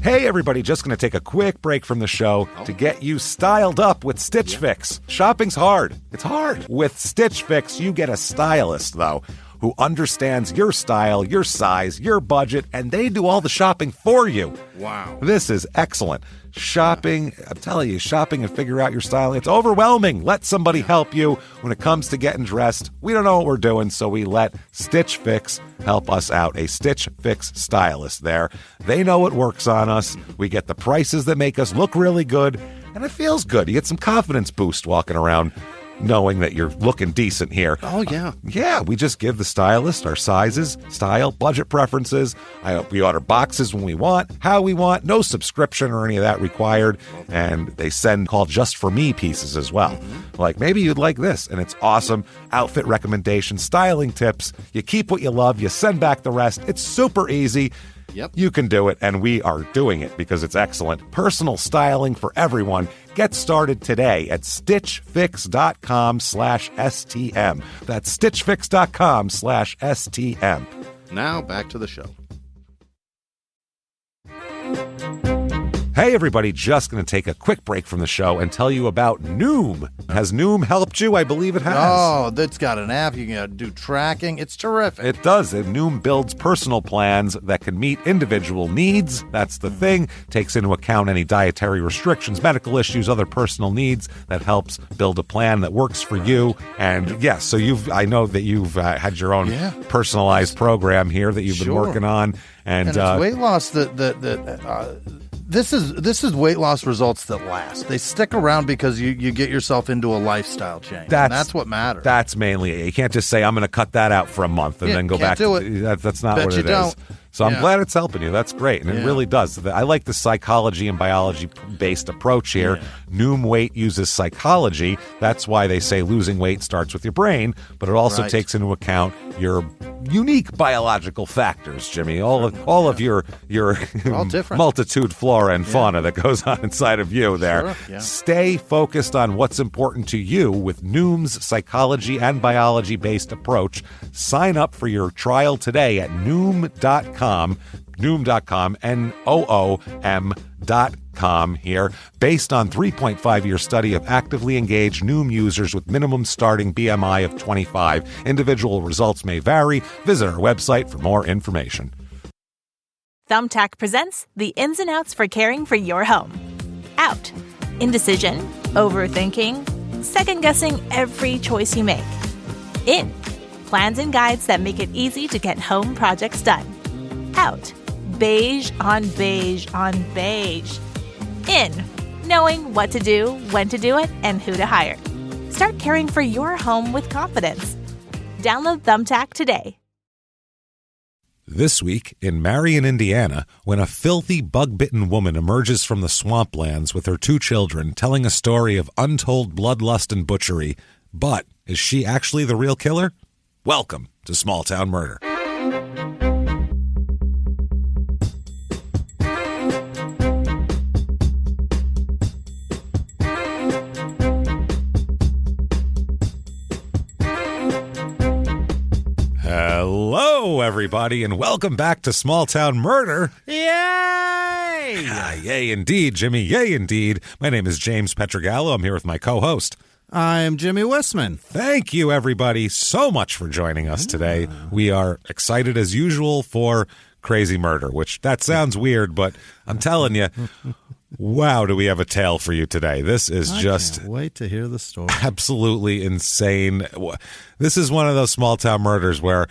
Hey everybody, just going to take a quick break from the show to get you styled up with Stitch Fix. Shopping's hard. It's hard. With Stitch Fix, you get a stylist, though, who understands your style, your size, your budget, and they do all the shopping for you. Wow. This is excellent. Shopping, I'm telling you, shopping and figure out your style, it's overwhelming. Let somebody help you when it comes to getting dressed. We don't know what we're doing, so we let Stitch Fix help us out. A Stitch Fix stylist there. They know what works on us. We get the prices that make us look really good, and it feels good. You get some confidence boost walking around knowing that you're looking decent here. Oh, yeah. Yeah, we just give the stylist our sizes, style, budget preferences. We order boxes when we want, how we want, no subscription or any of that required. And they send called Just For Me pieces as well. Like, maybe you'd like this, and it's awesome. Outfit recommendations, styling tips. You keep what you love, you send back the rest. It's super easy. Yep. You can do it, and we are doing it because it's excellent. Personal styling for everyone. Get started today at stitchfix.com/STM. That's stitchfix.com/STM. Now back to the show. Hey everybody, just going to take a quick break from the show and tell you about Noom. Has Noom helped you? I believe it has. Oh, that's got an app. You can do tracking. It's terrific. It does. And Noom builds personal plans that can meet individual needs. That's the thing. Takes into account any dietary restrictions, medical issues, other personal needs. That helps build a plan that works for you. And yes, so I know that you've had your own personalized program here that you've been working on. And it's weight loss This is weight loss results that last. They stick around because you get yourself into a lifestyle change. That's what matters. That's mainly it. You can't just say, I'm going to cut that out for a month and then go back to it. That's not what it is. So I'm glad it's helping you. That's great. And it really does. I like the psychology and biology-based approach here. Yeah. Noom Weight uses psychology. That's why they say losing weight starts with your brain, but it also takes into account your unique biological factors, Jimmy. All of your multitude flora and fauna that goes on inside of you there. Sure. Yeah. Stay focused on what's important to you with Noom's psychology and biology-based approach. Sign up for your trial today at Noom.com, Noom.com here. Based on 3.5-year study of actively engaged Noom users with minimum starting BMI of 25. Individual results may vary. Visit our website for more information. Thumbtack presents the ins and outs for caring for your home. Out. Indecision, overthinking, second-guessing every choice you make. In. Plans and guides that make it easy to get home projects done. Out. Beige on beige on beige. In. Knowing what to do, when to do it, and who to hire. Start caring for your home with confidence. Download Thumbtack today. This week, in Marion, Indiana, when a filthy, bug-bitten woman emerges from the swamplands with her 2 children, telling a story of untold bloodlust and butchery. But is she actually the real killer? Welcome to Small Town Murder. Hello, everybody, and welcome back to Small Town Murder. Yay! Yay, indeed, Jimmy. Yay, indeed. My name is James Pietragallo. I'm here with my co-host. I'm Jimmie Whisman. Thank you, everybody, so much for joining us today. We are excited, as usual, for crazy murder, which that sounds weird, but I'm telling you, wow, do we have a tale for you today. This is I can't wait to hear the story. Absolutely insane. This is one of those small town murders where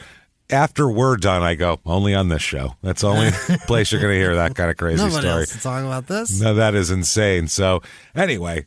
after we're done, I go, only on this show. That's the only place you're going to hear that kind of crazy Nobody story. else to talk about this. No, that is insane. So anyway,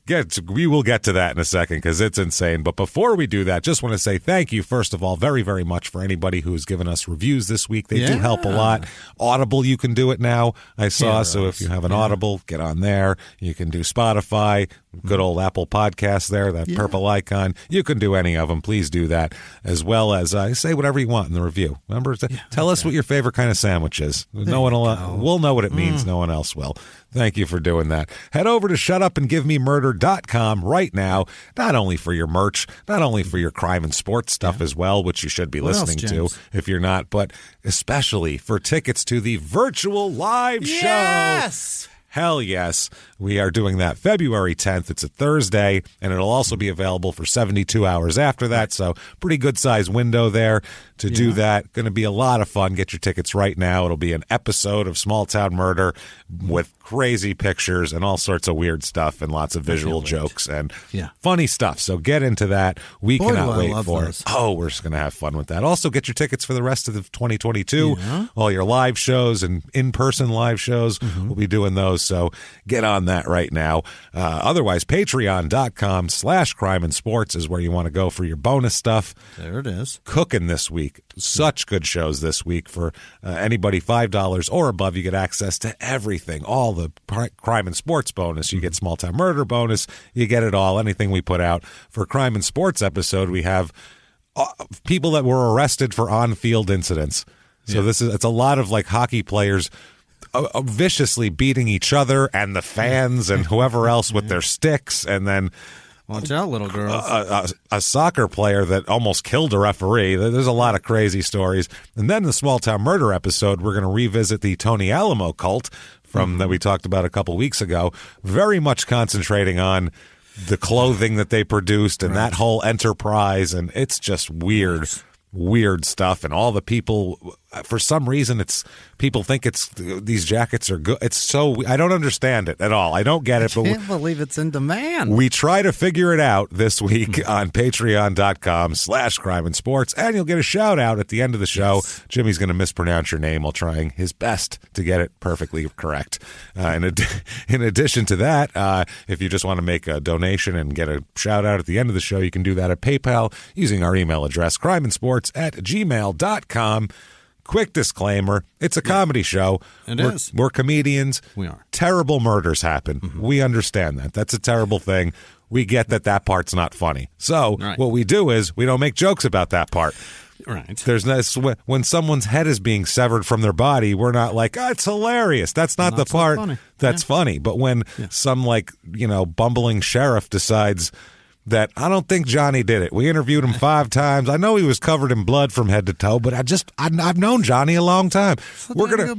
we will get to that in a second because it's insane. But before we do that, just want to say thank you, first of all, very, very much for anybody who's given us reviews this week. They do help a lot. Audible, you can do it now, I saw. So if you have an Audible, get on there. You can do Spotify. Good old Apple Podcast there, that purple icon. You can do any of them. Please do that, as well as say whatever you want in the review. Remember, tell us what your favorite kind of sandwich is. No one will. We'll know what it means. No one else will. Thank you for doing that. Head over to shutupandgivememurder.com right now, not only for your merch, not only for your crime and sports stuff as well, which you should be listening to if you're not, but especially for tickets to the virtual live show. Yes! Hell yes. We are doing that February 10th. It's a Thursday, and it'll also be available for 72 hours after that, so pretty good-sized window there to do that. Going to be a lot of fun. Get your tickets right now. It'll be an episode of Small Town Murder with crazy pictures and all sorts of weird stuff and lots of visual jokes and funny stuff. So get into that. We cannot wait for it. Oh, we're just going to have fun with that. Also, get your tickets for the rest of 2022. All your live shows and in-person live shows. We'll be doing those, so get on that right now. Otherwise, patreon.com/crime and sports is where you want to go for your bonus stuff. There it is. Cooking this week. Such good shows this week. For anybody $5 or above, you get access to everything. All the crime and sports bonus. You get Small Town Murder bonus. You get it all. Anything we put out. For crime and sports episode, we have people that were arrested for on-field incidents. So it's a lot of like hockey players viciously beating each other and the fans and whoever else with their sticks, and then watch out, little girls. A soccer player that almost killed a referee. There's a lot of crazy stories. And then the Small Town Murder episode, we're going to revisit the Tony Alamo cult from that we talked about a couple weeks ago, very much concentrating on the clothing that they produced and that whole enterprise, and it's just weird stuff. And all the people, for some reason, people think these jackets are good. It's so, I don't understand it at all. I don't get it. I can't believe it's in demand. We try to figure it out this week on patreon.com/crime and sports, and you'll get a shout out at the end of the show. Jimmie's going to mispronounce your name while trying his best to get it perfectly correct. In addition to that, if you just want to make a donation and get a shout out at the end of the show, you can do that at PayPal using our email address, crimeandsports@gmail.com. Quick disclaimer, it's a comedy show. We're comedians. We are. Terrible murders happen. We understand that. That's a terrible thing. We get that part's not funny. So what we do is we don't make jokes about that part. Right. There's no, when someone's head is being severed from their body, we're not like, oh, it's hilarious. That's not the part that's funny. But when some bumbling sheriff decides that I don't think Johnny did it. We interviewed him 5 times. I know he was covered in blood from head to toe, but I've known Johnny a long time. We're gonna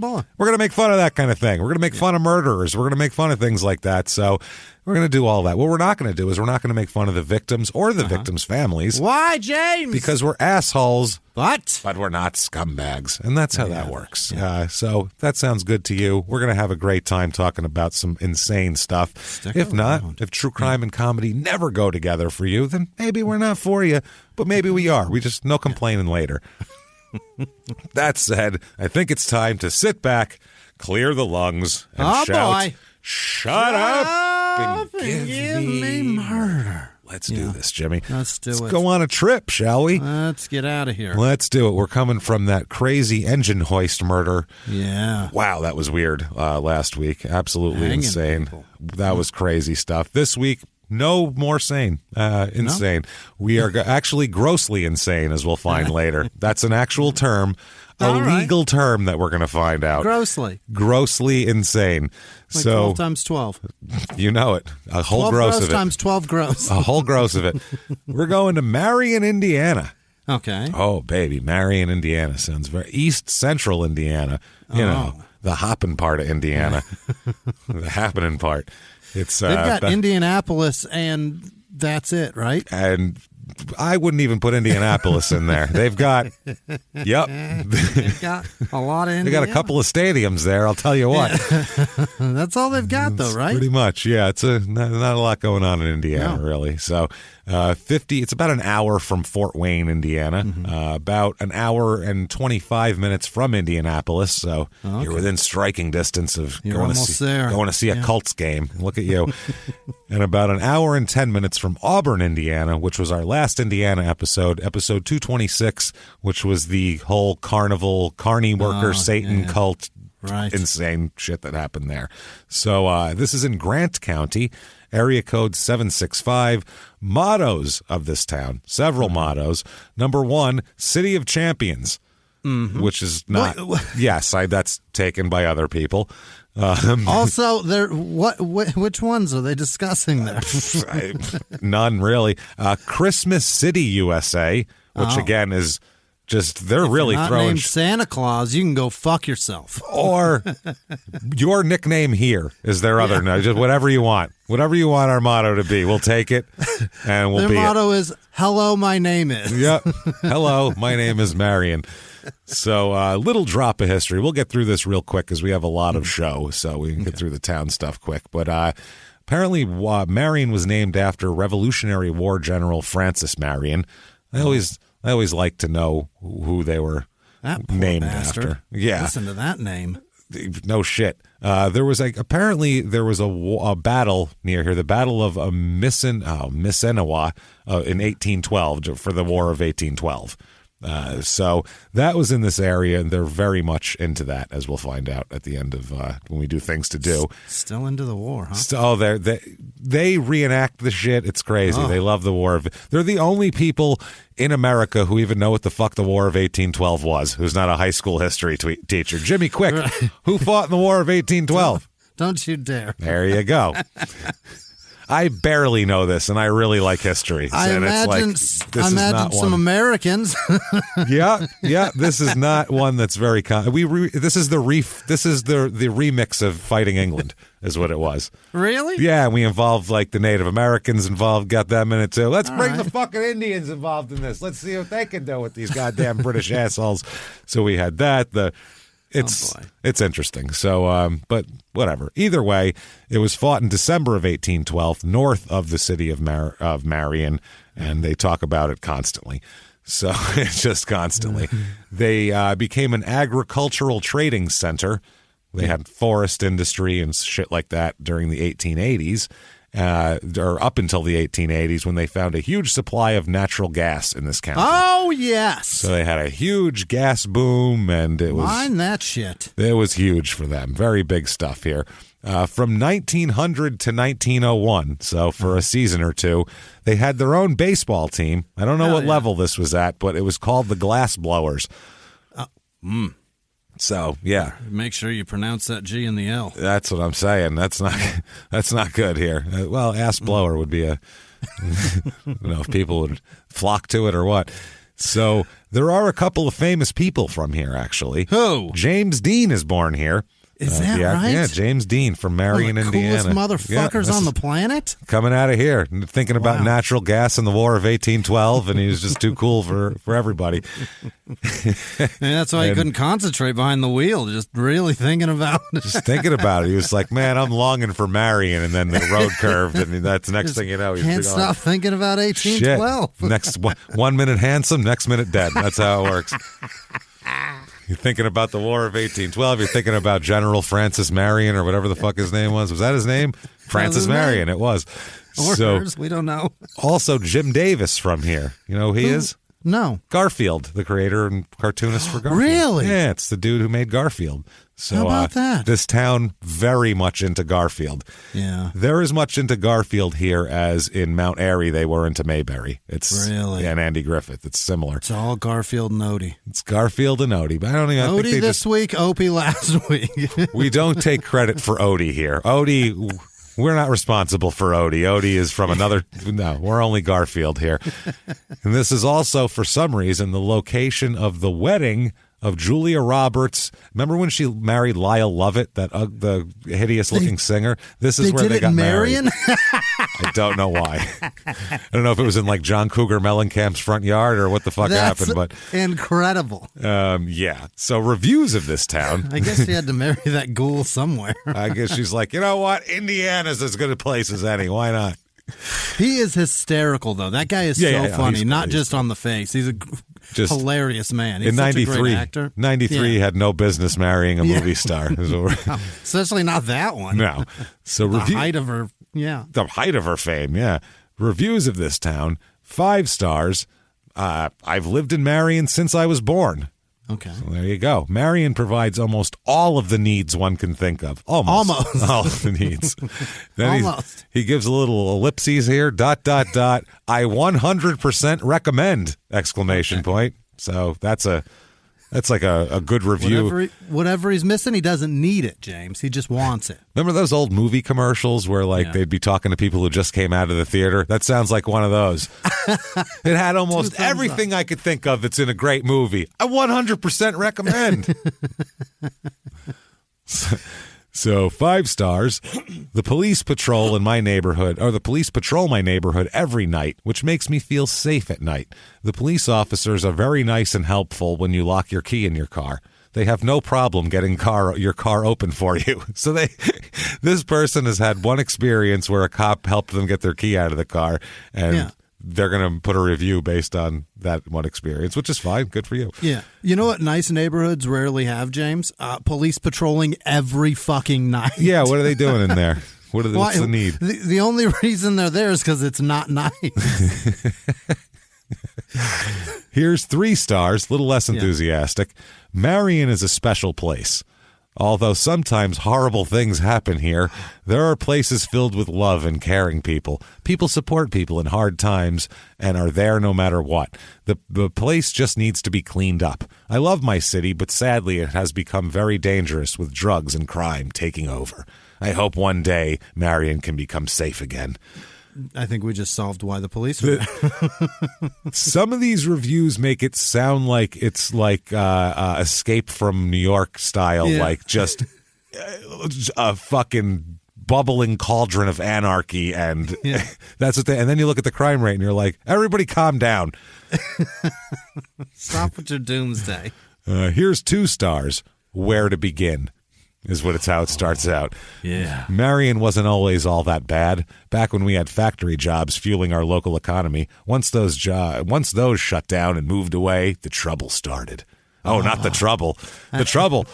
make fun of that kind of thing. We're gonna make fun of murderers. We're gonna make fun of things like that. So we're going to do all that. What we're not going to do is we're not going to make fun of the victims or the victims' families. Why, James? Because we're assholes. But we're not scumbags. And that's how that works. So that sounds good to you. We're going to have a great time talking about some insane stuff. If true crime and comedy never go together for you, then maybe we're not for you. But maybe we are. We just no complaining later. That said, I think it's time to sit back, clear the lungs, and shout, boy. Shut up and give me murder. Let's do this, Jimmie. Let's go on a trip, shall we? Let's get out of here. Let's do it. We're coming from that crazy engine hoist murder. Yeah. Wow, that was weird last week. Absolutely insane. People. That was crazy stuff. This week, no more sane. Insane. No? We are actually grossly insane, as we'll find later. That's an actual term. A legal term that we're going to find out. Grossly insane. Like 12 times 12. You know it. A whole gross of it. 12 times 12 gross. A whole gross of it. We're going to Marion, Indiana. Okay. Oh, baby. Marion, Indiana sounds very East Central Indiana. You know, the hopping part of Indiana. The happening part. They've got Indianapolis and that's it, right? And I wouldn't even put Indianapolis in there. They've got, They've got a lot of Indiana. They got a couple of stadiums there, I'll tell you what. That's all they've got, though, right? Pretty much, yeah. It's not a lot going on in Indiana, really. So, it's about an hour from Fort Wayne, Indiana. About an hour and 25 minutes from Indianapolis. So you're within striking distance of going to see a Colts game. Look at you. And about an hour and 10 minutes from Auburn, Indiana, which was our last Indiana episode 226, which was the whole carny worker Satan cult insane shit that happened there. So this is in Grant County, area code 765. Mottos of this town, several mottos. Number 1, City of Champions, which is not. Yes, that's taken by other people. Also, which ones are they discussing there? None really. Christmas City, USA, which again is just they're really throwing named Santa Claus. You can go fuck yourself. Or your nickname here is their other no, just whatever you want our motto to be, we'll take it and we'll be. Their motto is "Hello, my name is." Yep. Hello, my name is Marion. So little drop of history. We'll get through this real quick because we have a lot of show, so we can get through the town stuff quick. But apparently Marion was named after Revolutionary War General Francis Marion. I always like to know who they were named after. Yeah, listen to that name. No shit. There was apparently there was a battle near here, the Battle of Missinawa in 1812 for the War of 1812. So that was in this area, and they're very much into that, as we'll find out at the end of when we do things to do. Still into the war, huh? They reenact the shit. It's crazy. They love the war. They're the only people in America who even know what the fuck the War of 1812 was, who's not a high school history teacher. Jimmie, quick, who fought in the War of 1812? Don't you dare. There you go. I barely know this, and I really like history. I imagine some Americans. Yeah. This is not one that's very. This is the remix of Fighting England, is what it was. Really? Yeah, we involved the Native Americans involved, got them in it too. Let's bring the fucking Indians involved in this. Let's see what they can do with these goddamn British assholes. So we had that. It's interesting. So, but whatever. Either way, it was fought in December of 1812, north of the city of Marion, and they talk about it constantly. So it's just constantly. They became an agricultural trading center. They had forest industry and shit like that during the 1880s. Or up until the 1880s, when they found a huge supply of natural gas in this county. Oh, yes. So they had a huge gas boom, and it was... Mind that shit. It was huge for them. Very big stuff here. From 1900 to 1901, so for a season or two, they had their own baseball team. I don't know what level this was at, but it was called the Glass Blowers. So, yeah. Make sure you pronounce that G and the L. That's what I'm saying. That's not good here. Well, ass blower would be I don't know if people would flock to it or what. So, there are a couple of famous people from here, actually. Who? James Dean is born here. Is that right? Yeah, James Dean from Marion, Indiana. Coolest motherfuckers on the planet? Coming out of here, thinking about natural gas in the War of 1812, and he was just too cool for everybody. That's why he couldn't concentrate behind the wheel, just really thinking about it. Just thinking about it. He was like, man, I'm longing for Marion, and then the road curved, and that's the next thing you know. He's can't stop thinking about 1812. Shit. Next 1 minute handsome, next minute dead. That's how it works. You're thinking about the War of 1812. You're thinking about General Francis Marion or whatever the fuck his name was. Was that his name? Francis Marion. It was. Or hers. We don't know. Also, Jim Davis from here. You know who he is? No. Garfield, the creator and cartoonist for Garfield. Really? Yeah, it's the dude who made Garfield. So, how about that? This town, very much into Garfield. Yeah. They're as much into Garfield here as in Mount Airy they were into Mayberry. It's really? Yeah, and Andy Griffith. It's similar. It's all Garfield and Odie. It's Garfield and Odie. But I don't even Odie this week, Opie last week. We don't take credit for Odie here. Odie... We're not responsible for Odie. Odie is from another... No, we're only Garfield here. And this is also, for some reason, the location of the wedding of Julia Roberts. Remember when she married Lyle Lovett, the hideous-looking singer? This is where they got Marion? married. I don't know why. I don't know if it was in John Cougar Mellencamp's front yard or what the fuck happened, but incredible. Yeah. So reviews of this town. I guess she had to marry that ghoul somewhere. I guess she's like, you know what? Indiana's as good a place as any. Why not? He is hysterical, though. That guy is so funny, not just on the face. He's a hilarious man. He's in such a great actor. 93, he had no business marrying a movie star. Especially not that one. No. So the height of her, the height of her fame, yeah. Reviews of this town, 5 stars. I've lived in Marion since I was born. Okay. So there you go. Marion provides almost all of the needs one can think of. Almost. All of the needs. Then Almost. He gives a little ellipses here. ... I 100% recommend! ! Point. So that's like a good review. Whatever he's missing, he doesn't need it, James. He just wants it. Remember those old movie commercials where they'd be talking to people who just came out of the theater? That sounds like one of those. It had almost everything I could think of that's in a great movie. I 100% recommend. So 5 stars. The police patrol my neighborhood every night, which makes me feel safe at night. The police officers are very nice and helpful when you lock your key in your car. They have no problem getting your car open for you. So this person has had one experience where a cop helped them get their key out of the car, and they're going to put a review based on that one experience, which is fine. Good for you. Yeah. You know what nice neighborhoods rarely have, James? Police patrolling every fucking night. Yeah, what are they doing in there? What's the need? The only reason they're there is because it's not nice. Here's 3 stars, a little less enthusiastic. Marion is a special place. Although sometimes horrible things happen here, there are places filled with love and caring people. People support people in hard times and are there no matter what. The place just needs to be cleaned up. I love my city, but sadly it has become very dangerous with drugs and crime taking over. I hope one day Marion can become safe again. I think we just solved why the police are there. Some of these reviews make it sound like it's like Escape from New York style, like just a fucking bubbling cauldron of anarchy, and that's what and then you look at the crime rate and you're like, everybody calm down. Stop with your doomsday. Here's 2 stars. Where to begin is how it starts out. Yeah. Marion wasn't always all that bad. Back when we had factory jobs fueling our local economy, once those shut down and moved away, the trouble started. Oh, not the trouble. The trouble.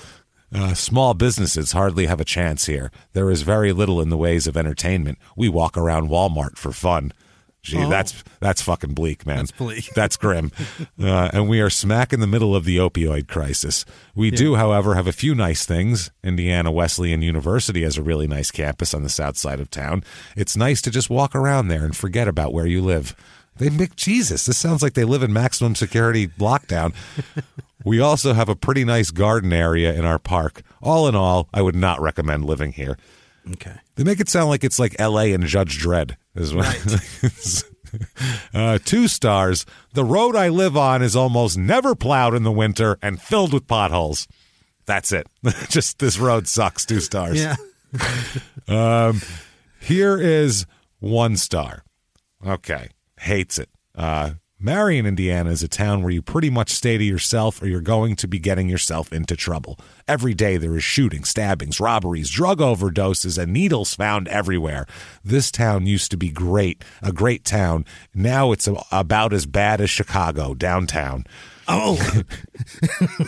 Small businesses hardly have a chance here. There is very little in the ways of entertainment. We walk around Walmart for fun. Gee, that's fucking bleak, man. That's bleak. That's grim. And we are smack in the middle of the opioid crisis. We do, however, have a few nice things. Indiana Wesleyan University has a really nice campus on the south side of town. It's nice to just walk around there and forget about where you live. Jesus, this sounds like they live in maximum security lockdown. We also have a pretty nice garden area in our park. All in all, I would not recommend living here. Okay. They make it sound like it's like L.A. and Judge Dredd. Right. 2 stars. The road I live on is almost never plowed in the winter and filled with potholes. That's it. Just this road sucks. 2 stars. Yeah. Here is 1 star. Okay. Hates it. Marion, Indiana is a town where you pretty much stay to yourself or you're going to be getting yourself into trouble. Every day there is shooting, stabbings, robberies, drug overdoses, and needles found everywhere. This town used to be a great town. Now it's about as bad as Chicago, downtown. Oh.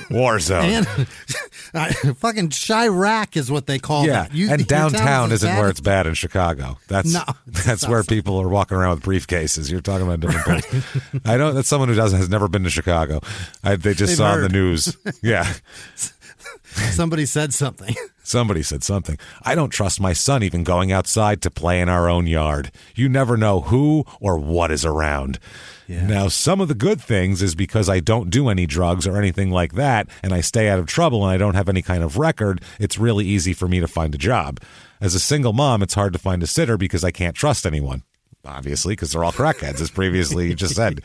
War zone. Fucking Chirac is what they call that. And downtown isn't where it's bad in Chicago. That's where people are walking around with briefcases. You're talking about a different place. I know that's someone who has never been to Chicago. They just saw in the news. Yeah. Somebody said something. Somebody said something. I don't trust my son even going outside to play in our own yard. You never know who or what is around. Yeah. Now, some of the good things is because I don't do any drugs or anything like that, and I stay out of trouble and I don't have any kind of record, it's really easy for me to find a job. As a single mom, it's hard to find a sitter because I can't trust anyone. Obviously, because they're all crackheads, as previously you just said.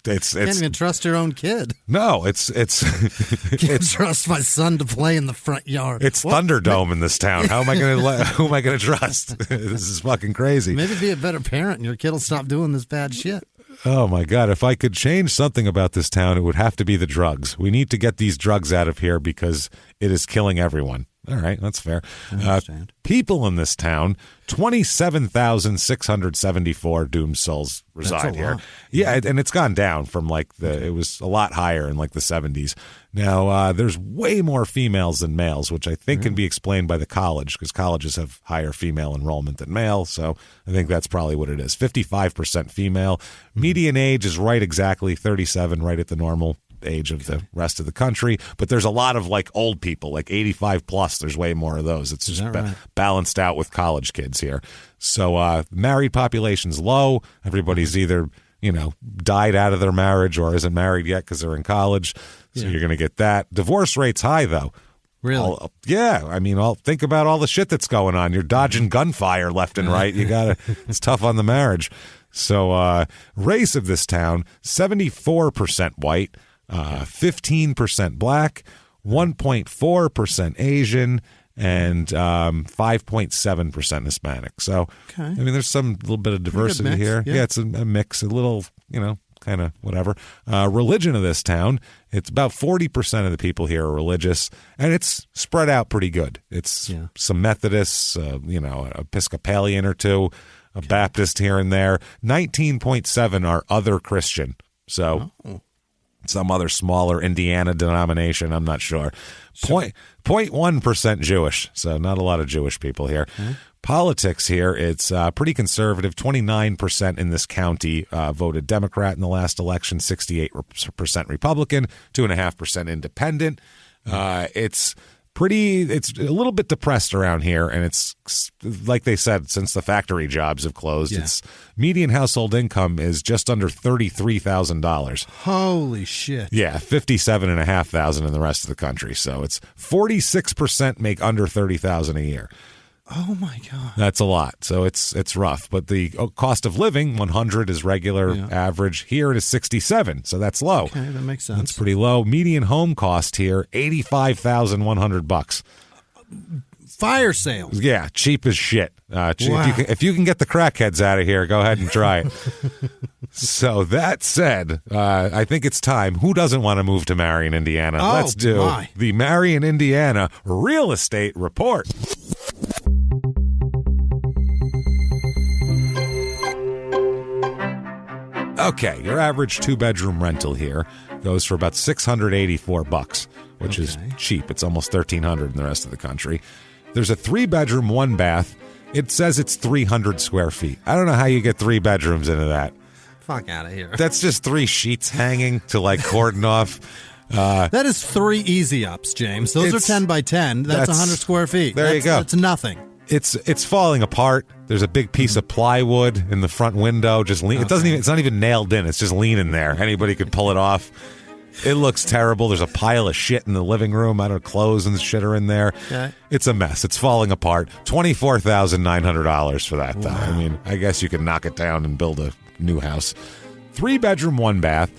It's can't even trust your own kid. No, can't trust my son to play in the front yard. It's Thunderdome in this town. How am I going to? Who am I going to trust? This is fucking crazy. Maybe be a better parent, and your kid will stop doing this bad shit. Oh my God! If I could change something about this town, it would have to be the drugs. We need to get these drugs out of here because it is killing everyone. All right, that's fair. People in this town, 27,674 doomed souls reside here. Lot. Yeah, and it's gone down from it was a lot higher in the 70s. Now, there's way more females than males, which I think can be explained by the college, because colleges have higher female enrollment than male, so I think that's probably what it is. 55% female. Median age is right exactly 37, right at the normal age of the rest of the country. But there's a lot of like old people, like 85 plus. There's way more of those. It's just balanced out with college kids here. So married population's low. Everybody's either died out of their marriage or isn't married yet because they're in college. So you're going to get that. Divorce rate's high, though. Really? Think about all the shit that's going on. You're dodging gunfire left and right. It's tough on the marriage. So race of this town, 74% white, 15% black, 1.4% Asian, and 5.7% Hispanic. So, there's some little bit of diversity here. Yeah, it's a mix, a little, kind of whatever. Religion of this town, it's about 40% of the people here are religious, and it's spread out pretty good. It's some Methodists, Episcopalian or two, a Baptist here and there. 19.7 are other Christian. So some other smaller Indiana denomination, I'm not sure. 0.1% Jewish, so not a lot of Jewish people here. Politics here, it's pretty conservative. 29% in this county voted Democrat in the last election, 68% Republican, 2.5% independent. It's a little bit depressed around here, and it's like they said, since the factory jobs have closed, its median household income is just under $33,000. Holy shit! Yeah, $57,500 in the rest of the country. So it's 46% make under $30,000 a year. Oh my God, that's a lot. So it's rough. But the cost of living, 100 is regular average. Here it is 67, so that's low. Okay, that makes sense. That's pretty low. Median home cost here, $85,100. Fire sales. Yeah, cheap as shit. If you can get the crackheads out of here, go ahead and try it. So that said, I think it's time. Who doesn't want to move to Marion, Indiana? Let's do the Marion, Indiana Real Estate Report. Okay, your average 2-bedroom rental here goes for about $684, which is cheap. It's almost $1,300 in the rest of the country. There's a 3-bedroom, 1-bath. It says it's 300 square feet. I don't know how you get 3 bedrooms into that. Fuck out of here. That's just 3 sheets hanging to like cordon off. That is 3 easy ups, James. Those are 10 by 10. That's 100 square feet. There you go. That's nothing. It's falling apart. There's a big piece of plywood in the front window. Just lean. It's not even nailed in. It's just leaning there. Anybody could pull it off. It looks terrible. There's a pile of shit in the living room. I don't know, clothes and shit are in there. Okay. It's a mess. It's falling apart. $24,900 for that, though. Wow. I guess you could knock it down and build a new house. 3-bedroom, 1-bath,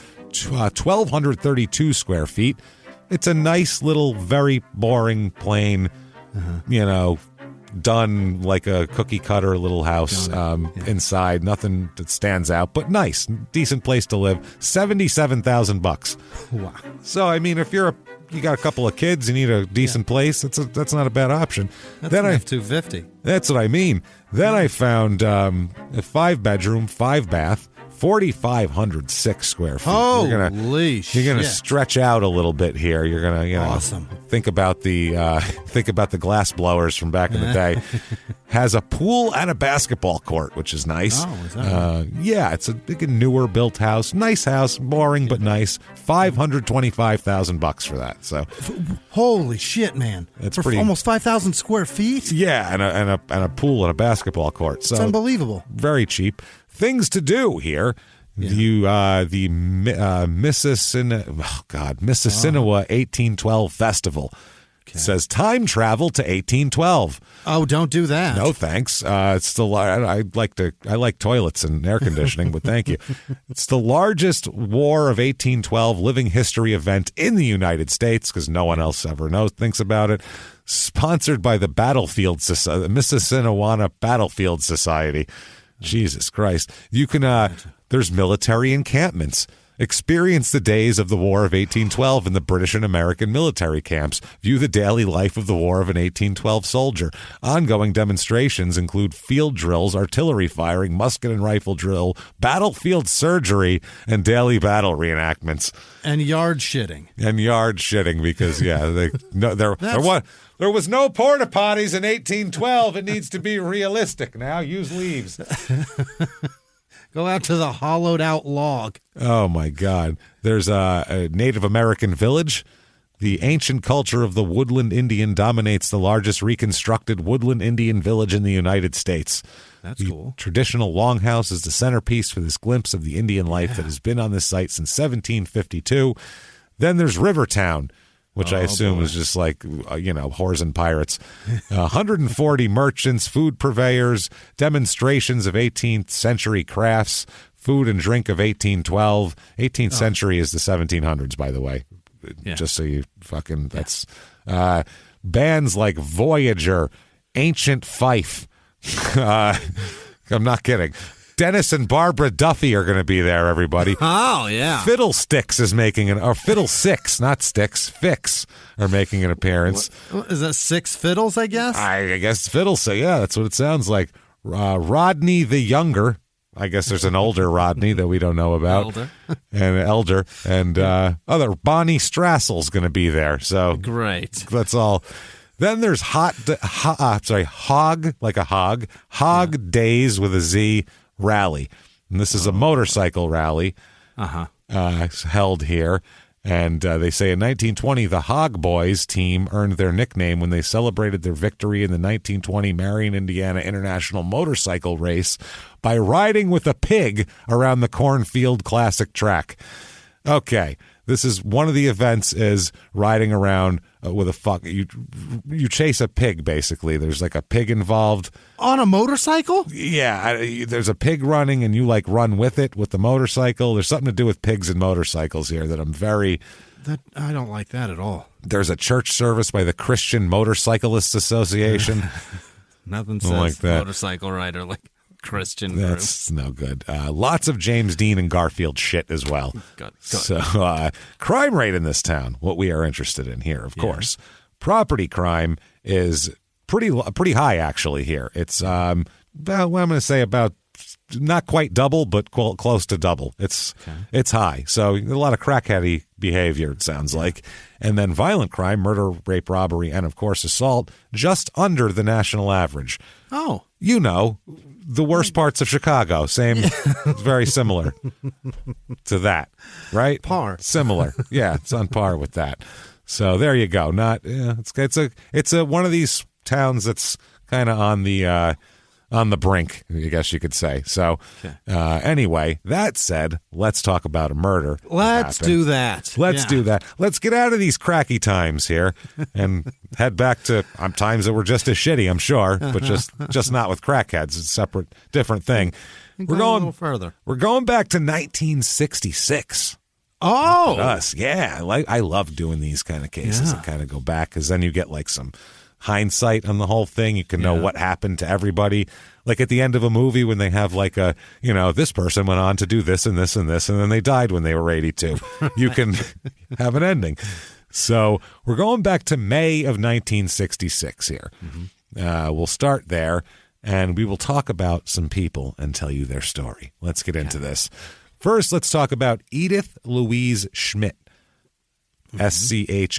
1,232 square feet. It's a nice little, very boring, plain, done like a cookie cutter little house inside. Nothing that stands out, but nice, decent place to live. $77,000. Wow. So if you got a couple of kids, you need a decent place. That's not a bad option. That's $250. That's what I mean. Then I found a 5-bedroom, 5-bath. 4,506 square feet. Holy shit! You're gonna stretch out a little bit here. You're gonna, awesome. Think about the glass blowers from back in the day. Has a pool and a basketball court, which is nice. Oh, is that right? Yeah, it's a newer built house. Nice house, boring but nice. $525,000 for that. So, holy shit, man! It's for almost 5,000 square feet. Yeah, and a pool and a basketball court. So it's unbelievable. Very cheap. Things to do here. The Mississinawa 1812 Festival. Okay. It says time travel to 1812. Oh, don't do that. No, thanks. It's still. I like toilets and air conditioning, but thank you. It's the largest War of 1812 living history event in the United States because no one else ever thinks about it. Sponsored by the Battlefield Society, the Mississinawa Battlefield Society. Jesus Christ. You can, there's military encampments. Experience the days of the War of 1812 in the British and American military camps. View the daily life of the War of an 1812 soldier. Ongoing demonstrations include field drills, artillery firing, musket and rifle drill, battlefield surgery, and daily battle reenactments. And yard shitting. Because, there was no porta potties in 1812. It needs to be realistic now. Use leaves. Go Go out to the hollowed out log. Oh, my God. There's a Native American village. The ancient culture of the woodland Indian dominates the largest reconstructed woodland Indian village in the United States. That's cool. Traditional longhouse is the centerpiece for this glimpse of the Indian life that has been on this site since 1752. Then there's Rivertown, which I assume is just like, whores and pirates. 140 merchants, food purveyors, demonstrations of 18th century crafts, food and drink of 1812. 18th century is the 1700s, by the way. Yeah. Just so you fucking, that's bands like Voyager, Ancient Fife. I'm not kidding. Dennis and Barbara Duffy are going to be there, everybody. Oh, yeah. Fiddlesticks is making or Fiddlesix, not Sticks, Fix are making an appearance. What, is that Six Fiddles, I guess? I guess Fiddlesticks, yeah, that's what it sounds like. Rodney the Younger. I guess there's an older Rodney that we don't know about. Elder. And other Bonnie Strassel's going to be there. So great. That's all. Then there's Hog, like a hog Days with a Z rally. And this is a motorcycle rally held here. And they say in 1920, the Hog Boys team earned their nickname when they celebrated their victory in the 1920 Marion, Indiana International Motorcycle Race by riding with a pig around the Cornfield Classic track. Okay, this is one of the events is riding around with a you chase a pig, basically. There's like a pig involved. On a motorcycle? Yeah, there's a pig running and you like run with it with the motorcycle. There's something to do with pigs and motorcycles here that I don't like that at all. There's a church service by the Christian Motorcyclists Association. Nothing says like that. Motorcycle rider like Christian group. That's no good. Lots of James Dean and Garfield shit as well. Good. So crime rate in this town, what we are interested in here, of course. Property crime is pretty high, actually, here. It's, I'm going to say about not quite double, but close to double. It's high. So a lot of crackheady behavior, it sounds like. And then violent crime, murder, rape, robbery, and, of course, assault, just under the national average. Oh. You know, the worst parts of Chicago. Same, it's very similar to that, right? Par. Similar. Yeah, it's on par with that. So there you go. It's one of these towns that's kind of on the brink, I guess you could say. So anyway, that said, let's talk about a murder. Let's do that. Let's do that. Let's get out of these cracky times here and head back to times that were just as shitty, I'm sure, but just not with crackheads. It's a separate, different thing. We're going a little further. We're going back to 1966. Oh, us, yeah. I love doing these kind of cases and kind of go back because then you get like some hindsight on the whole thing. You can know what happened to everybody. Like at the end of a movie when they have like this person went on to do this and this and this, and then they died when they were 82. You can have an ending. So we're going back to May of 1966 here. Mm-hmm. We'll start there, and we will talk about some people and tell you their story. Let's get into this. First, let's talk about Edith Louise Schmidt. Schmidt,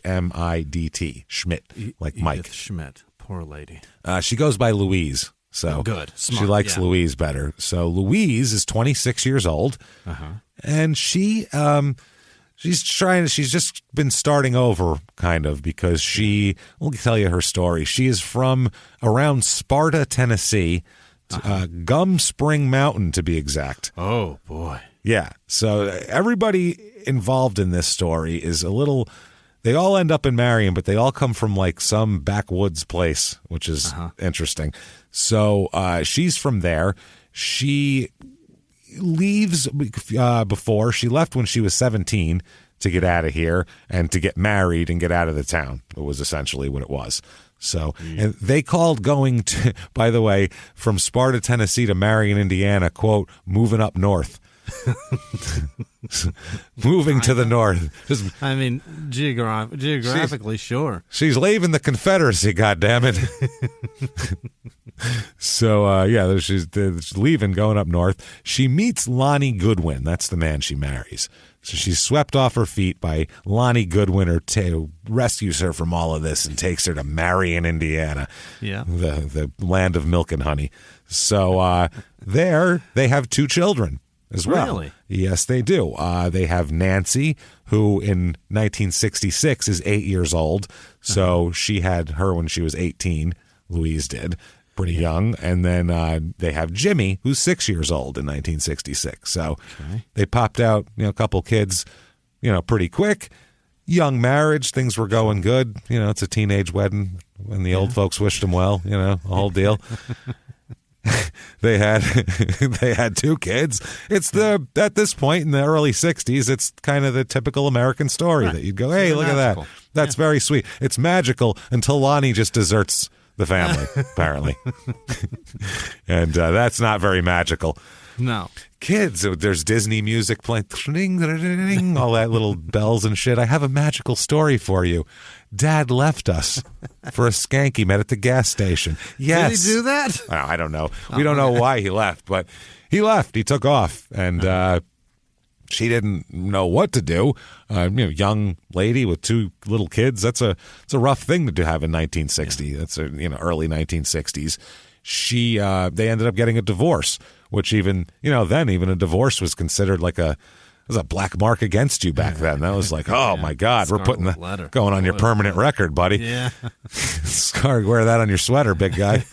Schmidt, like Edith Mike. Schmidt, poor lady. She goes by Louise, so good. Smart, she likes Louise better. So Louise is 26 years old, and she's just been starting over, kind of, because we'll tell you her story. She is from around Sparta, Tennessee, Gum Spring Mountain, to be exact. Oh, boy. Yeah, so everybody involved in this story is they all end up in Marion, but they all come from like some backwoods place, which is interesting. So she's from there. She leaves before she left when she was 17 to get out of here and to get married and get out of the town. It was essentially what it was. So, and they called going to, by the way, from Sparta, Tennessee to Marion, Indiana, quote, moving up north. Moving to the north. I mean, geographically, sure. She's leaving the Confederacy, goddammit. So, she's leaving, going up north. She meets Lonnie Goodwin. That's the man she marries. So she's swept off her feet by Lonnie Goodwin, who rescues her from all of this and takes her to Marion, Indiana, the land of milk and honey. So there they have two children. as well. Really? Yes, they do. They have Nancy, who in 1966 is 8 years old. So she had her when she was 18. Louise did. Pretty young. And then they have Jimmie, who's 6 years old in 1966. So they popped out, a couple kids, pretty quick. Young marriage, things were going good. It's a teenage wedding when the old folks wished them well, a whole deal. They had 2 kids. It's at this point in the early 60s, it's kind of the typical American story that you'd go, hey, look magical. At that. That's very sweet. It's magical until Lonnie just deserts the family, apparently. And that's not very magical. No. Kids, there's Disney music playing, all that little bells and shit. I have a magical story for you. Dad left us for a skank he met at the gas station. Yes. Did he do that? I don't know. We don't know why he left, but he left. He took off, and she didn't know what to do. Young lady with 2 little kids. It's a rough thing to have in 1960. That's early 1960s. They ended up getting a divorce, which even a divorce was considered like a black mark against you back then. That was like, oh my God, Scarlet we're putting going on your permanent record, buddy. Yeah. Wear that on your sweater, big guy.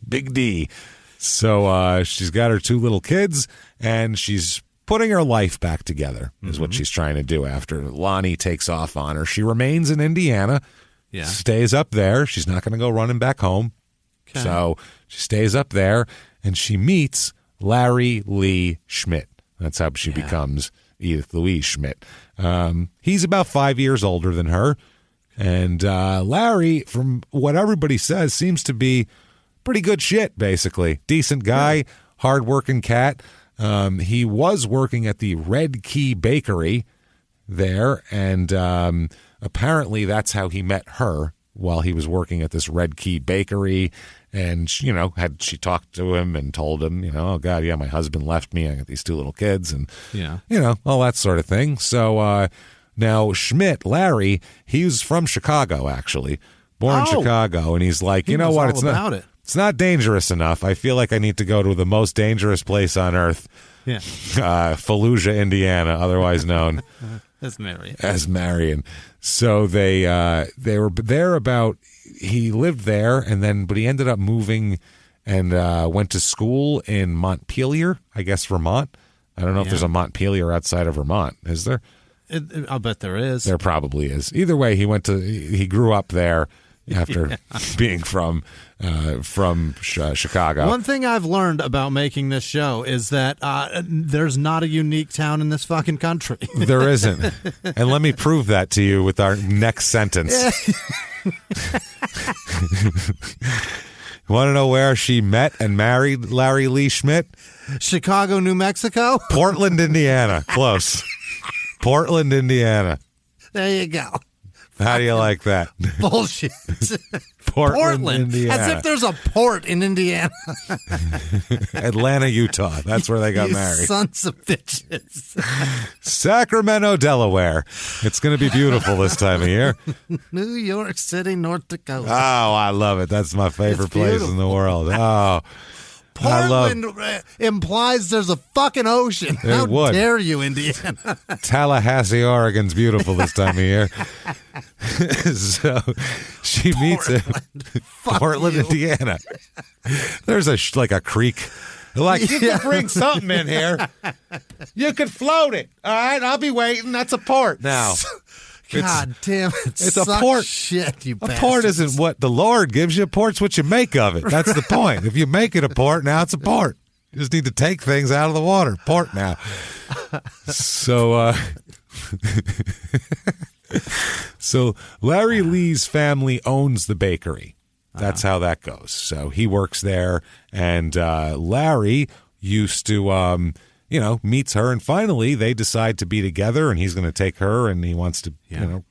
Big D. So she's got her 2 little kids, and she's putting her life back together is what she's trying to do after Lonnie takes off on her. She remains in Indiana, stays up there. She's not going to go running back home. Okay. So she stays up there, and she meets Larry Lee Schmidt. That's how she becomes Edith Louise Schmidt. He's about 5 years older than her. And Larry, from what everybody says, seems to be pretty good shit, basically. Decent guy, hard-working cat. He was working at the Red Key Bakery there, and apparently that's how he met her while he was working at this Red Key Bakery. And, had she talked to him and told him, oh, God, my husband left me. I got these 2 little kids and, all that sort of thing. So now Schmidt, Larry, he's from Chicago, actually, born in Chicago. And he's like, what? It's not dangerous enough. I feel like I need to go to the most dangerous place on earth. Yeah. Fallujah, Indiana, otherwise known as Marion. So they were there about. He lived there, but he ended up moving and went to school in Montpelier, I guess, Vermont. I don't know if there's a Montpelier outside of Vermont. Is there? I'll bet there is. There probably is. Either way, he grew up there after being from Chicago. One thing I've learned about making this show is that there's not a unique town in this fucking country. There isn't. And let me prove that to you with our next sentence. Want to know where she met and married Larry Lee Schmidt? Chicago, New Mexico? Portland, Indiana. Close. Portland, Indiana. There you go. How do you like that? Bullshit. Portland, Indiana. As if there's a port in Indiana. Atlanta, Utah. That's where they got you married. Sons of bitches. Sacramento, Delaware. It's going to be beautiful this time of year. New York City, North Dakota. Oh, I love it. That's my favorite place in the world. Oh. Portland implies there's a fucking ocean. How dare you, Indiana? Tallahassee, Oregon's beautiful this time of year. So she meets him. Portland, Indiana. There's a creek. Like, you can bring something in here. You could float it. All right, I'll be waiting. That's a port now. God damn it. It's a port. Shit, you bastards. A port isn't what the Lord gives you. A port's what you make of it. That's the point. If you make it a port, now it's a port. You just need to take things out of the water. Port now. So, so Larry Lee's family owns the bakery. That's how that goes. So he works there, and Larry used to meets her, and finally they decide to be together, and he's going to take her, and he wants to,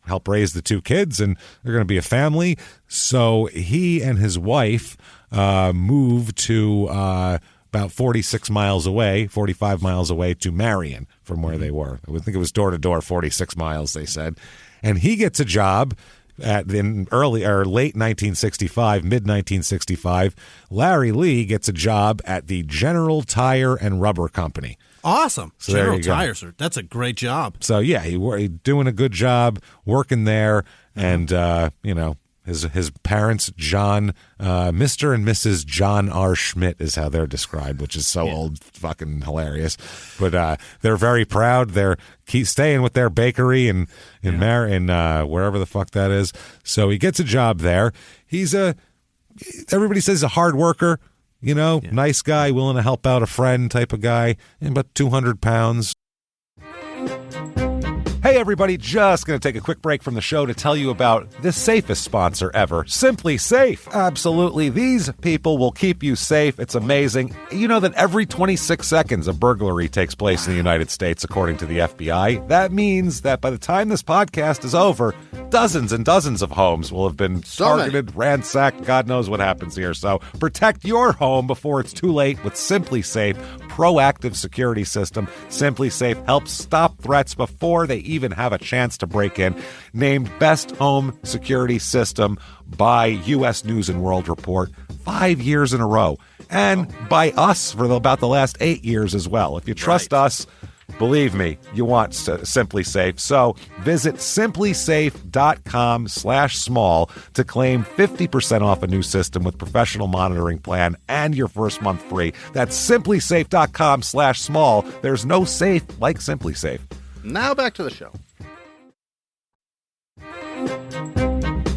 help raise the 2 kids, and they're going to be a family. So he and his wife moved to about 45 miles away to Marion from where they were. I would think it was door to door, 46 miles, they said. And he gets a job in late 1965, mid 1965. Larry Lee gets a job at the General Tire and Rubber Company. Awesome. So General Tires. That's a great job. So, yeah, he doing a good job working there. And, his parents, John, Mr. and Mrs. John R. Schmidt is how they're described, which is so old, fucking hilarious. But they're very proud. They're staying with their bakery in wherever the fuck that is. So he gets a job there. Everybody says he's a hard worker. Nice guy, willing to help out a friend type of guy, and about 200 pounds. Hey, everybody, just going to take a quick break from the show to tell you about the safest sponsor ever, Simply Safe. Absolutely. These people will keep you safe. It's amazing. You know that every 26 seconds a burglary takes place in the United States, according to the FBI. That means that by the time this podcast is over, dozens and dozens of homes will have been targeted, ransacked. God knows what happens here. So protect your home before it's too late with Simply Safe proactive security system. Simply Safe helps stop threats before they even have a chance to break in. Named Best Home Security System by U.S. News and World Report 5 years in a row. And by us for about the last 8 years as well. If you trust us, believe me, you want Simply Safe. So visit simplysafe.com/small to claim 50% off a new system with professional monitoring plan and your first month free. That's simplysafe.com/small. There's no safe like Simply Safe. Now back to the show.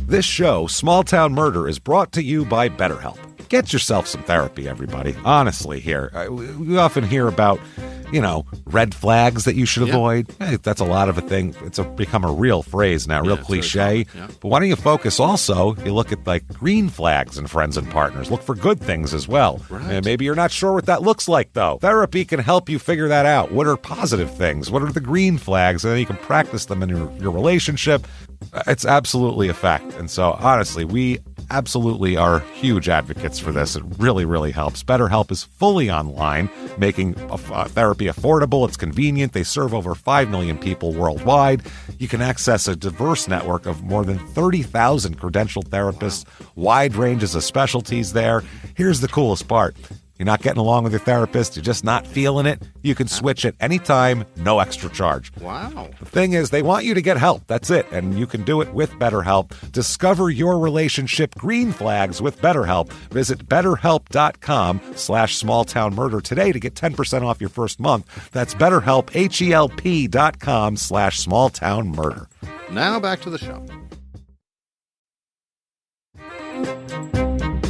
This show, Small Town Murder, is brought to you by BetterHelp. Get yourself some therapy, everybody. Honestly, here. We often hear about, red flags that you should avoid. Hey, that's a lot of a thing. It's become a real phrase now, real cliche. Yeah. But why don't you focus also, you look at like green flags in friends and partners. Look for good things as well. Right. And maybe you're not sure what that looks like, though. Therapy can help you figure that out. What are positive things? What are the green flags? And then you can practice them in your relationship. It's absolutely a fact. And so, honestly, we absolutely are huge advocates for this. It really, really helps. BetterHelp is fully online, making therapy affordable. It's convenient. They serve over 5 million people worldwide. You can access a diverse network of more than 30,000 credentialed therapists, wide ranges of specialties there. Here's the coolest part. You're not getting along with your therapist, you're just not feeling it, you can switch at any time, no extra charge. Wow. The thing is, they want you to get help. That's it. And you can do it with BetterHelp. Discover your relationship green flags with BetterHelp. Visit BetterHelp.com/smalltownmurder today to get 10% off your first month. That's BetterHelp, HELP.com/smalltownmurder. Now back to the show.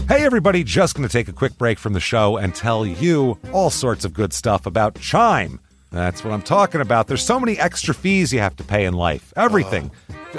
Hey, everybody, just going to take a quick break from the show and tell you all sorts of good stuff about Chime. That's what I'm talking about. There's so many extra fees you have to pay in life. Everything.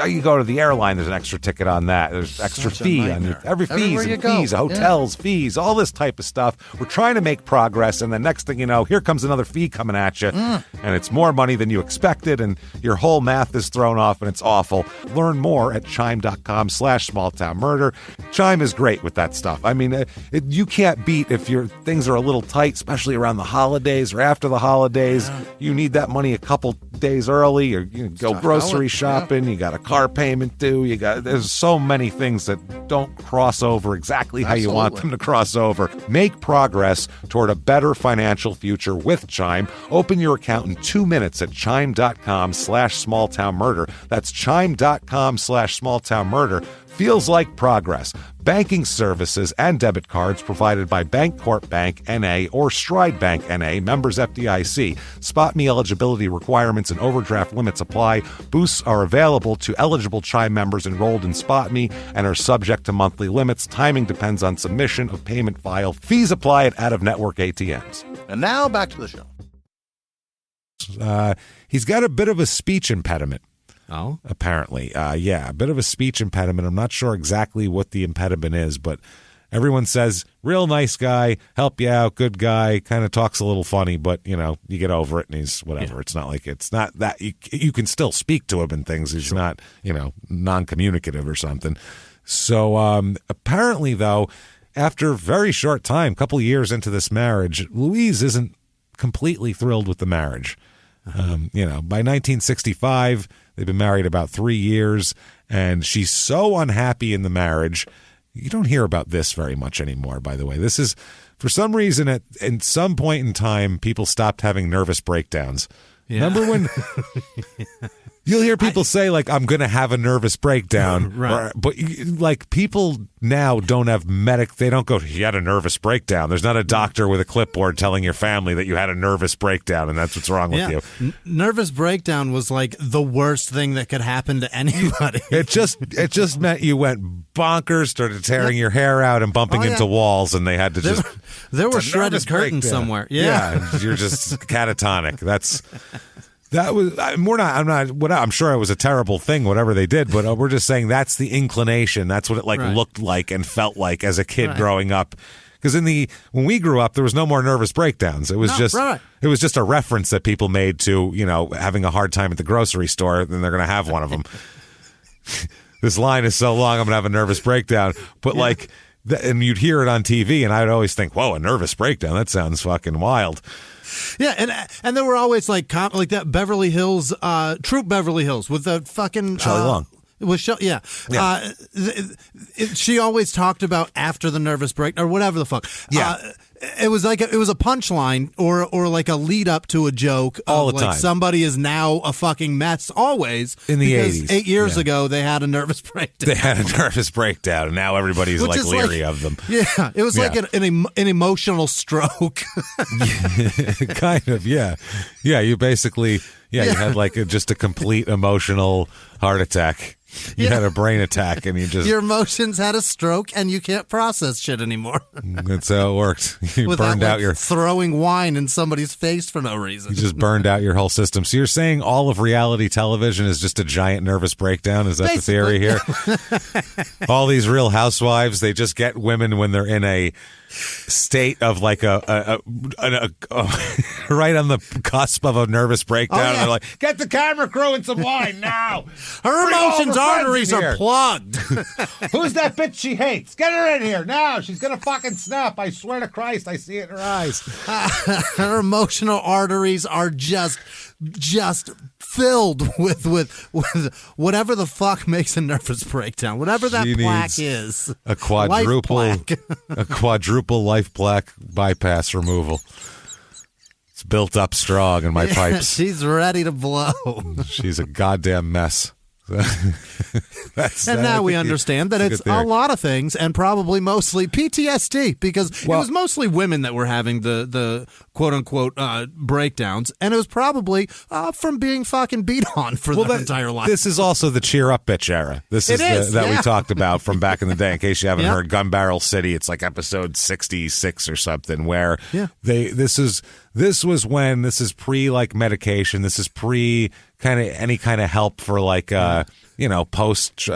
You go to the airline, there's an extra ticket on that. There's extra fee on every fees and fees, hotels, fees, all this type of stuff. We're trying to make progress, and the next thing you know, here comes another fee coming at you, and it's more money than you expected, and your whole math is thrown off, and it's awful. Learn more at chime.com/smalltownmurder. Chime is great with that stuff. I mean, you can't beat if your things are a little tight, especially around the holidays or after the holidays. Yeah. You need that money a couple days early, or you go grocery shopping. You got a car payment due. There's so many things that don't cross over exactly how you want them to cross over. Make progress toward a better financial future with Chime. Open your account in 2 minutes at chime.com/smalltownmurder. That's chime.com/smalltownmurder. Feels like progress. Banking services and debit cards provided by Bancorp Bank N.A. or Stride Bank N.A., members FDIC. Spot me eligibility requirements and overdraft limits apply. Boosts are available to eligible Chime members enrolled in Spot Me and are subject to monthly limits. Timing depends on submission of payment file. Fees apply at out-of-network ATMs. And now back to the show. He's got a bit of a speech impediment. Oh? Apparently. A bit of a speech impediment. I'm not sure exactly what the impediment is, but everyone says, real nice guy, help you out, good guy, kind of talks a little funny, but, you get over it and he's whatever. Yeah. It's not like it's not that you can still speak to him and things. He's not, non-communicative or something. So apparently, though, after a very short time, couple of years into this marriage, Louise isn't completely thrilled with the marriage. By 1965, they've been married about 3 years, and she's so unhappy in the marriage. You don't hear about this very much anymore, by the way. This is, for some reason, at some point in time, people stopped having nervous breakdowns. Yeah. Remember when you'll hear people say, like, I'm going to have a nervous breakdown. Right. But, like, people now don't have they don't go, he had a nervous breakdown. There's not a doctor with a clipboard telling your family that you had a nervous breakdown and that's what's wrong with you. Nervous breakdown was, like, the worst thing that could happen to anybody. It just meant you went bonkers, started tearing your hair out and bumping into walls, and they had to There were shredded curtains somewhere. Yeah, you're just catatonic. I'm sure it was a terrible thing, whatever they did, but we're just saying that's the inclination. That's what it looked like and felt like as a kid growing up. Because when we grew up, there was no more nervous breakdowns. It was it was just a reference that people made to, having a hard time at the grocery store, then they're going to have one of them. This line is so long, I'm going to have a nervous breakdown. But and you'd hear it on TV, and I'd always think, whoa, a nervous breakdown? That sounds fucking wild. Yeah, and there were always like that Beverly Hills, Troop Beverly Hills with the fucking Shelley Long. Yeah. She always talked about after the nervous break or whatever the fuck. Yeah. It was like it was a punchline or like a lead up to a joke. All the time. Somebody is now a fucking mess. Always in the 80s. 8 years ago, they had a nervous breakdown. They had a nervous breakdown, and now everybody's leery of them. Yeah, it was like an emotional stroke. Kind of. Yeah. You basically. Yeah, you had just a complete emotional heart attack. You had a brain attack, and your emotions had a stroke, and you can't process shit anymore. That's how it worked. You burned out your throwing wine in somebody's face for no reason. You just burned out your whole system. So you're saying all of reality television is just a giant nervous breakdown? Is that basically the theory here? All these Real Housewives, they just get women when they're in a state of right on the cusp of a nervous breakdown. And they're like, get the camera crew and some wine now. Her emotions arteries are plugged. Who's that bitch she hates? Get her in here now. She's gonna fucking snap. I swear to Christ, I see it in her eyes. Her emotional arteries are just filled with whatever the fuck makes a nervous breakdown. Whatever that plaque is. A quadruple life plaque bypass removal. It's built up strong in my pipes. She's ready to blow. She's a goddamn mess. Now we understand that it's a lot of things, and probably mostly PTSD, because it was mostly women that were having the quote-unquote breakdowns, and it was probably from being fucking beat on for their entire life. This is also the cheer up bitch era. This is that we talked about from back in the day. In case you haven't heard Gun Barrel City, it's like episode 66 or something, where this is pre medication. This is pre any kind of help for post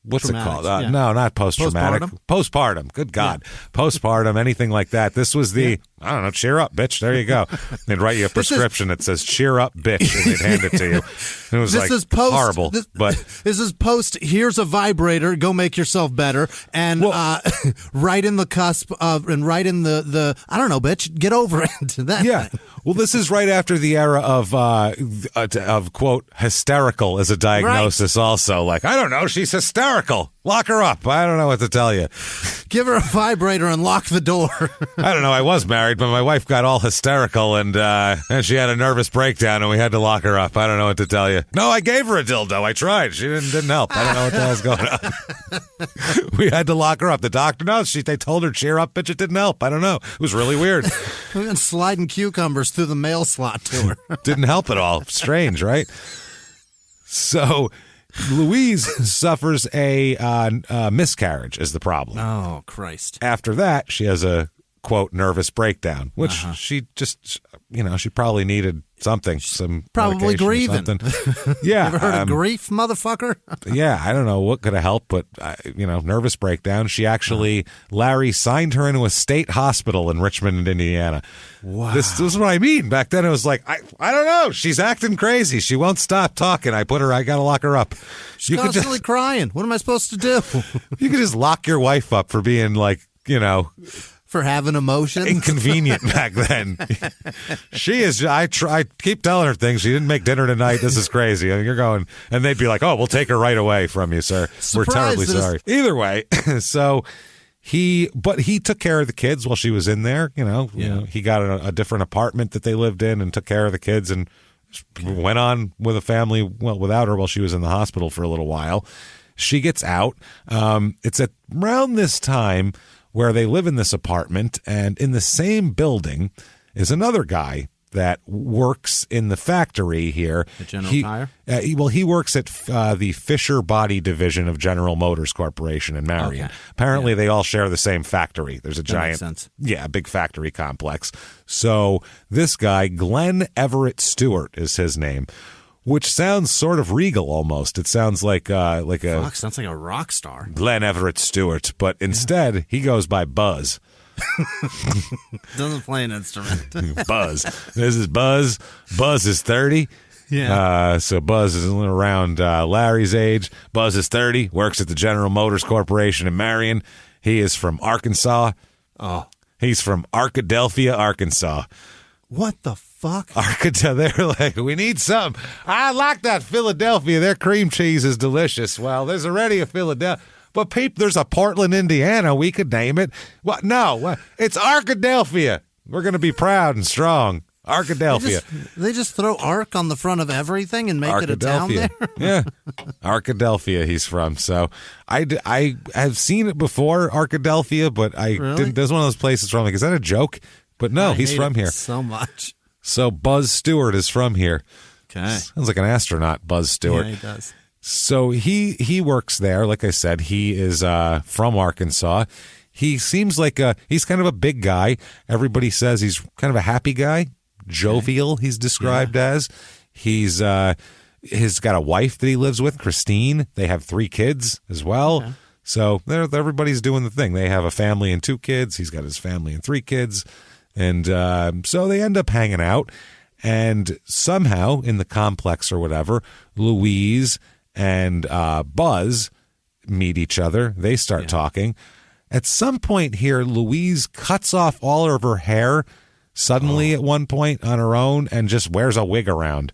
what's it called? No, not post-traumatic. Postpartum. Good God. Postpartum, anything like that. This was the, I don't know, cheer up, bitch. There you go. They'd write you a prescription that says cheer up, bitch, and they'd hand it to you. And it was horrible. This is post, here's a vibrator, go make yourself better, and right in the cusp of, and right in the I don't know, bitch, get over it. Thing. Well, this is right after the era of quote, hysterical as a diagnosis also. Like, I don't know, she's hysterical. Lock her up. I don't know what to tell you. Give her a vibrator and lock the door. I don't know. I was married, but my wife got all hysterical and she had a nervous breakdown and we had to lock her up. I don't know what to tell you. No, I gave her a dildo. I tried. She didn't help. I don't know what the hell's going on. We had to lock her up. The doctor knows. They told her, cheer up, bitch. It didn't help. I don't know. It was really weird. We've been sliding cucumbers through the mail slot to her. Didn't help at all. Strange, right? So Louise suffers a miscarriage is the problem. Oh, Christ. After that, she has a, quote, nervous breakdown, which she just, she probably needed something, some probably grieving. Yeah. Ever heard of grief, motherfucker? Yeah, I don't know what could have helped, but, nervous breakdown. She actually, Larry signed her into a state hospital in Richmond, Indiana. Wow. This is what I mean. Back then, it was like, I don't know. She's acting crazy. She won't stop talking. I got to lock her up. She's constantly crying. What am I supposed to do? You could just lock your wife up for being like, for having emotions. Inconvenient back then. She is. I keep telling her things. She didn't make dinner tonight. This is crazy. And you're going, and they'd be like, "Oh, we'll take her right away from you, sir. We're terribly sorry." Either way, so he took care of the kids while she was in there. You know, he got a different apartment that they lived in and took care of the kids and went on with a family. Well, without her while she was in the hospital for a little while. She gets out. It's at around this time where they live in this apartment, and in the same building is another guy that works in the factory here. At General Tire? He works at the Fisher Body Division of General Motors Corporation in Marion. Okay. Apparently, they all share the same factory. There's a giant, big factory complex. So this guy, Glenn Everett Stewart is his name, which sounds sort of regal almost. It sounds like sounds like a rock star. Glenn Everett Stewart, but instead he goes by Buzz. Doesn't play an instrument. Buzz. This is Buzz. Buzz is 30. Yeah. So Buzz is around Larry's age. Buzz is 30, works at the General Motors Corporation in Marion. He is from Arkansas. Oh. He's from Arkadelphia, Arkansas. What the fuck? They're like, we need some. I like that Philadelphia. Their cream cheese is delicious. Well, there's already a Philadelphia. But there's a Portland, Indiana. We could name it. What? No, it's Arkadelphia. We're going to be proud and strong. Arkadelphia. They just throw Ark on the front of everything and make it a town there? Yeah. Arkadelphia he's from. So I have seen it before, Arkadelphia, but I didn't. There's one of those places where I'm like, is that a joke? But no, he's from here. So much. So Buzz Stewart is from here. Okay. Sounds like an astronaut, Buzz Stewart. Yeah, he does. So he works there. Like I said, he is from Arkansas. He seems like he's kind of a big guy. Everybody says he's kind of a happy guy. Jovial, he's described as. He's got a wife that he lives with, Christine. They have 3 kids as well. Okay. So everybody's doing the thing. They have a family and 2 kids. He's got his family and 3 kids. And so they end up hanging out. And somehow in the complex or whatever, Louise and Buzz meet each other. They start talking. At some point here, Louise cuts off all of her hair suddenly at one point on her own and just wears a wig around,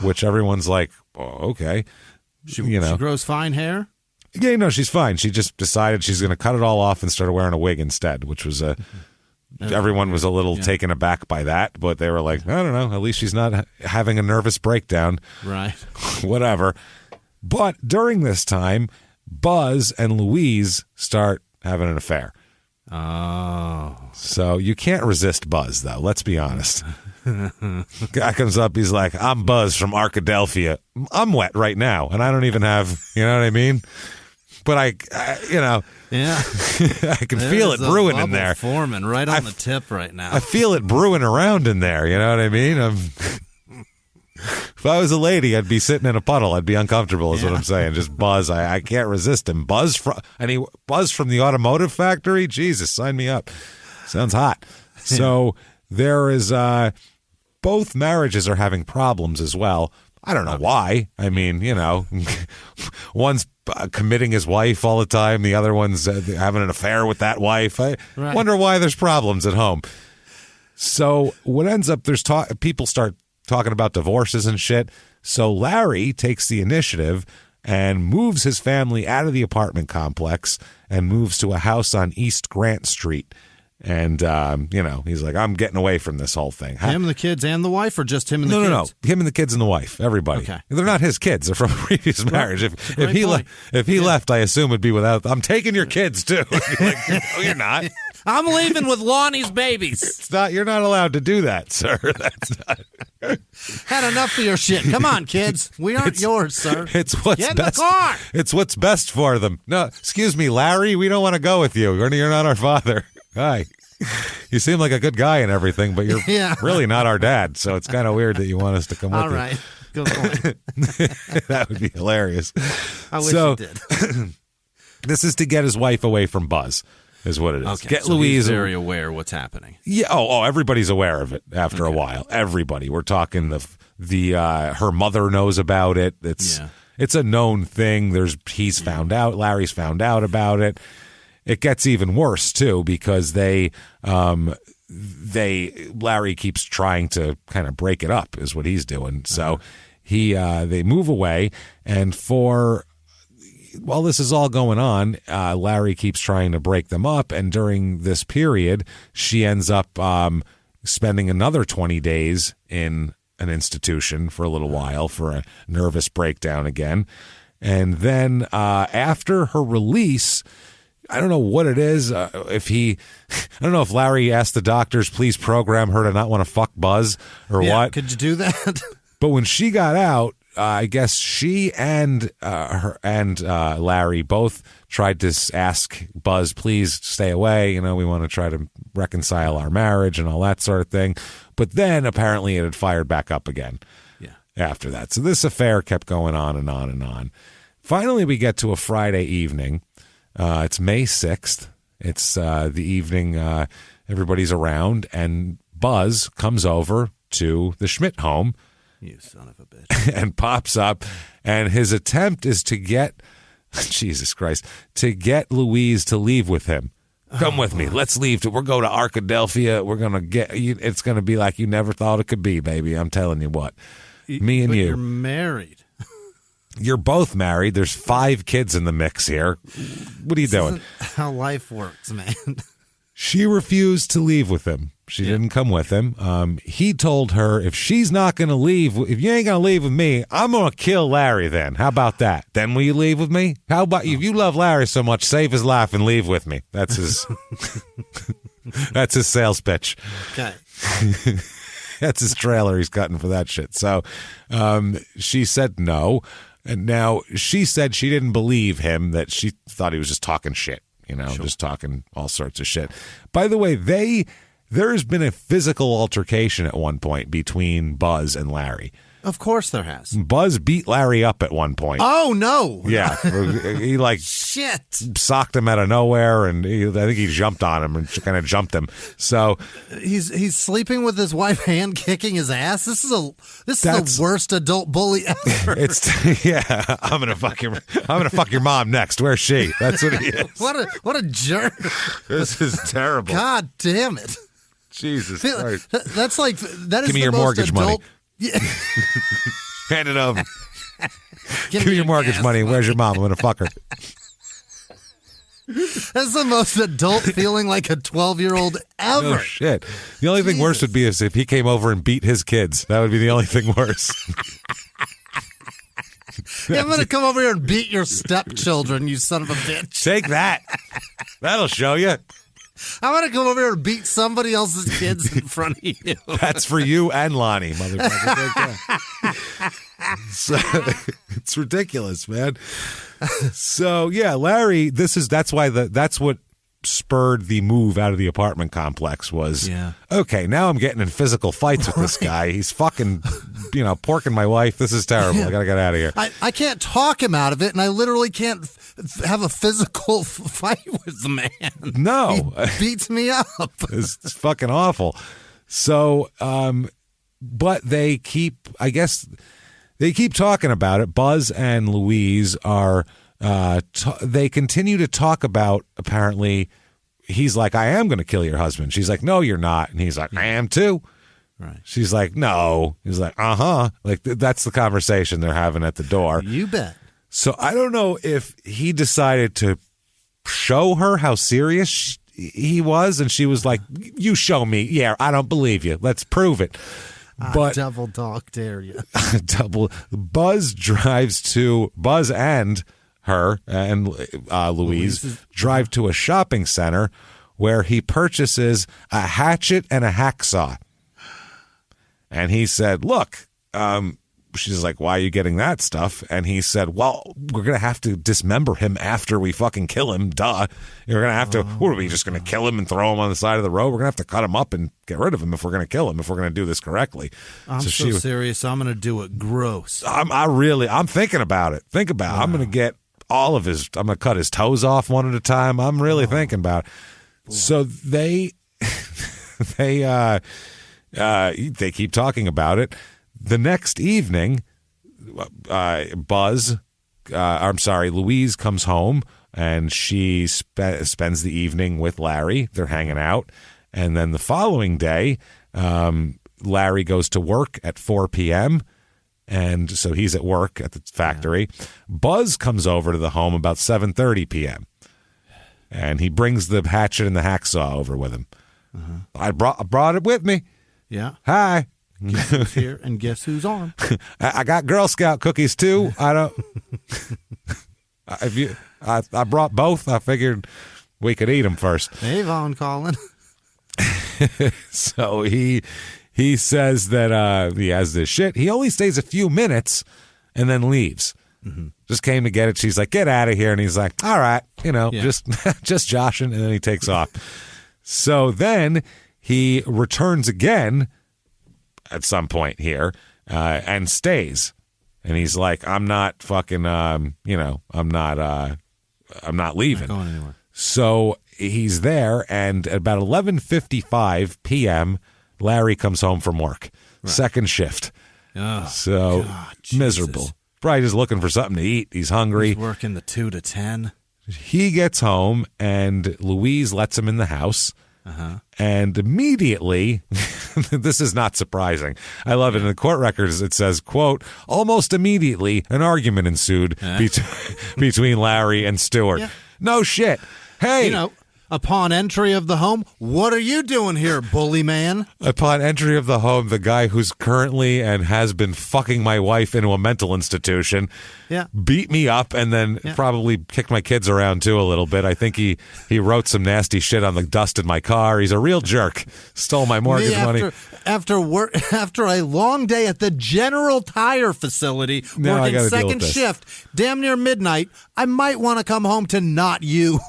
which everyone's like, oh, okay. She grows fine hair? Yeah, no, she's fine. She just decided she's going to cut it all off and started wearing a wig instead, which was everyone was a little taken aback by that, but they were like, I don't know, at least she's not having a nervous breakdown. Right. Whatever. But during this time, Buzz and Louise start having an affair. Oh. So you can't resist Buzz, though. Let's be honest. Guy comes up, he's like, I'm Buzz from Arkadelphia. I'm wet right now, and I don't even have, you know what I mean? But I yeah, I can feel it brewing in there. Forming right on the tip right now. I feel it brewing around in there, you know what I mean? If I was a lady, I'd be sitting in a puddle. I'd be uncomfortable, is what I'm saying. Just Buzz. I can't resist him. Buzz from the automotive factory? Jesus, sign me up. Sounds hot. So there is both marriages are having problems as well. I don't know why. I mean, one's committing his wife all the time. The other one's having an affair with that wife. I wonder why there's problems at home. So what ends up, people start talking about divorces and shit. So Larry takes the initiative and moves his family out of the apartment complex and moves to a house on East Grant Street. And, he's like, I'm getting away from this whole thing. Him and the kids and the wife, or just him and the kids? No. Him and the kids and the wife. Everybody. Okay. They're not his kids. They're from a previous marriage. If he left, I assume it'd be without. I'm taking your kids, too. Like, no, you're not. I'm leaving with Lonnie's babies. It's not. You're not allowed to do that, sir. That's not. Had enough of your shit. Come on, kids. We aren't yours, sir. It's what's Get best. In the car. It's what's best for them. No, excuse me, Larry. We don't want to go with you. You're not our father. Hi. You seem like a good guy and everything, but you're really not our dad. So it's kind of weird that you want us to come with you. All right. Good point. That would be hilarious. I wish you did. This is to get his wife away from Buzz. Is what it is. Okay, so Louise he's very aware what's happening. Yeah. Oh, everybody's aware of it after a while. Everybody. We're talking her mother knows about it. It's a known thing. He's found out. Larry's found out about it. it gets even worse too, because Larry keeps trying to kind of break it up, is what he's doing. So they move away, and while this is all going on, Larry keeps trying to break them up, and during this period, she ends up spending another 20 days in an institution for a little while for a nervous breakdown again. And then after her release, I don't know what it is. I don't know if Larry asked the doctors, please program her to not want to fuck Buzz or what. Could you do that? But when she got out, I guess she and Larry both tried to ask Buzz, please stay away. We want to try to reconcile our marriage and all that sort of thing. But then apparently it had fired back up again after that. So this affair kept going on and on and on. Finally, we get to a Friday evening. It's May 6th. It's the evening everybody's around, and Buzz comes over to the Schmidt home. You son of a bitch. And pops up, and his attempt is to get, Jesus Christ, to get Louise to leave with him. Come with me. Let's leave. We're going to Arkadelphia. We're going to get you. It's going to be like you never thought it could be, baby. I'm telling you what. Me and you. You're married. You're both married. There's 5 kids in the mix here. What are you doing? How life works, man. She refused to leave with him. She didn't come with him. He told her, if she's not going to leave, if you ain't going to leave with me, I'm going to kill Larry then. How about that? Then will you leave with me? How about if you love Larry so much, save his life and leave with me? That's his that's his sales pitch. Okay. That's his trailer he's cutting for that shit. So she said no. And now she said she didn't believe him, that she thought he was just talking shit, just talking all sorts of shit. By the way, there's been a physical altercation at one point between Buzz and Larry. Of course there has. Buzz beat Larry up at one point. Oh, no. Yeah. He shit. Socked him out of nowhere, and I think he jumped on him and kind of jumped him. So he's sleeping with his wife, hand kicking his ass. This is the worst adult bully ever. I'm gonna fuck your mom next. Where's she? That's what he is. What a jerk. This is terrible. God damn it. Jesus Christ. That's like that is Give me your mortgage money. Yeah. Hand it over. Give me your mortgage money. Where's your mom? I'm going to fuck her. That's the most adult feeling like a 12-year-old ever. Oh, shit. The only thing worse would be if he came over and beat his kids. That would be the only thing worse. Yeah, I'm going to come over here and beat your stepchildren, you son of a bitch. Take that. That'll show you. I want to come over here and beat somebody else's kids in front of you. That's for you and Lonnie, motherfucker. So, it's ridiculous, man. So yeah, Larry, that's what spurred the move out of the apartment complex was, okay, now I'm getting in physical fights with this guy. He's fucking, porking my wife. This is terrible. I got to get out of here. I can't talk him out of it, and I literally can't have a physical fight with the man. No. He beats me up. It's fucking awful. So, but they keep talking about it. Buzz and Louise are, they continue to talk about, apparently, he's like, I am going to kill your husband. She's like, no, you're not. And he's like, I am too. Right. She's like, no. He's like, uh-huh. Like, that's the conversation they're having at the door. You bet. So I don't know if he decided to show her how serious he was, and she was like, you show me. Yeah, I don't believe you. Let's prove it. But double dog dare you. Buzz and her and Louise drive to a shopping center where he purchases a hatchet and a hacksaw. And he said, look, she's like, why are you getting that stuff? And he said, well, we're going to have to dismember him after we fucking kill him. Duh. You're going to have to, what are we just going to kill him and throw him on the side of the road? We're going to have to cut him up and get rid of him if we're going to kill him, if we're going to do this correctly. I'm so serious. I'm going to do it gross. I'm thinking about it. I'm going to get I'm going to cut his toes off one at a time. I'm really thinking about it. So they keep talking about it. The next evening, Louise comes home. and she spends the evening with Larry. They're hanging out. And then the following day, Larry goes to work at 4 p.m., and so he's at work at the factory. Yeah. Buzz comes over to the home about 7:30 p.m., and he brings the hatchet and the hacksaw over with him. Uh-huh. I brought it with me. Yeah. Hi. Guess who's here and guess who's on? I got Girl Scout cookies, too. I don't... I brought both. I figured we could eat them first. Hey, Vaughn calling. So he says that he has this shit. He only stays a few minutes and then leaves. Mm-hmm. Just came to get it. She's like, get out of here. And he's like, all right, just joshing. And then he takes off. So then he returns again at some point here and stays. And he's like, I'm not fucking, I'm not leaving. Not going anywhere. So he's there, and at about 11:55 p.m., Larry comes home from work. Right. Second shift. Oh, so God, miserable. Probably just looking for something to eat. He's hungry. He's working the 2 to 10. He gets home, and Louise lets him in the house. Uh-huh. And immediately, this is not surprising. I love it. In the court records, it says, quote, almost immediately, an argument ensued between Larry and Stewart. Yeah. No shit. Hey. Upon entry of the home, what are you doing here, bully man? Upon entry of the home, the guy who's currently and has been fucking my wife into a mental institution beat me up and then probably kicked my kids around too a little bit. I think he wrote some nasty shit on the dust in my car. He's a real jerk. Stole my mortgage money. After a long day at the General Tire facility, working second shift, damn near midnight, I might want to come home to not you.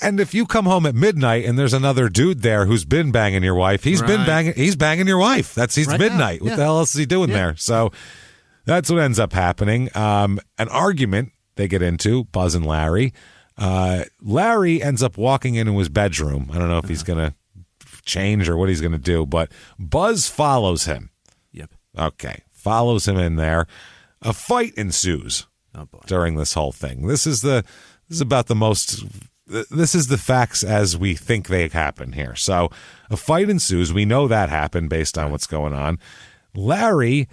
And if you come home at midnight and there's another dude there who's been banging your wife, he's banging your wife. He's right midnight. Now. What the hell else is he doing there? So that's what ends up happening. An argument they get into, Buzz and Larry. Larry ends up walking into his bedroom. I don't know if he's going to change or what he's going to do, but Buzz follows him. Yep. Okay. Follows him in there. A fight ensues during this whole thing. This is the facts as we think they happen here. So a fight ensues. We know that happened based on what's going on. Buzz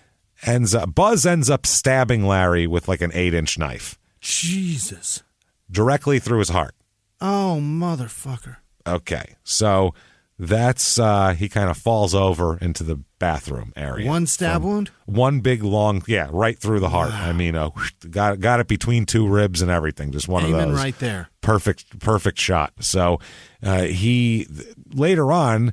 ends up stabbing Larry with like an 8-inch knife. Jesus. Directly through his heart. Oh, motherfucker. Okay. So that's, he kind of falls over into the bathroom area. One stab wound? One big long, right through the heart. Wow. I mean, got it between two ribs and everything. Just one of those. Right there. Perfect shot. So he, later on,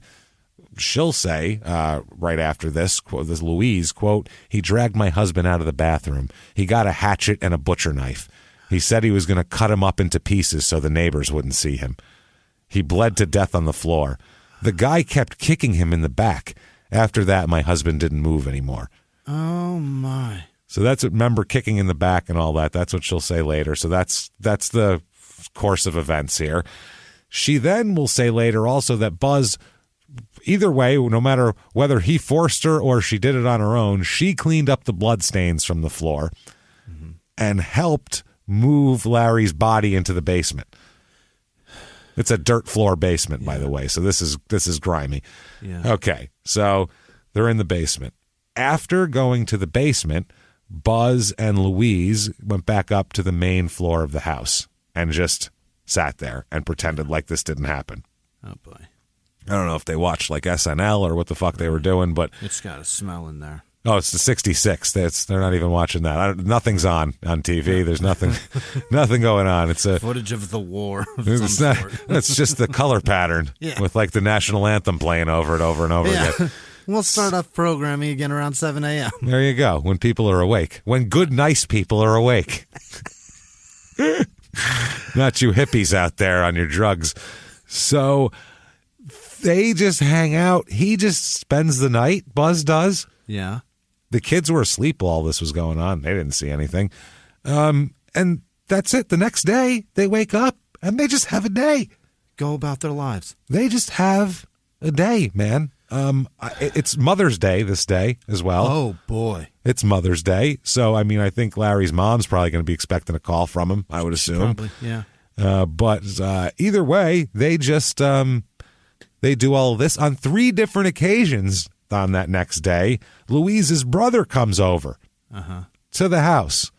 she'll say, right after this, quote, this Louise, quote, he dragged my husband out of the bathroom. He got a hatchet and a butcher knife. He said he was going to cut him up into pieces so the neighbors wouldn't see him. He bled to death on the floor. The guy kept kicking him in the back. After that, my husband didn't move anymore. Oh, my. So that's what, remember, kicking in the back and all that. That's what she'll say later. So that's the course of events here. She then will say later also that Buzz, either way, no matter whether he forced her or she did it on her own, she cleaned up the bloodstains from the floor and helped move Larry's body into the basement. It's a dirt floor basement, by the way, so this is grimy. Yeah. Okay, so they're in the basement. After going to the basement, Buzz and Louise went back up to the main floor of the house and just sat there and pretended like this didn't happen. Oh, boy. I don't know if they watched like SNL or what the fuck they were doing, but it's got a smell in there. Oh, it's the 66. They're not even watching that. Nothing's on TV. There's nothing going on. It's a footage of the war. It's not. It's just the color pattern with like the national anthem playing over it over and over again. We'll start off programming again around 7 a.m. There you go. When people are awake. When good, nice people are awake. Not you hippies out there on your drugs. So they just hang out. He just spends the night. Buzz does. Yeah. The kids were asleep while this was going on. They didn't see anything. And that's it. The next day, they wake up and they just have a day. Go about their lives. They just have a day, man. It's Mother's Day this day as well. Oh, boy. It's Mother's Day. So, I mean, I think Larry's mom's probably going to be expecting a call from him, I would assume. Probably, yeah. But either way, they just they do all of this on 3 different occasions on that next day. Louise's brother comes over to the house.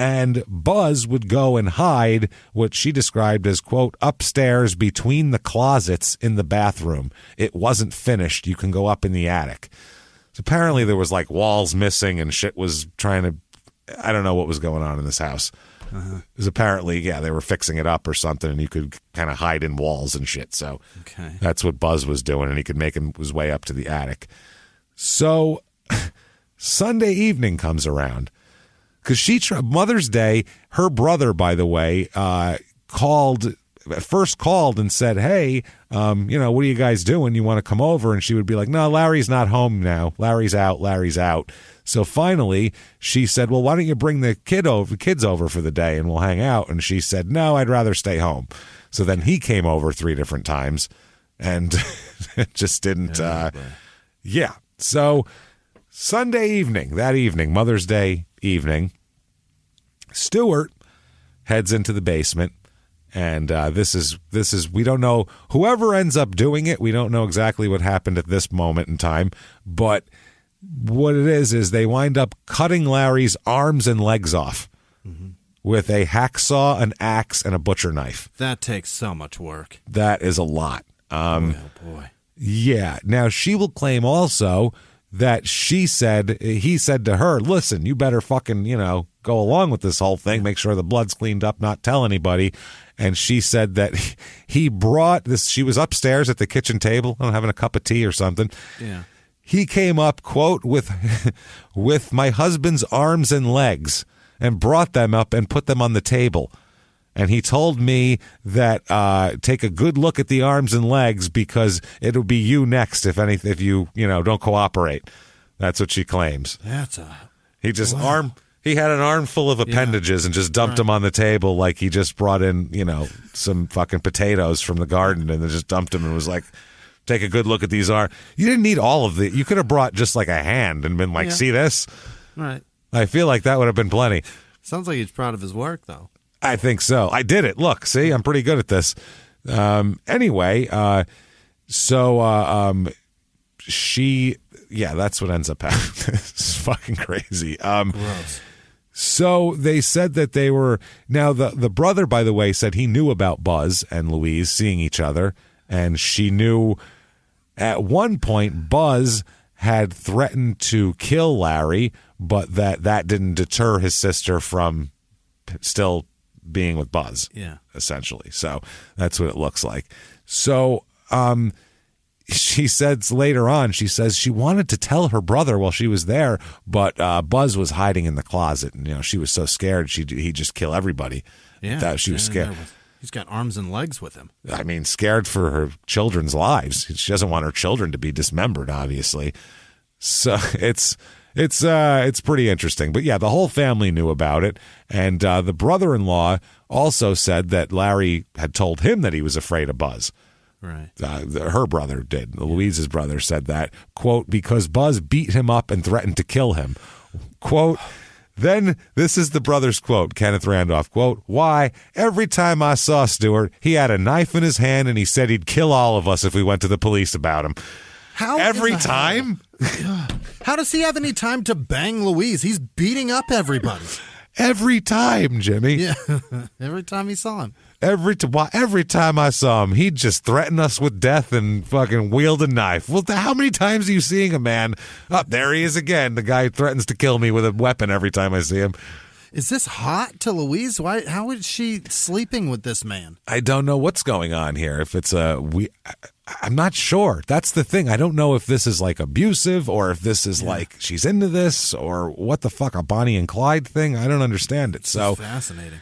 And Buzz would go and hide what she described as, quote, upstairs between the closets in the bathroom. It wasn't finished. You can go up in the attic. So apparently there was like walls missing and shit was trying to, I don't know what was going on in this house. Because apparently, they were fixing it up or something and you could kind of hide in walls and shit. So that's what Buzz was doing and he could make his way up to the attic. So Sunday evening comes around. Because Mother's Day, her brother, by the way, called and said, hey, what are you guys doing? You want to come over? And she would be like, no, Larry's not home now. Larry's out. So finally, she said, well, why don't you bring the kids over for the day and we'll hang out? And she said, no, I'd rather stay home. So then he came over 3 different times and it just didn't. So Sunday evening, Mother's Day evening, Stuart heads into the basement, and this is we don't know whoever ends up doing it. We don't know exactly what happened at this moment in time, but what it is they wind up cutting Larry's arms and legs off with a hacksaw, an axe, and a butcher knife. That takes so much work. That is a lot. Oh boy. Yeah. Now she will claim also that he said to her, listen, you better fucking, go along with this whole thing, make sure the blood's cleaned up, not tell anybody. And she said that he brought this, she was upstairs at the kitchen table, having a cup of tea or something. Yeah. He came up, quote, with my husband's arms and legs and brought them up and put them on the table. And he told me that take a good look at the arms and legs because it'll be you next if you don't cooperate. That's what she claims. He had an armful of appendages and just dumped them on the table like he just brought in some fucking potatoes from the garden and then just dumped them and was like, take a good look at these arms. You didn't need all of it. You could have brought just like a hand and been like, see this? Right. I feel like that would have been plenty. Sounds like he's proud of his work though. I think so. I did it. Look, see, I'm pretty good at this. Anyway, that's what ends up happening. It's fucking crazy. Gross. So they said that they were, now the brother, by the way, said he knew about Buzz and Louise seeing each other, and she knew at one point Buzz had threatened to kill Larry, but that didn't deter his sister from still being with Buzz, essentially. So that's what it looks like. So she says later on, she says she wanted to tell her brother while she was there, but Buzz was hiding in the closet, and she was so scared he'd just kill everybody. She was scared. He's got arms and legs with him. I mean, scared for her children's lives. She doesn't want her children to be dismembered, obviously. So it's pretty interesting. But the whole family knew about it. And the brother-in-law also said that Larry had told him that he was afraid of Buzz. Right. Her brother did. Louise's brother said that, quote, because Buzz beat him up and threatened to kill him. Quote, then this is the brother's quote, Kenneth Randolph, quote, why, every time I saw Stuart, he had a knife in his hand and he said he'd kill all of us if we went to the police about him. Every time? How does he have any time to bang Louise? He's beating up everybody. Every time, Jimmy. Yeah, every time he saw him. Every time I saw him, he'd just threaten us with death and fucking wield a knife. Well, how many times are you seeing a man? Oh, there he is again. The guy threatens to kill me with a weapon every time I see him. Is this hot to Louise? Why? How is she sleeping with this man? I don't know what's going on here. If it's I'm not sure. That's the thing. I don't know if this is like abusive or if this is like she's into this or what the fuck, a Bonnie and Clyde thing. I don't understand it. So fascinating.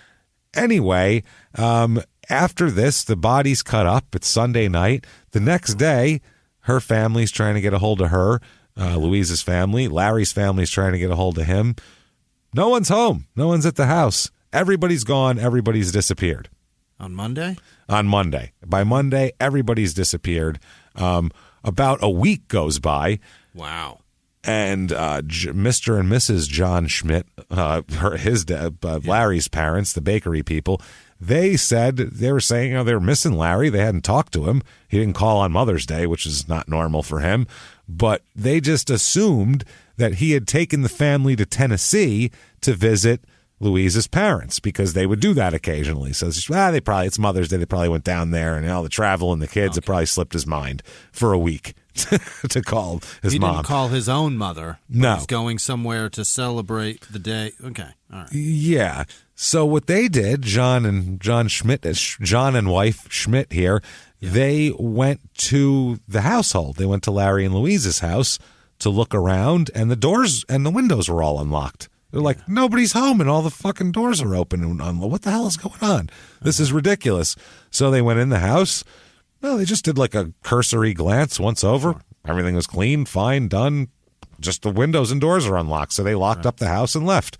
Anyway, after this, the body's cut up. It's Sunday night. The next day, her family's trying to get a hold of her. Louise's family. Larry's family's trying to get a hold of him. No one's home. No one's at the house. Everybody's gone. Everybody's disappeared. On Monday? On Monday. By Monday, everybody's disappeared. about a week goes by. Wow. And Mr. and Mrs. John Schmidt, his dad, Larry's parents, the bakery people, they were saying, they were missing Larry. They hadn't talked to him. He didn't call on Mother's Day, which is not normal for him. But they just assumed that he had taken the family to Tennessee to visit Louise's parents, because they would do that occasionally. So it's Mother's Day. They probably went down there, and all the travel and the kids, it probably slipped his mind for a week to call his mom. He didn't call his own mother. No. He's going somewhere to celebrate the day. Okay. All right. Yeah. So what they did, John and wife Schmidt here, they went to the household. They went to Larry and Louise's house to look around, and the doors and the windows were all unlocked. They're like, nobody's home, and all the fucking doors are open. And what the hell is going on? This is ridiculous. So they went in the house. Well, they just did like a cursory glance once over. Sure. Everything was clean, fine, done. Just the windows and doors are unlocked. So they locked up the house and left.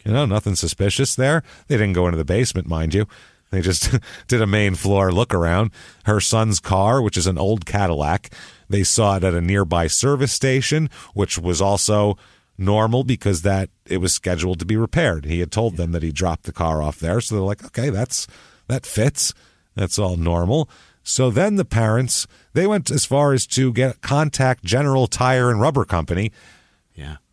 Nothing suspicious there. They didn't go into the basement, mind you. They just did a main floor look around. Her son's car, which is an old Cadillac, they saw it at a nearby service station, which was also normal because that it was scheduled to be repaired. He had told them that he dropped the car off there. So they're like, okay, that fits. That's all normal. So then the parents, they went as far as to contact General Tire and Rubber Company,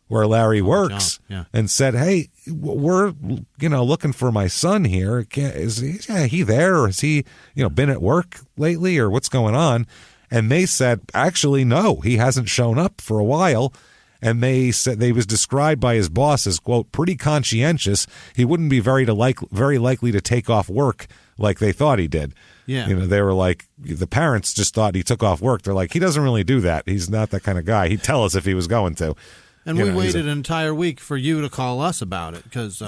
where Larry works, and said, hey, we're looking for my son here. Is he there, or has he been at work lately, or what's going on? And they said, actually, no, he hasn't shown up for a while. And they said they was described by his boss as, quote, pretty conscientious. He wouldn't be very likely to take off work like they thought he did. Yeah. They were like, the parents just thought he took off work. They're like, he doesn't really do that. He's not that kind of guy. He'd tell us if he was going to. And we waited an entire week for you to call us about it because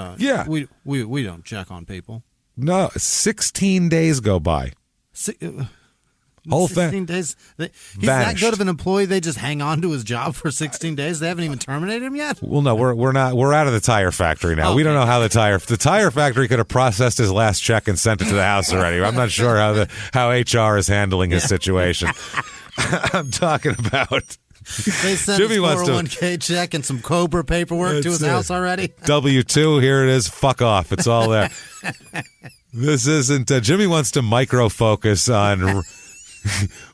we don't check on people. No, 16 days go by. Whole 16 days. He's vanished. That good of an employee. They just hang on to his job for 16 days. They haven't even terminated him yet. Well, no, we're not. We're out of the tire factory now. Okay. We don't know how the tire factory could have processed his last check and sent it to the house already. I'm not sure how HR is handling his situation. I'm talking about. They sent his 401k check and some COBRA paperwork to his house already. W-2, here it is. Fuck off. It's all there. This isn't. Jimmie wants to micro-focus on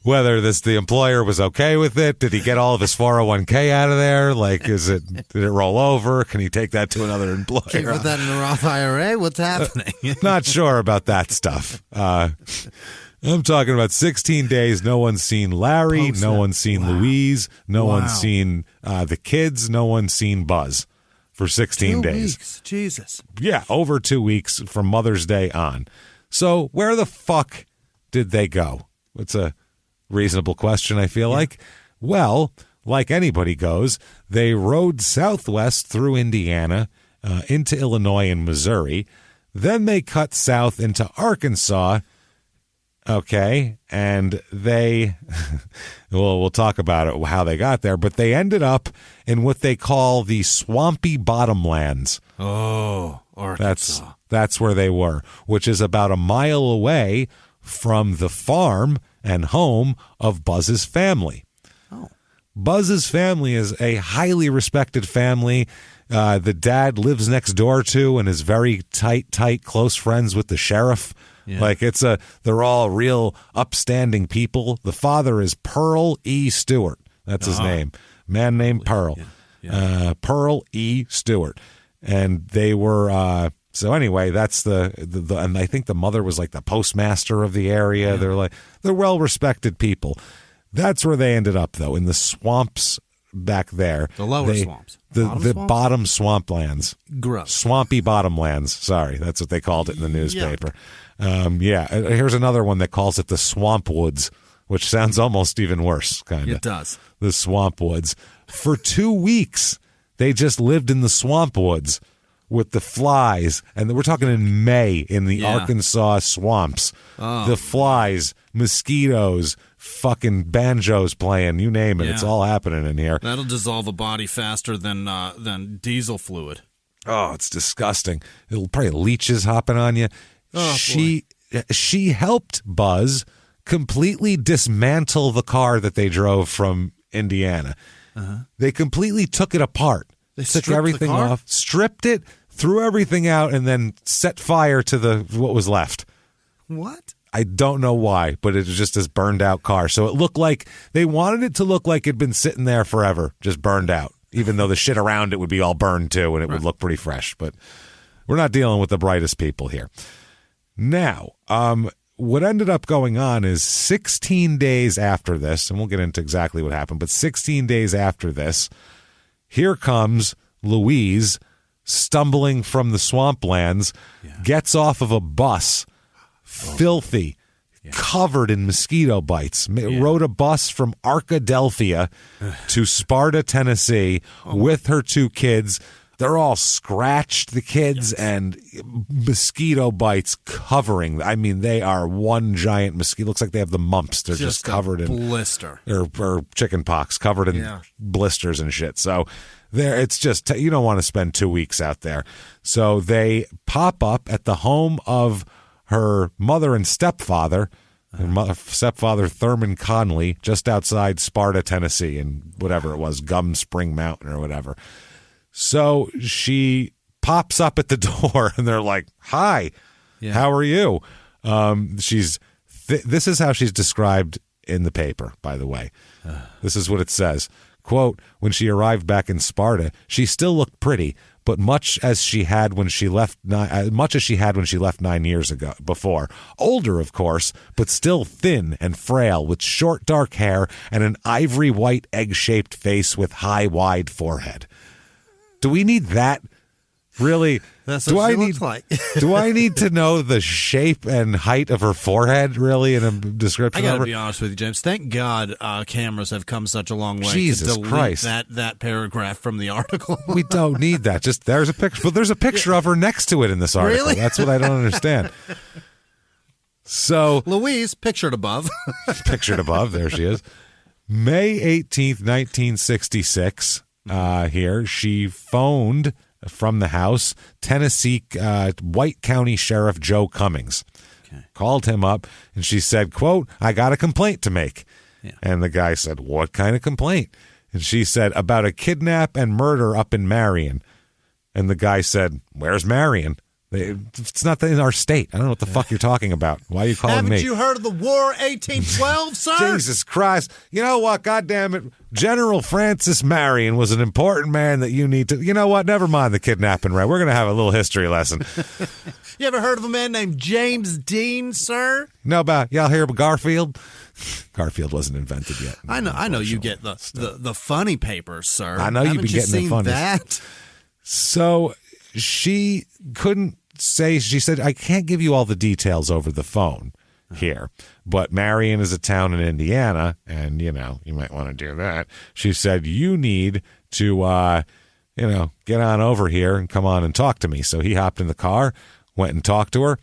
whether the employer was okay with it. Did he get all of his 401k out of there? Like, did it roll over? Can he take that to another employer? Can you put that in the Roth IRA? What's happening? Not sure about that stuff. I'm talking about 16 days. No one's seen Larry. No one's seen Louise. No one's seen the kids. No one's seen Buzz for 16 days. Weeks. Jesus. Yeah, over 2 weeks from Mother's Day on. So where the fuck did they go? It's a reasonable question, I feel like. Well, like anybody goes, they rode southwest through Indiana into Illinois and Missouri. Then they cut south into Arkansas. Okay, and they, we'll talk about it, how they got there, but they ended up in what they call the swampy bottomlands. Oh, Arkansas. That's where they were, which is about a mile away from the farm and home of Buzz's family. Oh. Buzz's family is a highly respected family. The dad lives next door to and is very tight, close friends with the sheriff. Yeah. Like they're all real upstanding people. The father is Pearl E. Stewart. That's his name. Man named Pearl. Yeah. Pearl E. Stewart. And they were, so anyway, that's the and I think the mother was like the postmaster of the area. Yeah. They're well-respected people. That's where they ended up, though, in the swamps back there. The lower swamps. The bottom swamplands. Gross. Swampy bottomlands. Sorry, that's what they called it in the newspaper. Here's another one that calls it the swamp woods, which sounds almost even worse, kind of. It does. The swamp woods. For 2 weeks, they just lived in the swamp woods with the flies. And we're talking in May in the Arkansas swamps. Oh. The flies, mosquitoes, fucking banjos playing, you name it. Yeah. It's all happening in here. That'll dissolve a body faster than diesel fluid. Oh, it's disgusting. It'll probably leeches hopping on you. Oh, she helped Buzz completely dismantle the car that they drove from Indiana. They completely took it apart. They took everything off, stripped it, threw everything out, and then set fire to what was left. What? I don't know why, but it was just this burned out car. So it looked like they wanted it to look like it'd been sitting there forever, just burned out, even though the shit around it would be all burned too, and it would look pretty fresh. But we're not dealing with the brightest people here. Now, what ended up going on is 16 days after this, and we'll get into exactly what happened, but 16 days after this, here comes Louise stumbling from the swamplands, gets off of a bus, filthy, covered in mosquito bites, rode a bus from Arkadelphia to Sparta, Tennessee with her 2 kids. They're all scratched, the kids, and mosquito bites covering. I mean, they are one giant mosquito. Looks like they have the mumps. They're just covered in blister or chicken pox, covered in blisters and shit. So it's just, you don't want to spend 2 weeks out there. So they pop up at the home of her mother and stepfather, stepfather Thurman Conley, just outside Sparta, Tennessee, in whatever it was, Gum Spring Mountain or whatever. So she pops up at the door, and they're like, "Hi, how are you?" This is how she's described in the paper, by the way. This is what it says. Quote, when she arrived back in Sparta, she still looked pretty, but much as she had when she left 9 years ago before. Older, of course, but still thin and frail, with short dark hair and an ivory white egg-shaped face with high, wide forehead. Do we need that? Really? That's what she looks like. Do I need to know the shape and height of her forehead, really, in a description? I got to be honest with you, James. Thank God cameras have come such a long way Jesus to delete Christ. that paragraph from the article. We don't need that. Just there's a picture. But there's a picture of her next to it in this article. Really? That's what I don't understand. So Louise, pictured above. Pictured above. There she is. May 18th, 1966. Here, she phoned from the house Tennessee White County Sheriff Joe Cummings. Called him up, and she said, quote, "I got a complaint to make." And the guy said, "What kind of complaint?" And she said, "About a kidnap and murder up in Marion." And the guy said, "Where's Marion?" It's not in our state. I don't know what the fuck you're talking about. Why are you calling me? Haven't you heard of the War 1812, sir? Jesus Christ. You know what? God damn it. General Francis Marion was an important man that you need to... You know what? Never mind the kidnapping, right? We're going to have a little history lesson. You ever heard of a man named James Dean, sir? No, about... Y'all hear about Garfield? Garfield wasn't invented yet. I know you get the funny papers, sir. I know you've been getting the funnies. That? So she couldn't say... She said, "I can't give you all the details over the phone here, but Marion is a town in Indiana, and, you know, you might want to do that." She said, "You need to, get on over here and come on and talk to me." So he hopped in the car, went and talked to her.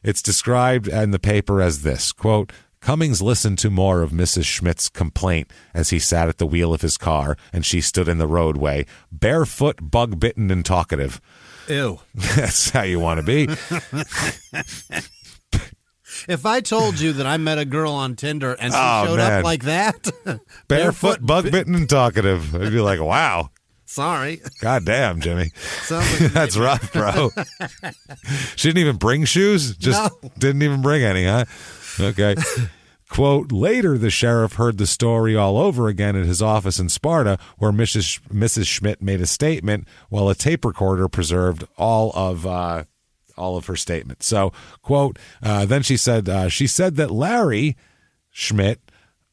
It's described in the paper as this, quote, "Cummings listened to more of Mrs. Schmidt's complaint as he sat at the wheel of his car, and she stood in the roadway, barefoot, bug-bitten, and talkative." Ew. That's how you want to be. If I told you that I met a girl on Tinder and she showed up like that, barefoot, bug-bitten, and talkative, I'd be like, wow. Sorry. God damn, Jimmy. Sounds like that's rough, bro. She didn't even bring shoes? Didn't even bring any, huh? Okay. Quote, later the sheriff heard the story all over again at his office in Sparta, where Mrs. Schmidt made a statement while a tape recorder preserved all of her statement. So, quote, then she said that Larry Schmidt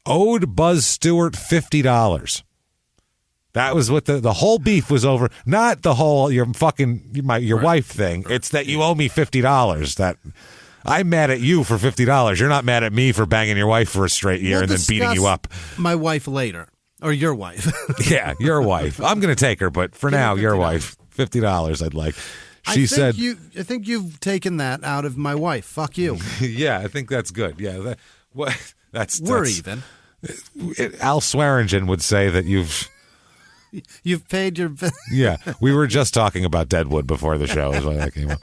owed Buzz Stewart $50. That was what the whole beef was over. Not the whole your wife thing. It's that you owe me $50. That I'm mad at you for $50. You're not mad at me for banging your wife for a straight year and then beating you up. My wife later, or your wife. Yeah, your wife. I'm going to take her, but for now, your wife. $50. I'd like. She said, I think you've taken that out of my wife. Fuck you. Yeah, I think that's good. Yeah, we're even. Al Swearingen would say that you've paid your. Yeah, we were just talking about Deadwood before the show. Is why that came up.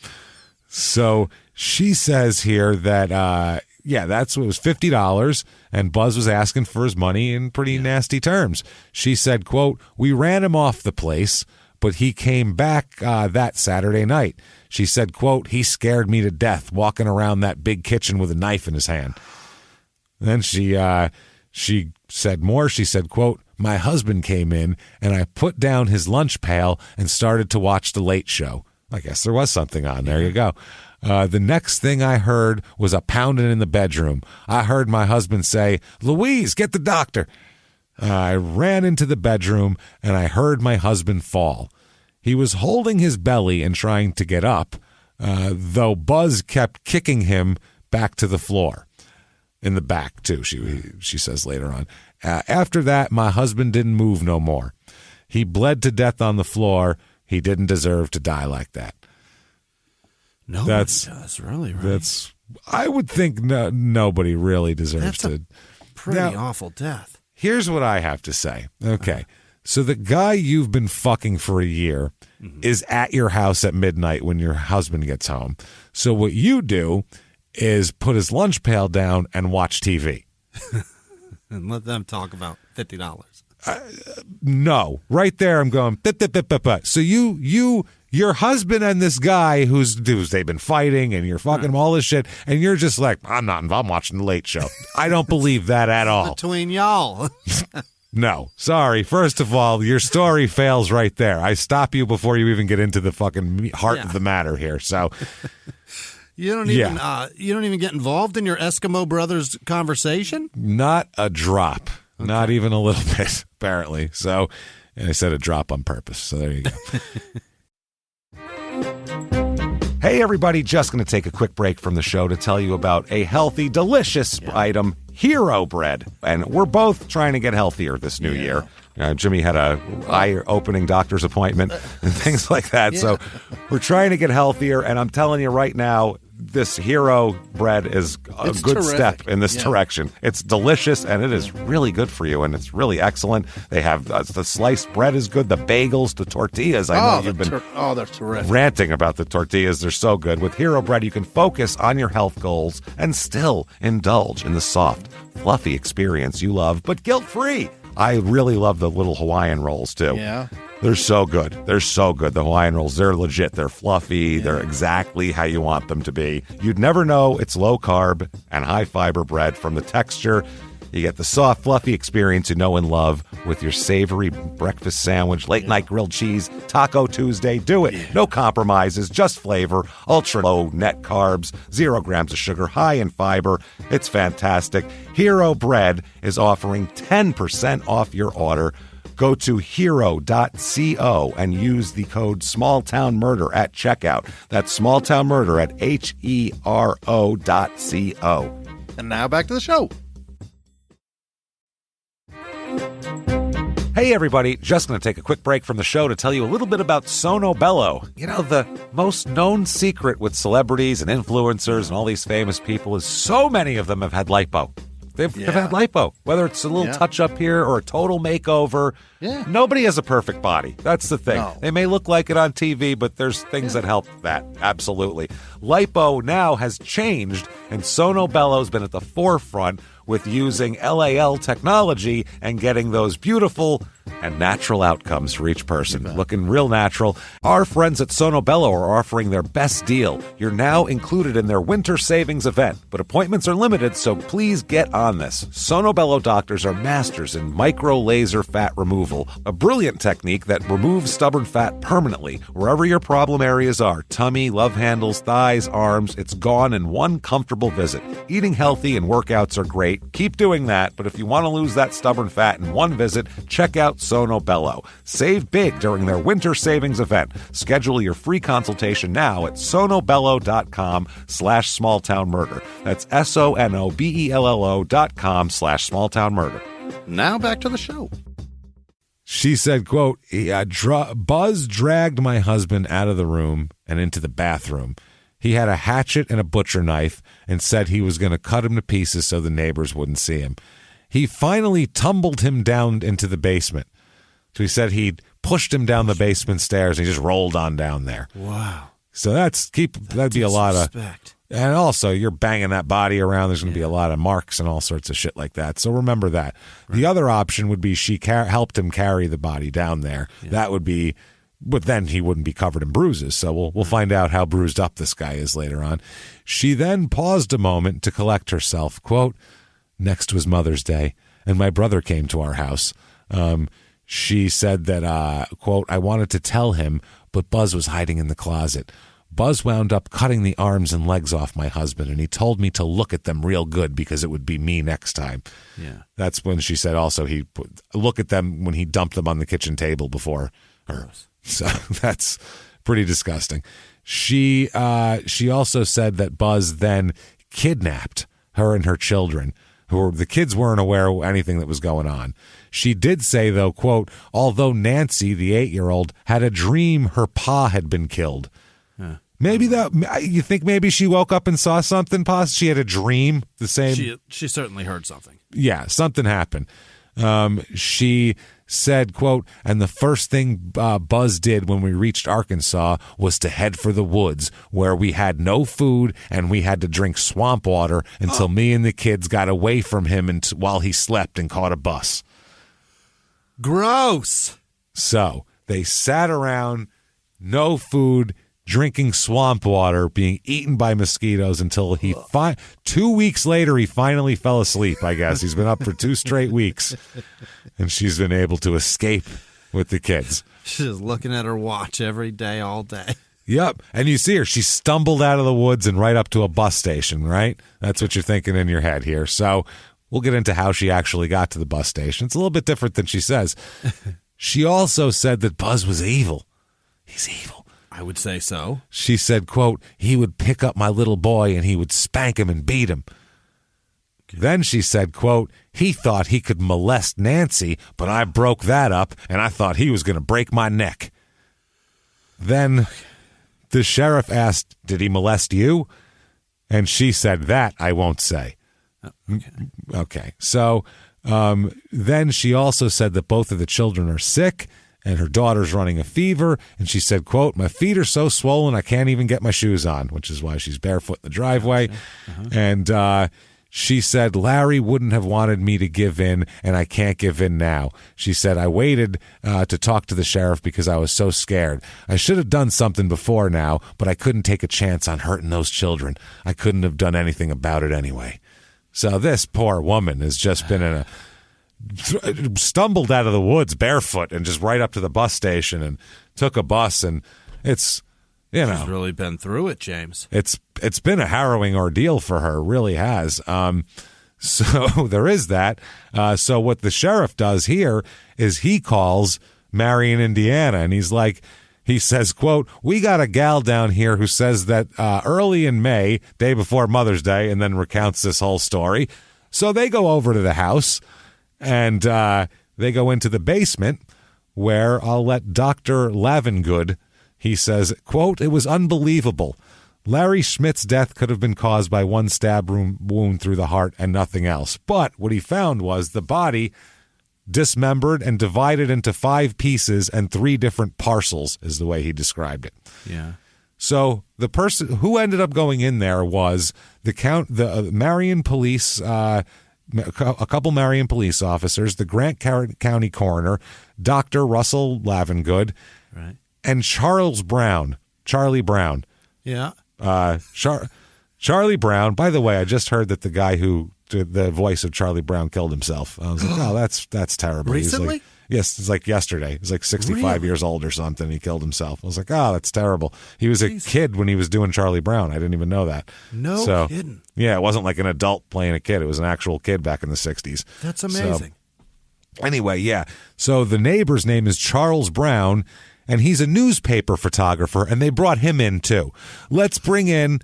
So she says here that Yeah, it was $50, and Buzz was asking for his money in pretty nasty terms. She said, quote, "We ran him off the place, but he came back that Saturday night." She said, quote, "He scared me to death walking around that big kitchen with a knife in his hand." Then she said more. She said, quote, "My husband came in, and I put down his lunch pail and started to watch The Late Show." I guess there was something on. There you go. The next thing I heard was a pounding in the bedroom. I heard my husband say, "Louise, get the doctor." I ran into the bedroom, and I heard my husband fall. He was holding his belly and trying to get up, though Buzz kept kicking him back to the floor. In the back, too, she says later on. After that, my husband didn't move no more. He bled to death on the floor. He didn't deserve to die like that. Nobody does, really, right? I would think nobody really deserves to. That's a pretty awful death. Here's what I have to say. Okay. So the guy you've been fucking for a year is at your house at midnight when your husband gets home. So what you do is put his lunch pail down and watch TV. And let them talk about $50. No. Right there I'm going, so your husband and this guy who's they've been fighting and you're fucking him all this shit, and you're just like, I'm not involved, I'm watching The Late Show. I don't believe that at all. Between y'all. No, sorry. First of all, your story fails right there. I stop you before you even get into the fucking heart of the matter here. So you don't even get involved in your Eskimo brothers conversation? Not a drop. Okay. Not even a little bit, apparently. So, and I said a drop on purpose. So there you go. Hey, everybody, just going to take a quick break from the show to tell you about a healthy, delicious item, Hero Bread. And we're both trying to get healthier this new year. Jimmie had a eye-opening doctor's appointment and things like that. So we're trying to get healthier, and I'm telling you right now, this Hero Bread is a good step in this direction. It's delicious, and it is really good for you, and it's really excellent. They have the sliced bread is good, the bagels, the tortillas. I know you've been they're terrific. Ranting about the tortillas. They're so good. With Hero Bread, you can focus on your health goals and still indulge in the soft, fluffy experience you love, but guilt-free. I really love the little Hawaiian rolls, too. Yeah. They're so good. They're so good. The Hawaiian rolls, they're legit. They're fluffy. Yeah. They're exactly how you want them to be. You'd never know it's low-carb and high-fiber bread from the texture. You get the soft, fluffy experience you know and love with your savory breakfast sandwich, late-night grilled cheese, Taco Tuesday. Do it. Yeah. No compromises, just flavor, ultra-low net carbs, 0 grams of sugar, high in fiber. It's fantastic. Hero Bread is offering 10% off your order. Go to hero.co and use the code SmallTownMurder at checkout. That's SmallTownMurder at HERO.co. And now back to the show. Hey, everybody. Just going to take a quick break from the show to tell you a little bit about Sono Bello. You know, the most known secret with celebrities and influencers and all these famous people is so many of them have had lipo. They've had lipo, whether it's a little touch-up here or a total makeover. Yeah. Nobody has a perfect body. That's the thing. No. They may look like it on TV, but there's things that help that. Absolutely. Lipo now has changed, and Sono Bello's been at the forefront with using LAL technology and getting those beautiful and natural outcomes for each person. Looking real natural. Our friends at Sono Bello are offering their best deal. You're now included in their winter savings event, but appointments are limited, so please get on this. Sono Bello doctors are masters in micro-laser fat removal, a brilliant technique that removes stubborn fat permanently. Wherever your problem areas are, tummy, love handles, thighs, arms, it's gone in one comfortable visit. Eating healthy and workouts are great. Keep doing that, but if you want to lose that stubborn fat in one visit, check out Sono Bello. Save big during their winter savings event. Schedule your free consultation now at sonobello.com/smalltownmurder. That's SONOBELLO.com/smalltownmurder. Now back to the show. She said, quote, Buzz dragged my husband out of the room and into the bathroom. He had a hatchet and a butcher knife and said he was going to cut him to pieces so the neighbors wouldn't see him. He finally tumbled him down into the basement. So he said he'd pushed him down the basement stairs and he just rolled on down there. Wow. So that'd be a lot of... And also, you're banging that body around. There's going to be a lot of marks and all sorts of shit like that. So remember that. Right. The other option would be she helped him carry the body down there. Yeah. That would be, but then he wouldn't be covered in bruises. So we'll find out how bruised up this guy is later on. She then paused a moment to collect herself. Quote, next was Mother's Day, and my brother came to our house. She said that, quote, I wanted to tell him, but Buzz was hiding in the closet. Buzz wound up cutting the arms and legs off my husband, and he told me to look at them real good because it would be me next time. Yeah, that's when she said also he look at them when he dumped them on the kitchen table before her. So that's pretty disgusting. She also said that Buzz then kidnapped her and her children. The kids weren't aware of anything that was going on. She did say, though, quote, although Nancy, the 8-year-old, had a dream her pa had been killed. Maybe you think maybe she woke up and saw something. She had a dream. The same. She certainly heard something. Yeah, something happened. She said, quote, and the first thing Buzz did when we reached Arkansas was to head for the woods where we had no food and we had to drink swamp water until me and the kids got away from him while he slept and caught a bus. Gross. So they sat around, no food, drinking swamp water, being eaten by mosquitoes until 2 weeks later he finally fell asleep, I guess. He's been up for 2 straight weeks, and she's been able to escape with the kids. She's looking at her watch every day, all day. Yep, and you see her. She stumbled out of the woods and right up to a bus station, right? That's what you're thinking in your head here. So we'll get into how she actually got to the bus station. It's a little bit different than she says. She also said that Buzz was evil. He's evil. I would say so. She said, quote, he would pick up my little boy and he would spank him and beat him. Okay. Then she said, quote, he thought he could molest Nancy, but I broke that up and I thought he was going to break my neck. Then the sheriff asked, did he molest you? And she said, that I won't say. Okay. So then she also said that both of the children are sick and her daughter's running a fever, and she said, quote, my feet are so swollen I can't even get my shoes on, which is why she's barefoot in the driveway. And she said, Larry wouldn't have wanted me to give in, and I can't give in now. She said, I waited to talk to the sheriff because I was so scared. I should have done something before now, but I couldn't take a chance on hurting those children. I couldn't have done anything about it anyway. So this poor woman has just been stumbled out of the woods barefoot and just right up to the bus station and took a bus, and it's, you know, she's really been through it, James. It's been a harrowing ordeal for her, really has. So there is that. So what the sheriff does here is he calls Marion, Indiana, and he says, quote, we got a gal down here who says that early in May, day before Mother's Day, and then recounts this whole story. So they go over to the house. And they go into the basement where I'll let Dr. Lavengood, he says, quote, it was unbelievable. Larry Schmidt's death could have been caused by one stab wound through the heart and nothing else. But what he found was the body dismembered and divided into 5 pieces and 3 different parcels is the way he described it. Yeah. So the person who ended up going in there was the Marion police a couple Marion police officers, the Grant County coroner, Dr. Russell Lavengood, right, and Charlie Brown. Yeah. Charlie Brown, by the way, I just heard that the guy who did the voice of Charlie Brown killed himself. I was like, oh, that's terrible. Recently? Yes, it's like yesterday. He's like 65 years old or something. He killed himself. I was like, oh, that's terrible. He was a kid when he was doing Charlie Brown. I didn't even know that. No kidding. Yeah, it wasn't like an adult playing a kid. It was an actual kid back in the 60s. That's amazing. So, anyway, yeah. So the neighbor's name is Charles Brown, and he's a newspaper photographer, and they brought him in too. Let's bring in,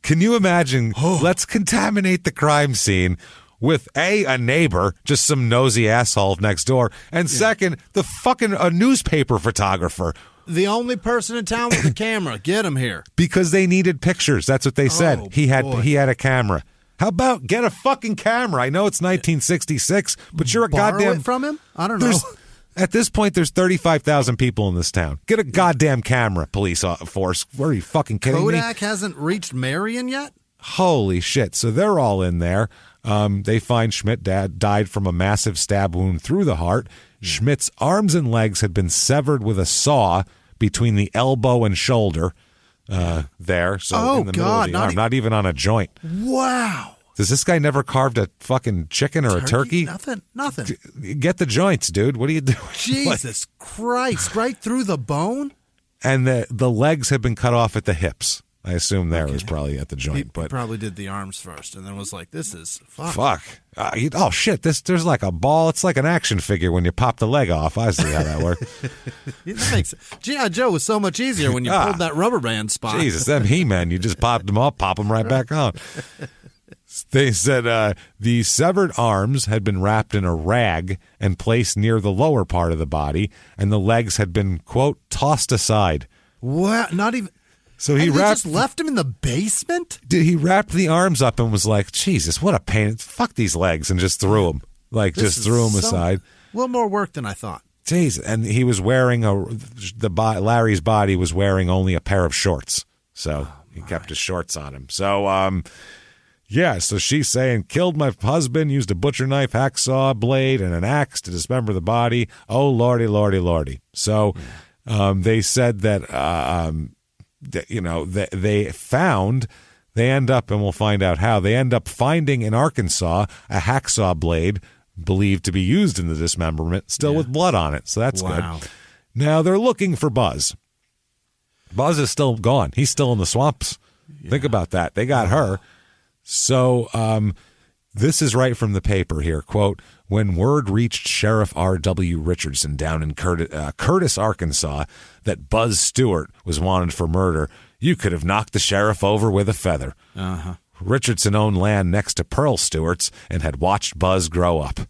can you imagine, let's contaminate the crime scene with a neighbor, just some nosy asshole next door, and second, a newspaper photographer. The only person in town with a camera. Get him here. Because they needed pictures. That's what they said. He had a camera. How about get a fucking camera? I know it's 1966, but you're a Borrow it from him? I don't know. At this point, there's 35,000 people in this town. Get a goddamn camera, police force. What are you fucking kidding me? Kodak hasn't reached Marion yet? Holy shit. So they're all in there. They find Schmidt died from a massive stab wound through the heart. Schmidt's arms and legs had been severed with a saw between the elbow and shoulder there. So in the middle of the arm, not even on a joint. Wow. Does this guy never carved a fucking chicken or a turkey? Nothing. Get the joints, dude. What are you doing? Jesus Christ. Right through the bone? And the legs had been cut off at the hips. I assume there was probably at the joint. He probably did the arms first and then was like, this is fuck. Fuck. Oh, shit. There's like a ball. It's like an action figure when you pop the leg off. I see how that works. That makes G.I. Joe was so much easier when you pulled that rubber band spot. Jesus, them He-Men, you just popped them off, pop them right back on. They said the severed arms had been wrapped in a rag and placed near the lower part of the body, and the legs had been, quote, tossed aside. What? Not even... So he just left him in the basement? He wrapped the arms up and was like, Jesus, what a pain. Fuck these legs, and just threw them. Just threw them aside. A little more work than I thought. Jeez, and he was wearing Larry's body was wearing only a pair of shorts. So he kept his shorts on him. So, so she's saying, killed my husband, used a butcher knife, hacksaw, blade, and an axe to dismember the body. Oh, lordy, lordy, lordy. So they said that... they end up, and we'll find out how, they end up finding in Arkansas a hacksaw blade believed to be used in the dismemberment, still with blood on it. So that's good. Now they're looking for Buzz. Buzz is still gone. He's still in the swamps. Yeah. Think about that. They got her. So this is right from the paper here. Quote, when word reached Sheriff R.W. Richardson down in Curtis, Arkansas, that Buzz Stewart was wanted for murder, you could have knocked the sheriff over with a feather. Richardson owned land next to Pearl Stewart's and had watched Buzz grow up.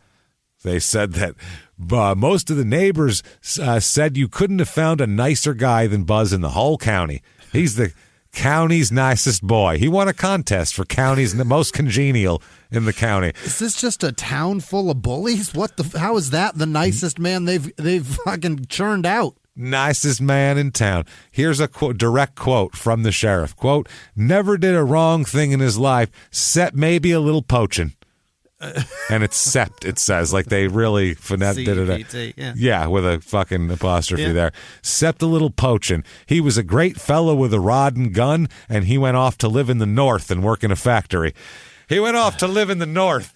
They said that most of the neighbors said you couldn't have found a nicer guy than Buzz in the whole county. He's the county's nicest boy. He won a contest for county's most congenial in the county. Is this just a town full of bullies? How is that the nicest man they've fucking churned out? Nicest man in town. Here's a direct quote from the sheriff. Quote, never did a wrong thing in his life, except maybe a little poaching. And it's sept, it says, like they really did it. Yeah, with a fucking apostrophe there. Sept a little poaching. He was a great fellow with a rod and gun, and he went off to live in the north and work in a factory. He went off to live in the north.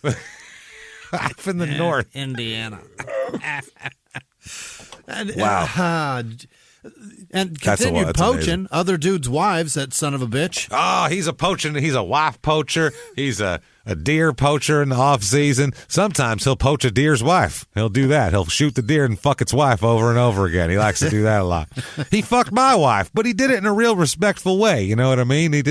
Off in the north. Indiana. Wow. And continued poaching other dudes' wives, that son of a bitch. Oh, he's a wife poacher. He's a deer poacher in the off season. Sometimes he'll poach a deer's wife. He'll do that. He'll shoot the deer and fuck its wife over and over again. He likes to do that a lot. He fucked my wife, but he did it in a real respectful way. You know what I mean? He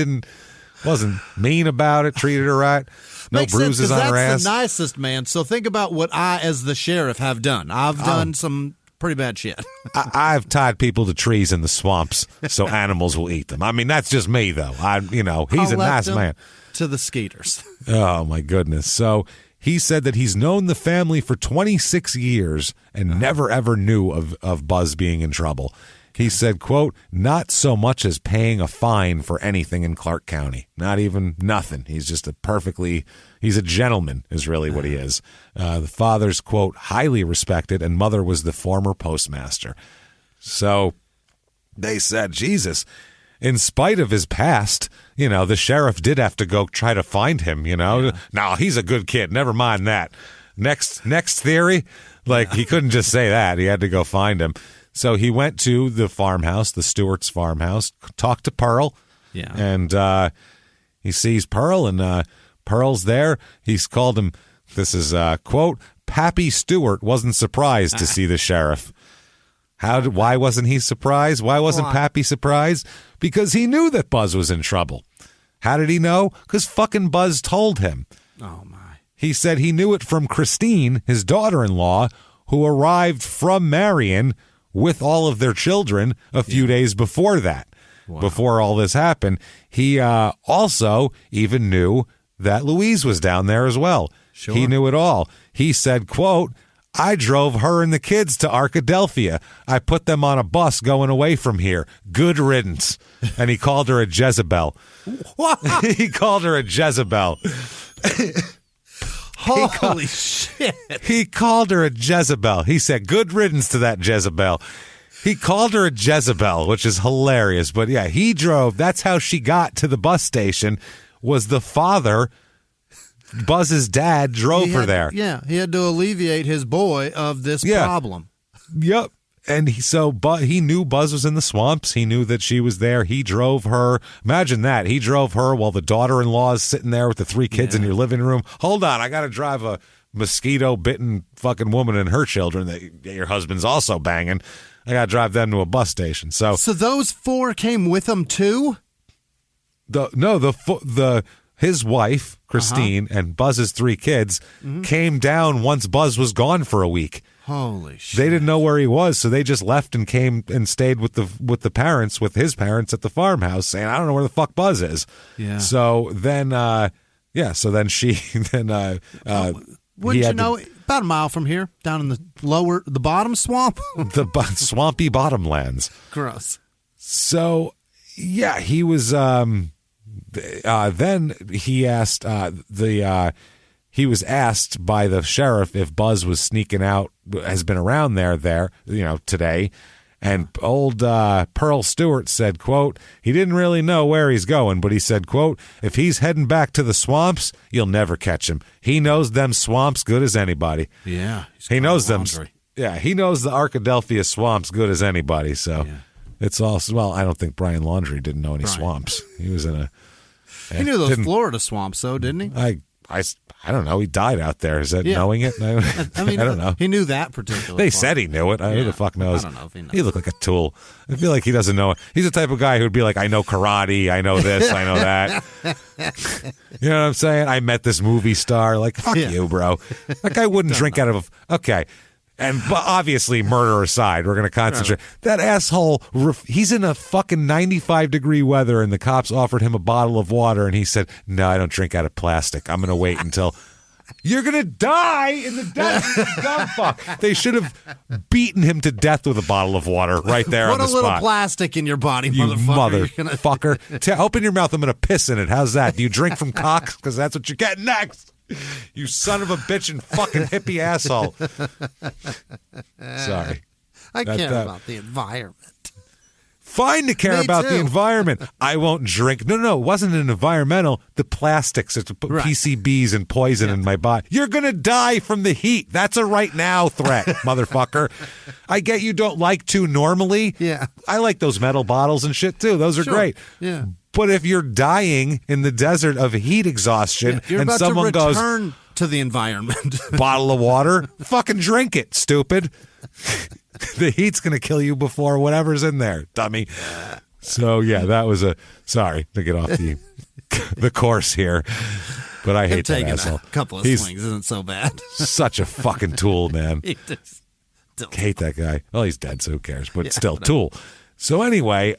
wasn't mean about it, treated her right. No Makes bruises sense, on her ass. That's the nicest man. So think about what I, as the sheriff, have done. I've done some pretty bad shit. I've tied people to trees in the swamps so animals will eat them. I mean, that's just me, though. He's a nice man. To the skaters. Oh, my goodness. So he said that he's known the family for 26 years and never, ever knew of Buzz being in trouble. He said, quote, not so much as paying a fine for anything in Clark County. Not even nothing. He's just he's a gentleman is really what he is. The father's, quote, highly respected, and mother was the former postmaster. So they said, Jesus, in spite of his past, the sheriff did have to go try to find him, No, he's a good kid. Never mind that. Next theory, he couldn't just say that. He had to go find him. So he went to the farmhouse, the Stewart's farmhouse, talked to Pearl. Yeah. And he sees Pearl, and Pearl's there. He's called him, this is, quote, Pappy Stewart wasn't surprised to see the sheriff. Why wasn't he surprised? Why wasn't Pappy surprised? Because he knew that Buzz was in trouble. How did he know? Because fucking Buzz told him. Oh, my. He said he knew it from Christine, his daughter-in-law, who arrived from Marion with all of their children a few days before that. Wow. Before all this happened. He also even knew that Louise was down there as well. Sure. He knew it all. He said, quote, I drove her and the kids to Arkadelphia. I put them on a bus going away from here. Good riddance. And he called her a Jezebel. He called her a Jezebel. Holy shit. He called her a Jezebel. He said, good riddance to that Jezebel. He called her a Jezebel, which is hilarious. But yeah, he drove. That's how she got to the bus station, was the father, Buzz's dad, drove her there. Yeah, he had to alleviate his boy of this problem. Yep. And he knew Buzz was in the swamps. He knew that she was there. He drove her. Imagine that. He drove her while the daughter-in-law is sitting there with the 3 kids in your living room. Hold on, I got to drive a mosquito-bitten fucking woman and her children that your husband's also banging. I got to drive them to a bus station. So those 4 came with him too? His wife, Christine, and Buzz's 3 kids came down once Buzz was gone for a week. Holy shit. They didn't know where he was, so they just left and came and stayed with the parents, with his parents at the farmhouse, saying, I don't know where the fuck Buzz is. Yeah. So then, wouldn't you know, about a mile from here, down in the bottom swamp? The swampy bottomlands. Gross. So, yeah, he was, then he asked, he was asked by the sheriff if Buzz was sneaking out, has been around there, today. And old Pearl Stewart said, quote, he didn't really know where he's going, but he said, quote, if he's heading back to the swamps, you'll never catch him. He knows them swamps good as anybody. Yeah. He knows them. Yeah, he knows the Arkadelphia swamps good as anybody. So it's also, well, I don't think Brian Laundrie didn't know any swamps. He was in he knew those Florida swamps, though, didn't he? I don't know. He died out there. Is that knowing it? I mean, I don't know. He knew that particular They said he knew it. Who the fuck knows? I don't know if he knows. He looked like a tool. I feel like he doesn't know it. He's the type of guy who'd be like, I know karate. I know this. I know that. You know what I'm saying? I met this movie star. Like, fuck you, bro. That guy wouldn't drink out of a... Okay. But obviously, murder aside, we're going to concentrate. That asshole, he's in a fucking 95-degree weather, and the cops offered him a bottle of water, and he said, no, I don't drink out of plastic. I'm going to wait until... You're going to die in the desert, dumb fuck. They should have beaten him to death with a bottle of water right there on the spot. Put a little plastic in your body, motherfucker. Open your mouth. I'm going to piss in it. How's that? Do you drink from cocks? Because that's what you're getting next. You son of a bitch and fucking hippie asshole. Sorry. I care about the environment. Fine to care about the environment. I won't drink. No, it wasn't an environmental. The plastics to put PCBs and poison in my body. You're going to die from the heat. That's a right now threat, motherfucker. I get you don't like to normally. Yeah. I like those metal bottles and shit too. Those are great. Yeah. But if you're dying in the desert of heat exhaustion and someone goes, return to the environment, bottle of water, fucking drink it, stupid. The heat's going to kill you before whatever's in there, dummy. So, yeah, that was sorry to get off the course here, but I hate that asshole. A couple of swings isn't so bad. Such a fucking tool, man. Hate that guy. Well, he's dead, so who cares? But still, tool. So anyway,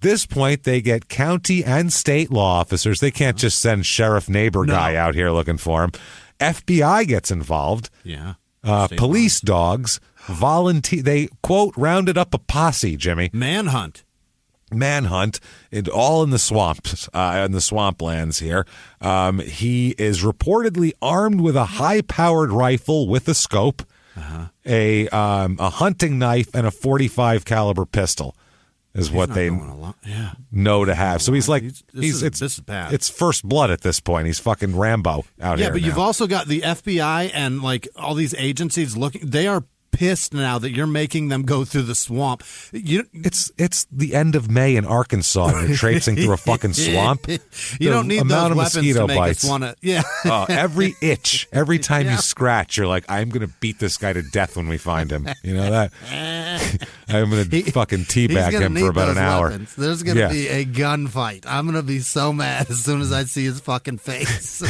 this point, they get county and state law officers. They can't just send sheriff neighbor guy out here looking for him. FBI gets involved. Yeah. Police dogs volunteer. They, quote, rounded up a posse, Jimmy. Manhunt, all in the swamps, in the swamplands here. He is reportedly armed with a high-powered rifle with a scope, a hunting knife, and a .45 caliber pistol. Is what they know to have. So he's like, this is bad. It's first blood at this point. He's fucking Rambo out here. Yeah, but now. You've also got the FBI and like all these agencies looking. They are pissed now that you're making them go through the swamp. It's the end of May in Arkansas. And you're traipsing through a fucking swamp. You don't need those weapons to make us want to. Yeah. Every itch, every time you scratch, you're like, I'm going to beat this guy to death when we find him. You know that? I'm going to fucking teabag him for about an hour. Weapons. There's going to be a gunfight. I'm going to be so mad as soon as I see his fucking face.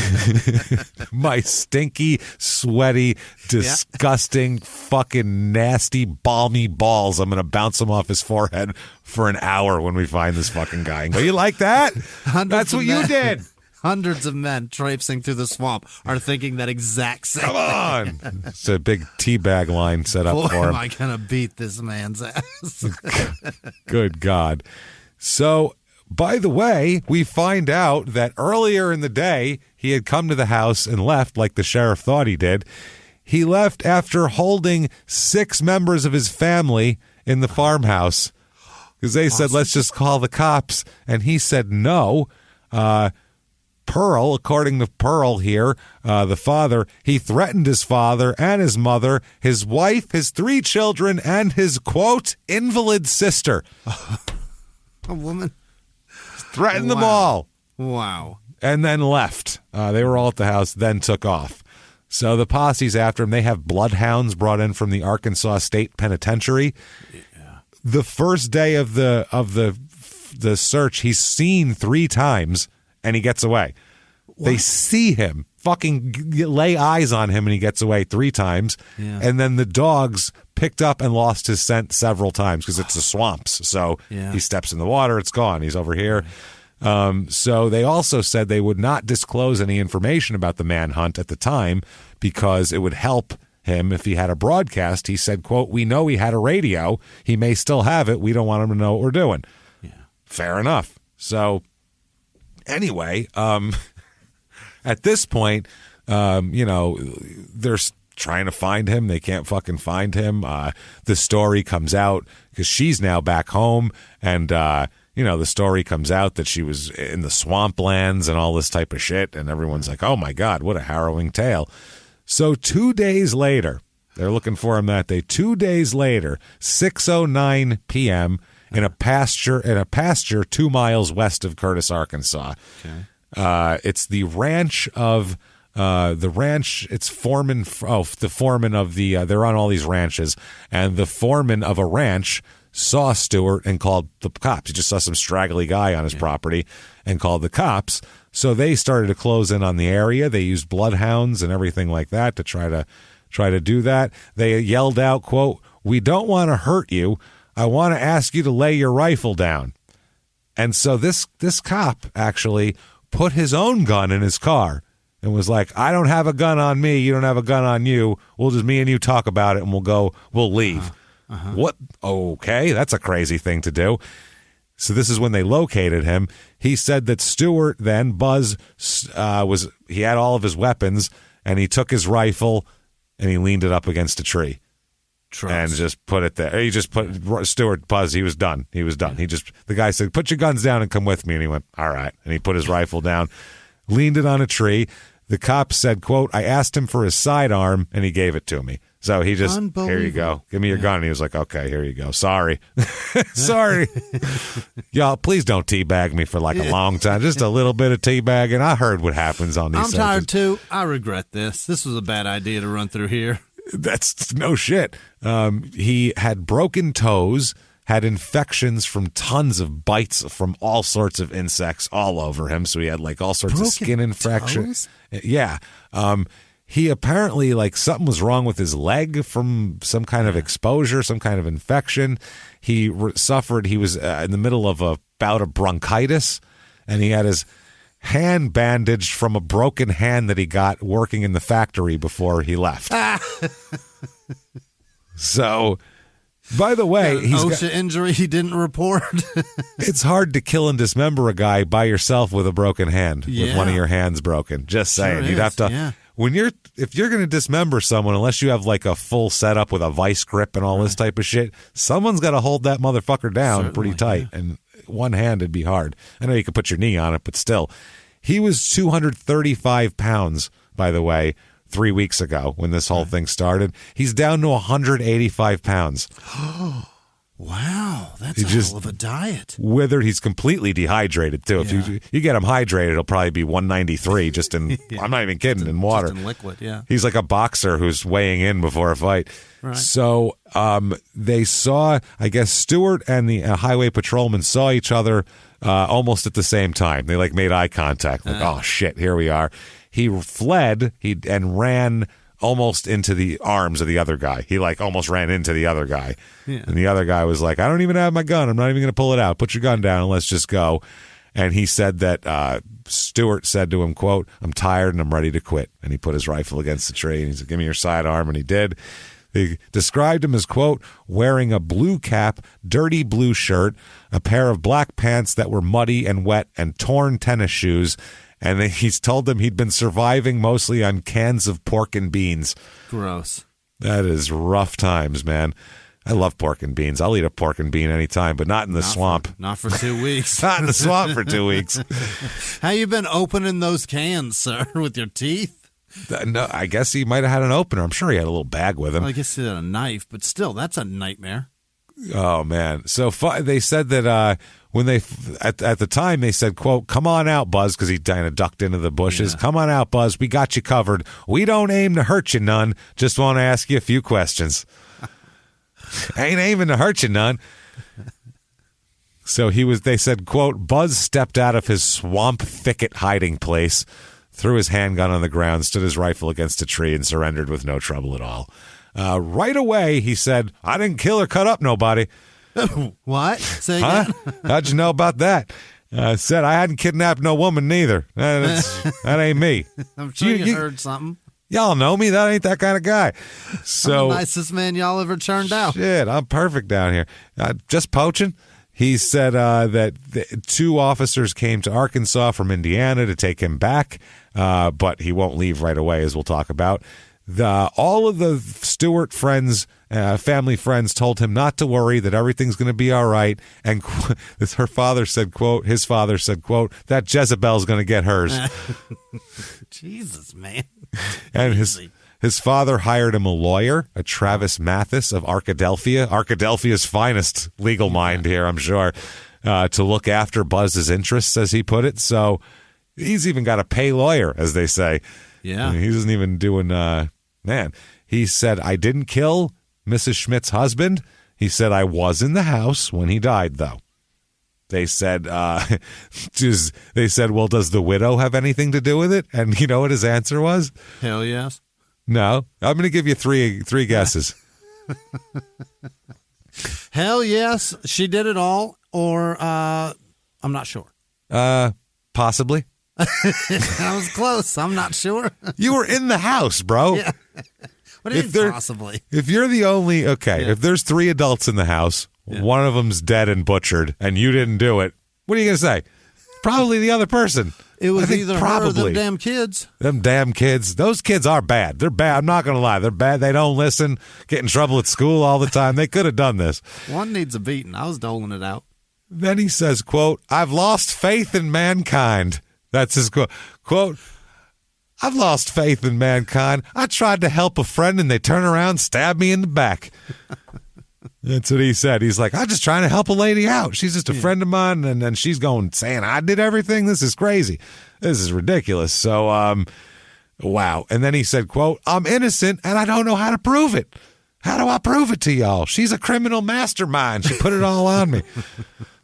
My stinky, sweaty, disgusting, fucking nasty, balmy balls. I'm going to bounce them off his forehead for an hour when we find this fucking guy. Well, you like that? That's what you did. Hundreds of men traipsing through the swamp are thinking that exact same Come on. It's a big teabag line set up for him. Am I going to beat this man's ass? Good God. So, by the way, we find out that earlier in the day, he had come to the house and left like the sheriff thought he did. He left after holding 6 members of his family in the farmhouse because they said, let's just call the cops. And he said no. Pearl, according to Pearl here, the father, he threatened his father and his mother, his wife, his 3 children, and his, quote, invalid sister. A woman? Threatened them all. Wow. And then left. They were all at the house, then took off. So the posse's after him. They have bloodhounds brought in from the Arkansas State Penitentiary. Yeah. The first day of the search, he's seen 3 times. And he gets away. What? They see him fucking lay eyes on him and he gets away 3 times. Yeah. And then the dogs picked up and lost his scent several times because it's the swamps. So he steps in the water, it's gone. He's over here. So they also said they would not disclose any information about the manhunt at the time because it would help him if he had a broadcast. He said, quote, we know he had a radio. He may still have it. We don't want him to know what we're doing. Yeah. Fair enough. So anyway, at this point, they're trying to find him. They can't fucking find him. The story comes out because she's now back home. And, the story comes out that she was in the swamplands and all this type of shit. And everyone's like, oh, my God, what a harrowing tale. So 2 days later, they're looking for him that day. 2 days later, 6:09 p.m., in a pasture 2 miles west of Curtis, Arkansas. Okay. It's the ranch of it's foreman. The foreman of the they're on all these ranches, and the foreman of a ranch saw Stewart and called the cops. He just saw some straggly guy on his property and called the cops. So they started to close in on the area. They used bloodhounds and everything like that to try to do that. They yelled out, quote, we don't want to hurt you. I want to ask you to lay your rifle down. And so this cop actually put his own gun in his car and was like, I don't have a gun on me. You don't have a gun on you. Me and you talk about it and we'll leave. What? Okay. That's a crazy thing to do. So this is when they located him. He said that Stewart then, Buzz, he had all of his weapons and he took his rifle and he leaned it up against a tree. Trust. And just put it there. He just put Stewart, Buzz. He was done. The guy said, put your guns down and come with me. And he went, all right. And he put his rifle down, leaned it on a tree. The cop said, quote, I asked him for his sidearm and he gave it to me. So he just, here you go. Give me your gun. And he was like, okay, here you go. Sorry. Sorry. Y'all, please don't teabag me for like a long time. Just a little bit of teabagging. I heard what happens on these I'm tired too. I regret this. This was a bad idea to run through here. That's no shit. He had broken toes, had infections from tons of bites from all sorts of insects all over him. So he had like all sorts of skin infections. Yeah. He apparently, like, something was wrong with his leg from some kind of exposure, some kind of infection. He suffered, he was in the middle of a bout of bronchitis, and he had his hand bandaged from a broken hand that he got working in the factory before he left. So, by the way, he's OSHA injury he didn't report. It's hard to kill and dismember a guy by yourself with a broken hand, with one of your hands broken. Just saying. You'd have to... Yeah. If you're going to dismember someone, unless you have like a full setup with a vice grip and all this type of shit, someone's got to hold that motherfucker down pretty tight. Yeah. And one hand would be hard. I know you could put your knee on it, but still. He was 235 pounds, by the way, 3 weeks ago when this whole thing started. He's down to 185 pounds. Wow, that's a hell of a diet. Withered, he's completely dehydrated too. If you get him hydrated, it'll probably be 193 just in, I'm not even kidding, in water. Just in liquid, yeah. He's like a boxer who's weighing in before a fight. Right. So they saw, I guess, Stewart and the highway patrolman saw each other almost at the same time. They like made eye contact. Like, oh shit, here we are. He fled and ran almost into the arms of the other guy. He like almost ran into the other guy. Yeah. And the other guy was like, I don't even have my gun. I'm not even going to pull it out. Put your gun down and let's just go. And he said that Stewart said to him, quote, "I'm tired and I'm ready to quit." And he put his rifle against the tree and he said, "Give me your sidearm." And he did. They described him as, quote, wearing a blue cap, dirty blue shirt, a pair of black pants that were muddy and wet, and torn tennis shoes. And he's told them he'd been surviving mostly on cans of pork and beans. Gross. That is rough times, man. I love pork and beans. I'll eat a pork and bean anytime, but not in the swamp. Not for 2 weeks. Not in the swamp for 2 weeks. How you been opening those cans, sir, with your teeth? No, I guess he might have had an opener. I'm sure he had a little bag with him. Well, I guess he had a knife, but still, that's a nightmare. Oh, man. So they said that when they, at the time, they said, quote, "Come on out, Buzz," because he kind of ducked into the bushes. Yeah. "Come on out, Buzz. We got you covered. We don't aim to hurt you none. Just want to ask you a few questions." Ain't aiming to hurt you none. So they said, quote, "Buzz stepped out of his swamp thicket hiding place, threw his handgun on the ground, stood his rifle against a tree, and surrendered with no trouble at all. Right away, he said, 'I didn't kill or cut up nobody.'" What? Say again? Huh? How'd you know about that? Said, "I hadn't kidnapped no woman neither. That ain't me." I'm sure you heard something. Y'all know me. That ain't that kind of guy. So I'm the nicest man y'all ever turned out. Shit, I'm perfect down here. Just poaching. He said that 2 officers came to Arkansas from Indiana to take him back, but he won't leave right away, as we'll talk about. All of the Stewart friends, family friends, told him not to worry, that everything's going to be all right. And his father said, quote, "That Jezebel's going to get hers." Jesus, man. And his father hired him a lawyer, a Travis Mathis of Arkadelphia's finest legal mind here, I'm sure, to look after Buzz's interests, as he put it. So he's even got a pay lawyer, as they say. Yeah. I mean, he isn't even doing, man. He said, "I didn't kill Mrs. Schmidt's husband." He said, "I was in the house when he died, though." They said, "Well, does the widow have anything to do with it?" And you know what his answer was? Hell yes. No. I'm going to give you three guesses. Hell yes, she did it all, or I'm not sure. Possibly. I was close. I'm not sure. You were in the house, bro. Yeah. What do you mean possibly? If you're the only, if there's 3 adults in the house, one of them's dead and butchered, and you didn't do it, what are you going to say? Probably the other person. It was either her or them damn kids. Them damn kids. Those kids are bad. They're bad. I'm not going to lie. They're bad. They don't listen. Get in trouble at school all the time. They could have done this. One needs a beating. I was doling it out. Then he says, quote, "I've lost faith in mankind." That's his quote. Quote, "I've lost faith in mankind. I tried to help a friend and they turn around and stab me in the back." That's what he said. He's like, "I'm just trying to help a lady out. She's just a friend of mine." And then she's saying, "I did everything. This is crazy. This is ridiculous." So, wow. And then he said, quote, "I'm innocent and I don't know how to prove it. How do I prove it to y'all? She's a criminal mastermind. She put it all on me."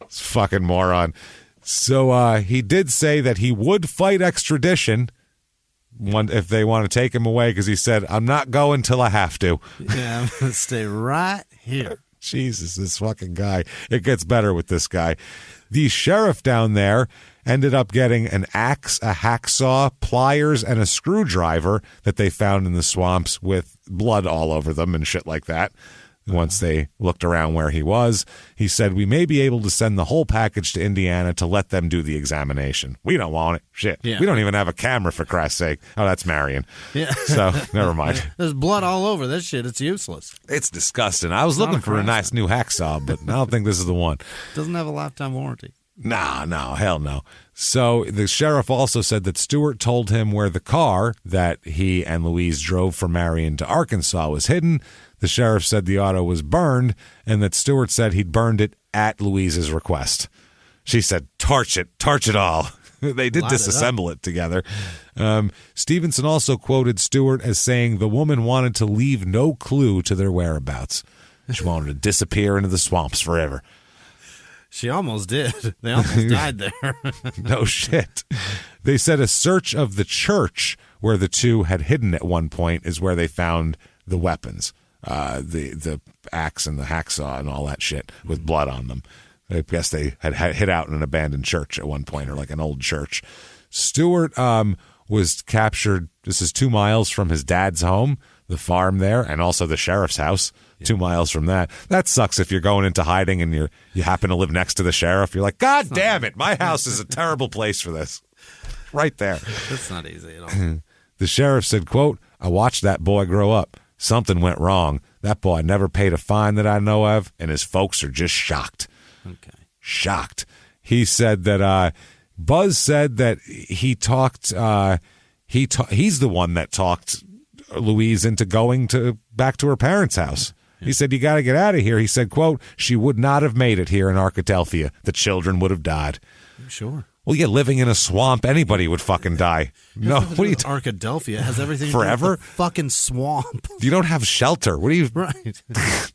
This fucking moron. So he did say that he would fight extradition if they want to take him away, because he said, "I'm not going till I have to." Yeah, I'm going to stay right here. Jesus, this fucking guy. It gets better with this guy. The sheriff down there ended up getting an axe, a hacksaw, pliers, and a screwdriver that they found in the swamps with blood all over them and shit like that. Once they looked around where he was, he said, "We may be able to send the whole package to Indiana to let them do the examination. We don't want it. Shit. Yeah. We don't even have a camera, for Christ's sake." Oh, that's Marion. Yeah. So, never mind. There's blood all over this shit. It's useless. It's disgusting. I was looking for a nice new hacksaw, but I don't think this is the one. Doesn't have a lifetime warranty. No, hell no. So the sheriff also said that Stewart told him where the car that he and Louise drove from Marion to Arkansas was hidden. The sheriff said the auto was burned, and that Stewart said he'd burned it at Louise's request. She said, torch it all." They did disassemble it together. Stevenson also quoted Stewart as saying the woman wanted to leave no clue to their whereabouts. She wanted to disappear into the swamps forever. She almost did. They almost died there. No shit. They said a search of the church where the two had hidden at one point is where they found the weapons, the axe and the hacksaw and all that shit with blood on them. I guess they had hid out in an abandoned church at one point, or like an old church. Stewart was captured. This is 2 miles from his dad's home, the farm there, and also the sheriff's house. 2 miles from that. That sucks if you're going into hiding and you happen to live next to the sheriff. You're like, God damn it, my house is a terrible place for this. Right there. That's not easy at all. The sheriff said, quote, I watched that boy grow up. Something went wrong. That boy never paid a fine that I know of, and his folks are just shocked. Okay. Shocked. He said that Buzz said that he talked he's the one that talked Louise into going back to her parents' house. Yeah. He said, you got to get out of here. He said, quote, she would not have made it here in Arkadelphia. The children would have died. Sure. Well, yeah, living in a swamp, anybody would fucking die. No, what are you Arkadelphia has everything forever? To do with the fucking swamp. You don't have shelter. What do you right?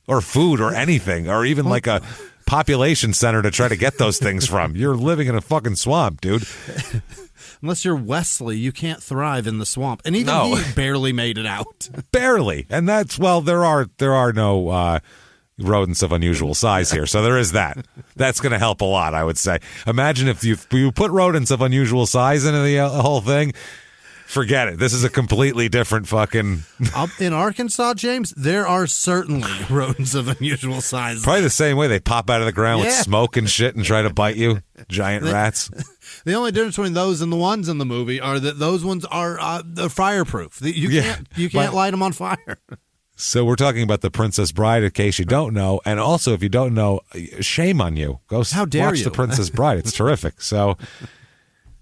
Or food or anything, or even like a population center to try to get those things from. You're living in a fucking swamp, dude. Unless you're Wesley, you can't thrive in the swamp. And even he barely made it out. Barely. And that's, well, there are no rodents of unusual size here, so there is that. That's going to help a lot, I would say. Imagine if you put rodents of unusual size into the whole thing. Forget it. This is a completely different fucking... In Arkansas, James, there are certainly rodents of unusual size. Probably the same way they pop out of the ground with smoke and shit and try to bite you. Giant rats. The only difference between those and the ones in the movie are that those ones are fireproof. You can't light them on fire. So we're talking about The Princess Bride, in case you don't know. And also, if you don't know, shame on you. Go watch The Princess Bride. It's terrific. So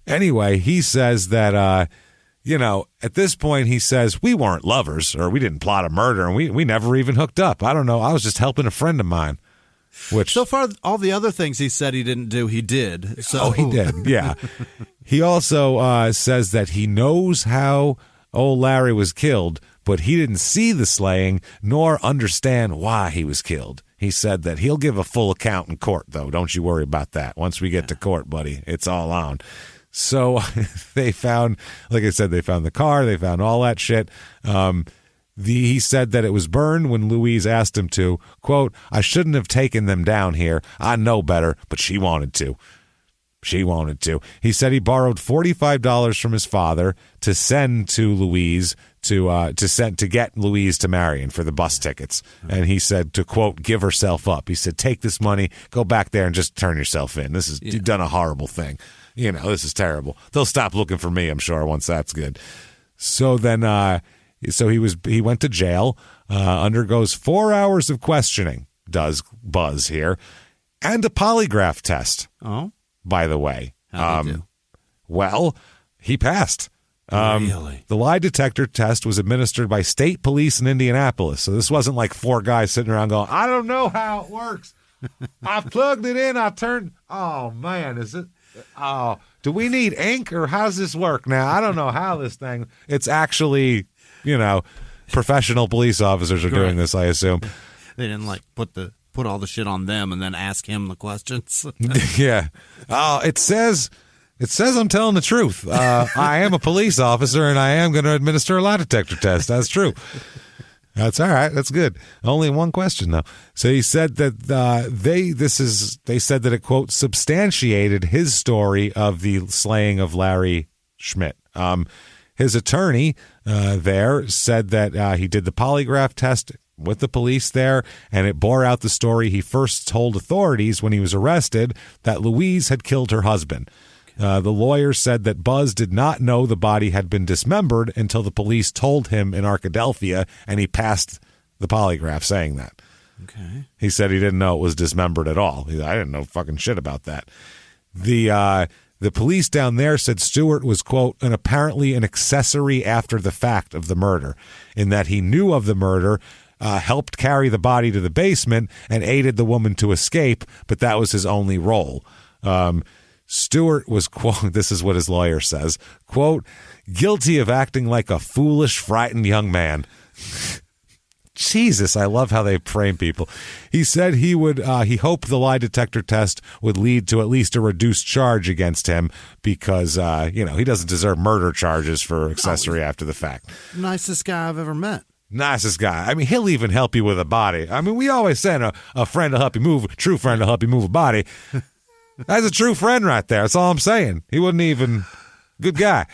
anyway, he says that, at this point, he says, we weren't lovers, or we didn't plot a murder, and we never even hooked up. I don't know. I was just helping a friend of mine. Which, so far, all the other things he said he didn't do, he did. So. Oh, he did, yeah. He also says that he knows how old Larry was killed, but he didn't see the slaying nor understand why he was killed. He said that he'll give a full account in court, though. Don't you worry about that. Once we get to court, buddy, it's all on. So they found, like I said, they found the car. They found all that shit. He said that it was burned when Louise asked him to. Quote, I shouldn't have taken them down here. I know better, but she wanted to. She wanted to. He said he borrowed $45 from his father to send to Louise to get Louise to Marion for the bus tickets. And he said to, quote, give herself up. He said, take this money, go back there and just turn yourself in. You've done a horrible thing. This is terrible. They'll stop looking for me, I'm sure, once that's good. So then, he went to jail, undergoes 4 hours of questioning, does Buzz here, and a polygraph test. Oh. By the way. How'd he do? Well, he passed. Really? The lie detector test was administered by state police in Indianapolis. So this wasn't like 4 guys sitting around going, I don't know how it works. I plugged it in. I turned. Oh, man. Is it? Oh, do we need ink or how's this work now? I don't know how this thing. It's actually, professional police officers are doing this, I assume. They didn't put all the shit on them and then ask him the questions. Yeah. Oh, it says I'm telling the truth. I am a police officer and I am going to administer a lie detector test. That's true. That's all right. That's good. Only one question though. So he said that they said that it, quote, substantiated his story of the slaying of Larry Schmidt. His attorney there said that he did the polygraph test with the police there, and it bore out the story he first told authorities when he was arrested, that Louise had killed her husband. The lawyer said that Buzz did not know the body had been dismembered until the police told him in Arkadelphia, and he passed the polygraph saying that. Okay. He said he didn't know it was dismembered at all. I didn't know fucking shit about that. The police down there said Stewart was, quote, apparently an accessory after the fact of the murder, in that he knew of the murder, helped carry the body to the basement, and aided the woman to escape, but that was his only role. Stewart was, quote, this is what his lawyer says, quote, guilty of acting like a foolish, frightened young man. Jesus, I love how they frame people. He said he hoped the lie detector test would lead to at least a reduced charge against him because, he doesn't deserve murder charges for accessory after the fact. Nicest guy I've ever met. Nicest guy. I mean, he'll even help you with a body. I mean, we always say a friend will help you move, a true friend will help you move a body. That's a true friend right there. That's all I'm saying. He wasn't even good guy.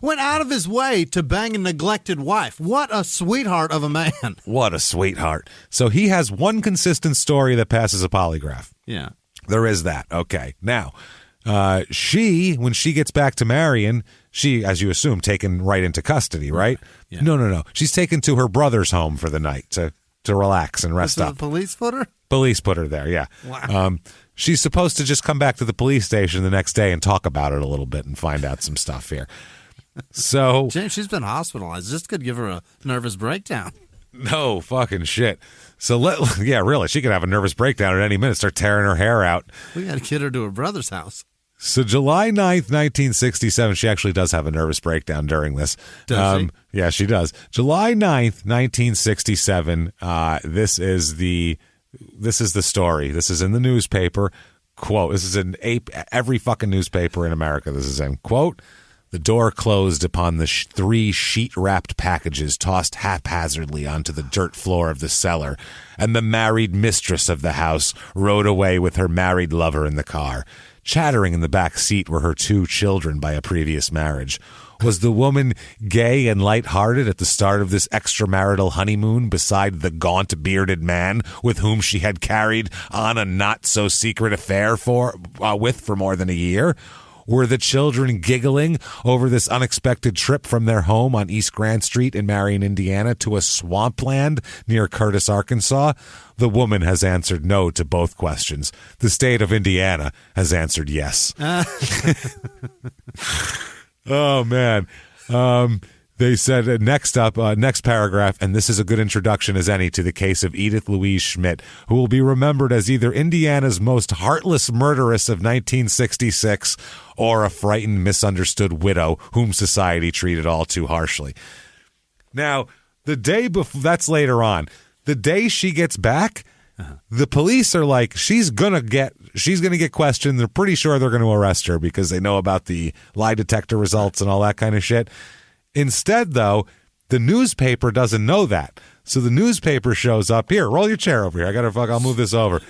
Went out of his way to bang a neglected wife. What a sweetheart of a man. What a sweetheart. So he has one consistent story that passes a polygraph. Yeah. There is that. Okay. Now, when she gets back to Marion, she, as you assume, taken right into custody, right? Yeah. No. She's taken to her brother's home for the night to relax and rest up. The police put her? Police put her there, yeah. Wow. She's supposed to just come back to the police station the next day and talk about it a little bit and find out some stuff here. So James, she's been hospitalized. This could give her a nervous breakdown. No fucking shit. So really, she could have a nervous breakdown at any minute, start tearing her hair out. We got to get her to her brother's house. So July 9th, 1967, she actually does have a nervous breakdown during this. Does she? Yeah, she does. July 9th, 1967, this is the story. This is in the newspaper. Quote, this is in every fucking newspaper in America this is in. Quote, the door closed upon the 3 sheet-wrapped packages tossed haphazardly onto the dirt floor of the cellar, and the married mistress of the house rode away with her married lover in the car. Chattering in the back seat were her 2 children by a previous marriage. Was the woman gay and light-hearted at the start of this extramarital honeymoon beside the gaunt, bearded man with whom she had carried on a not-so-secret affair with for more than a year? Were the children giggling over this unexpected trip from their home on East Grand Street in Marion, Indiana, to a swampland near Curtis, Arkansas? The woman has answered no to both questions. The state of Indiana has answered yes. Oh, man. They said next paragraph, and this is a good introduction as any to the case of Edith Louise Schmidt, who will be remembered as either Indiana's most heartless murderess of 1966 or a frightened, misunderstood widow whom society treated all too harshly. Now, the day before, that's later on. The day she gets back, the police are like, she's gonna get questioned. They're pretty sure they're going to arrest her because they know about the lie detector results and all that kind of shit. Instead, though, the newspaper doesn't know that. So the newspaper shows up here. Roll your chair over here. I'll move this over.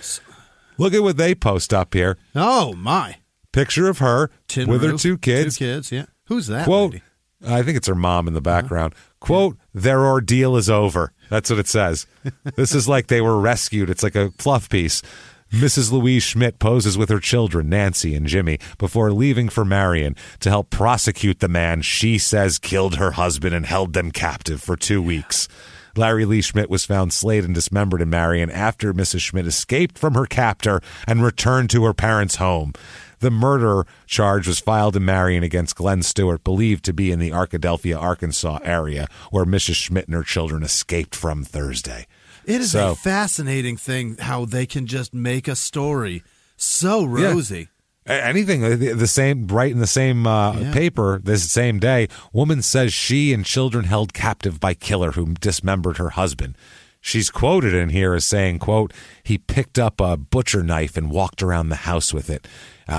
Look at what they post up here. Oh, my. Picture of her with her 2 kids. 2 kids, yeah. Who's that Quote, lady? I think it's her mom in the background. Quote, their ordeal is over. That's what it says. This is like they were rescued. It's like a fluff piece. Mrs. Louise Schmidt poses with her children, Nancy and Jimmie, before leaving for Marion to help prosecute the man she says killed her husband and held them captive for 2 weeks. Larry Lee Schmidt was found slayed and dismembered in Marion after Mrs. Schmidt escaped from her captor and returned to her parents' home. The murder charge was filed in Marion against Glenn Stewart, believed to be in the Arkadelphia, Arkansas area, where Mrs. Schmidt and her children escaped from Thursday. It is a fascinating thing how they can just make a story so rosy. Yeah. Anything the same, right in the same paper this same day, woman says she and children held captive by killer who dismembered her husband. She's quoted in here as saying, quote, he picked up a butcher knife and walked around the house with it.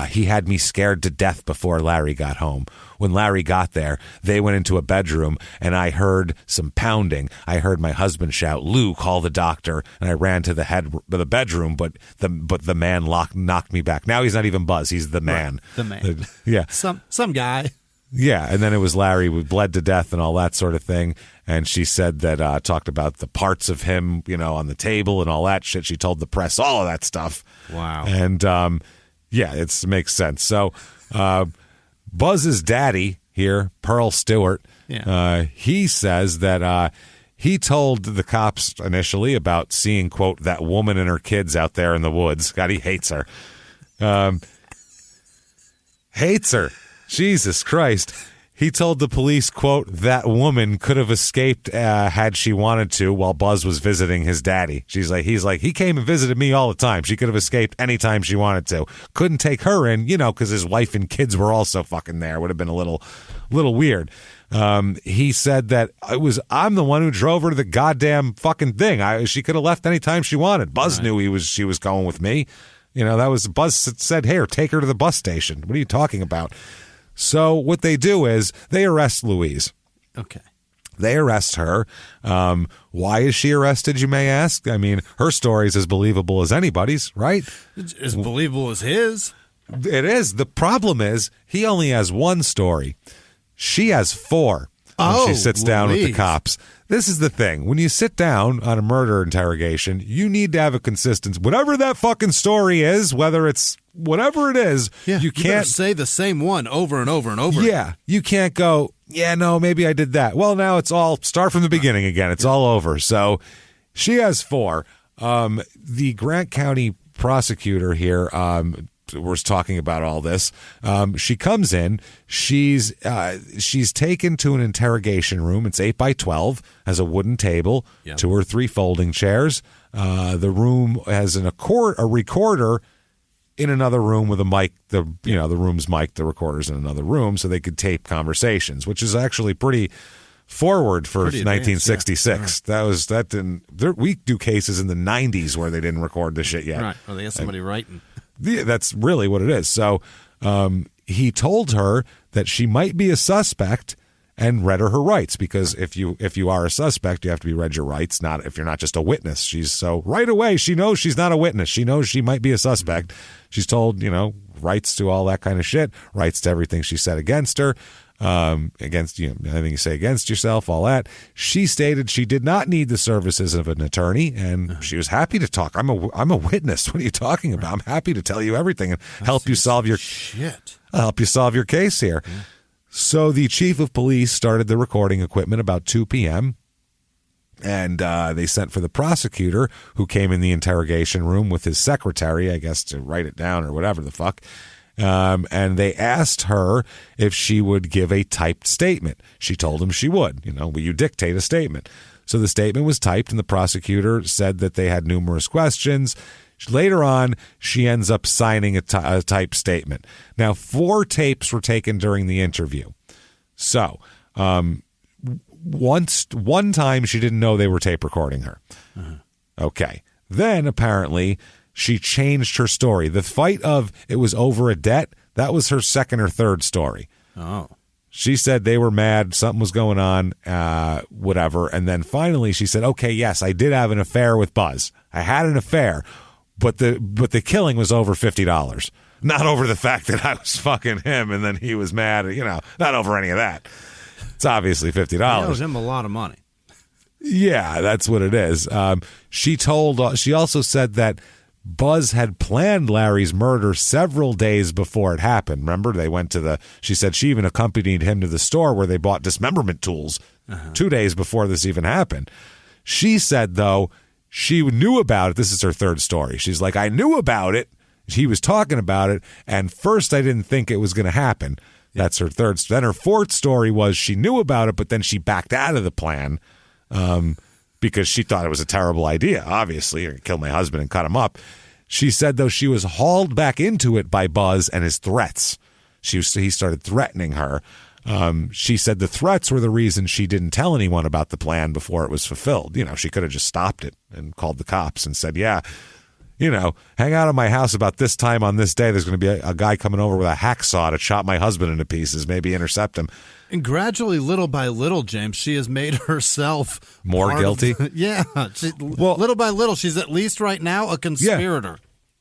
He had me scared to death before Larry got home. When Larry got there, they went into a bedroom, and I heard some pounding. I heard my husband shout, Lou, call the doctor. And I ran to the bedroom, but the man knocked me back. Now he's not even Buzz. He's the man. Right. The man. Yeah. Some guy. Yeah, and then it was Larry who bled to death and all that sort of thing. And she said that, talked about the parts of him, on the table and all that shit. She told the press all of that stuff. Wow. And, it makes sense. So, Buzz's daddy here, Pearl Stewart, he says that he told the cops initially about seeing, quote, that woman and her kids out there in the woods. God, he hates her. Hates her. Jesus Christ. He told the police, quote, that woman could have escaped had she wanted to while Buzz was visiting his daddy. He's like, he came and visited me all the time. She could have escaped anytime she wanted to. Couldn't take her in, because his wife and kids were also fucking there. Would have been a little weird. He said that I'm the one who drove her to the goddamn fucking thing. She could have left anytime she wanted. Buzz knew she was going with me. That was Buzz said, hey, take her to the bus station. What are you talking about? So what they do is they arrest Louise. Okay. They arrest her. Why is she arrested, you may ask? I mean, her story is as believable as anybody's, right? It's as believable as his. It is. The problem is he only has one story. She has 4 when she sits down with the cops. This is the thing. When you sit down on a murder interrogation, you need to have a consistency. Whatever that fucking story is, whether it's whatever it is, you can't say the same one over and over and over. Yeah. You can't go, yeah, no, maybe I did that. Well, now it's all start from the beginning again. It's all over. So she has 4. The Grant County prosecutor here was talking about all this. She comes in. She's taken to an interrogation room. It's 8x12, has a wooden table, 2 or 3 folding chairs. The room has a recorder in another room with a mic. The room's mic. The recorder's in another room, so they could tape conversations, which is actually pretty forward for 1966. We do cases in the 90s where they didn't record this shit yet. Right. Well, they had somebody writing. Yeah, that's really what it is. So he told her that she might be a suspect and read her rights, because if you are a suspect, you have to be read your rights, not if you're not just a witness. So right away, she knows she's not a witness. She knows she might be a suspect. She's told, rights to all that kind of shit, rights to everything she said against her, against anything you say against yourself, all that. She stated she did not need the services of an attorney, and she was happy to talk. I'm a witness. What are you talking about? I'm happy to tell you everything and help you solve your shit. I'll help you solve your case here. Yeah. So the chief of police started the recording equipment about 2 p.m., and they sent for the prosecutor, who came in the interrogation room with his secretary, I guess, to write it down or whatever the fuck. And they asked her if she would give a typed statement. She told him she would. Will you dictate a statement? So the statement was typed, and the prosecutor said that they had numerous questions. Later on, she ends up signing a typed statement. Now, 4 tapes were taken during the interview. So, one time she didn't know they were tape recording her. Uh-huh. Okay. Then, apparently, she changed her story. The fight of it was over a debt, that was her second or third story. Oh. She said they were mad, something was going on, whatever. And then finally she said, okay, yes, I did have an affair with Buzz. I had an affair, but the killing was over $50. Not over the fact that I was fucking him and then he was mad, not over any of that. It's obviously $50. He owes him a lot of money. Yeah, that's what it is. She also said that Buzz had planned Larry's murder several days before it happened. Remember, they went she said she even accompanied him to the store where they bought dismemberment tools 2 days before this even happened. She said, though, she knew about it. This is her third story. She's like, I knew about it. He was talking about it, and first I didn't think it was going to happen. That's her third. Then her fourth story was she knew about it, but then she backed out of the plan because she thought it was a terrible idea, obviously, or kill my husband and cut him up. She said, though, she was hauled back into it by Buzz and his threats. He started threatening her. She said the threats were the reason she didn't tell anyone about the plan before it was fulfilled. She could have just stopped it and called the cops and said, yeah, hang out at my house about this time on this day. There's going to be a guy coming over with a hacksaw to chop my husband into pieces, maybe intercept him. And gradually, little by little, James, she has made herself more guilty. Little by little, she's at least right now a conspirator.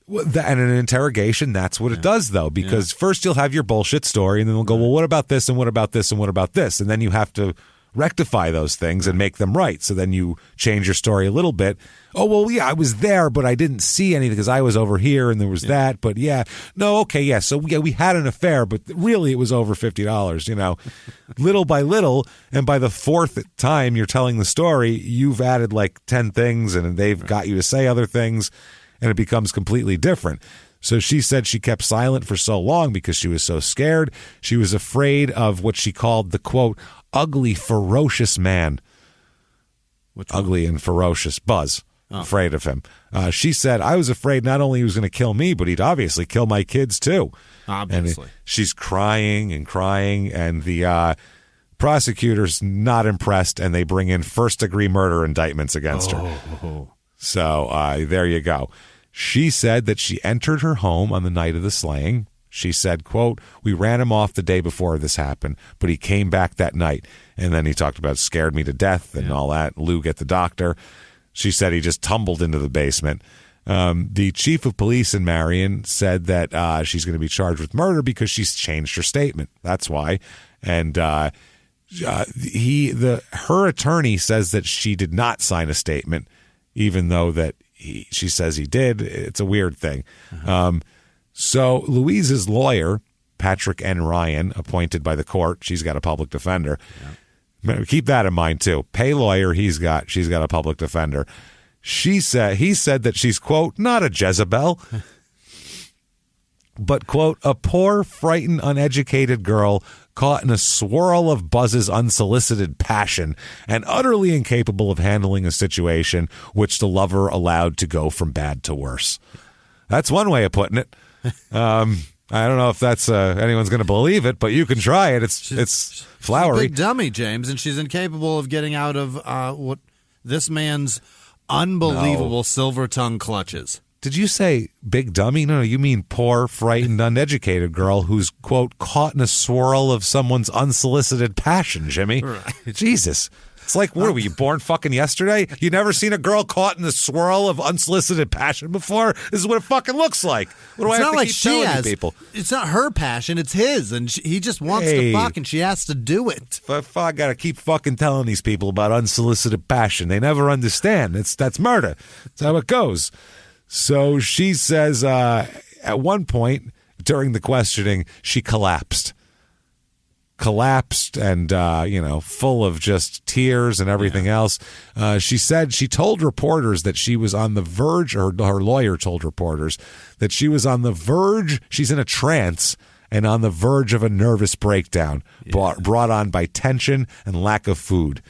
Yeah. And in an interrogation, that's what it does, though, because first you'll have your bullshit story, and then they'll go, well, what about this, and what about this, and what about this? And then you have to rectify those things and make them right. So then you change your story a little bit. Oh, well, yeah, I was there, but I didn't see anything because I was over here and there was that. But so we had an affair, but really it was over $50, little by little. And by the fourth time you're telling the story, you've added like 10 things and they've got you to say other things and it becomes completely different. So she said she kept silent for so long because she was so scared. She was afraid of what she called the, quote, ugly, ferocious man. Ugly and ferocious Buzz. Oh. Afraid of him. She said, I was afraid not only he was going to kill me, but he'd obviously kill my kids too. Obviously. And she's crying, and the prosecutor's not impressed, and they bring in first-degree murder indictments against her. So there you go. She said that she entered her home on the night of the slaying. She said, quote, "We ran him off the day before this happened, but he came back that night." And then he talked about scared me to death and all that. Lou, get the doctor. She said he just tumbled into the basement. The chief of police in Marion said that she's going to be charged with murder because she's changed her statement. That's why. And her attorney says that she did not sign a statement, even though that she says he did. It's a weird thing. So Louise's lawyer, Patrick N. Ryan, appointed by the court, she's got a public defender. Yeah. Keep that in mind too. Pay lawyer, she's got a public defender. He said that she's, quote, "not a Jezebel," but, quote, "a poor, frightened, uneducated girl caught in a swirl of Buzz's unsolicited passion and utterly incapable of handling a situation which the lover allowed to go from bad to worse." That's one way of putting it. I don't know if that's anyone's going to believe it, but you can try it. It's flowery. She's a big dummy, James, and she's incapable of getting out of what this man's unbelievable silver tongue clutches. Did you say big dummy? No, you mean poor, frightened, uneducated girl who's, quote, "caught in a swirl of someone's unsolicited passion," Jimmy. Right. Jesus. It's like, what, were you born fucking yesterday? You never seen a girl caught in the swirl of unsolicited passion before? This is what it fucking looks like. What do I have to keep telling you people? It's not her passion, it's his, and he just wants to fuck, and she has to do it. If I got to keep fucking telling these people about unsolicited passion, they never understand. That's murder. That's how it goes. So she says at one point during the questioning, she collapsed and, full of just tears and everything else. She said she told reporters that she was on the verge, or her lawyer told reporters that she was on the verge. She's in a trance and on the verge of a nervous breakdown brought on by tension and lack of food.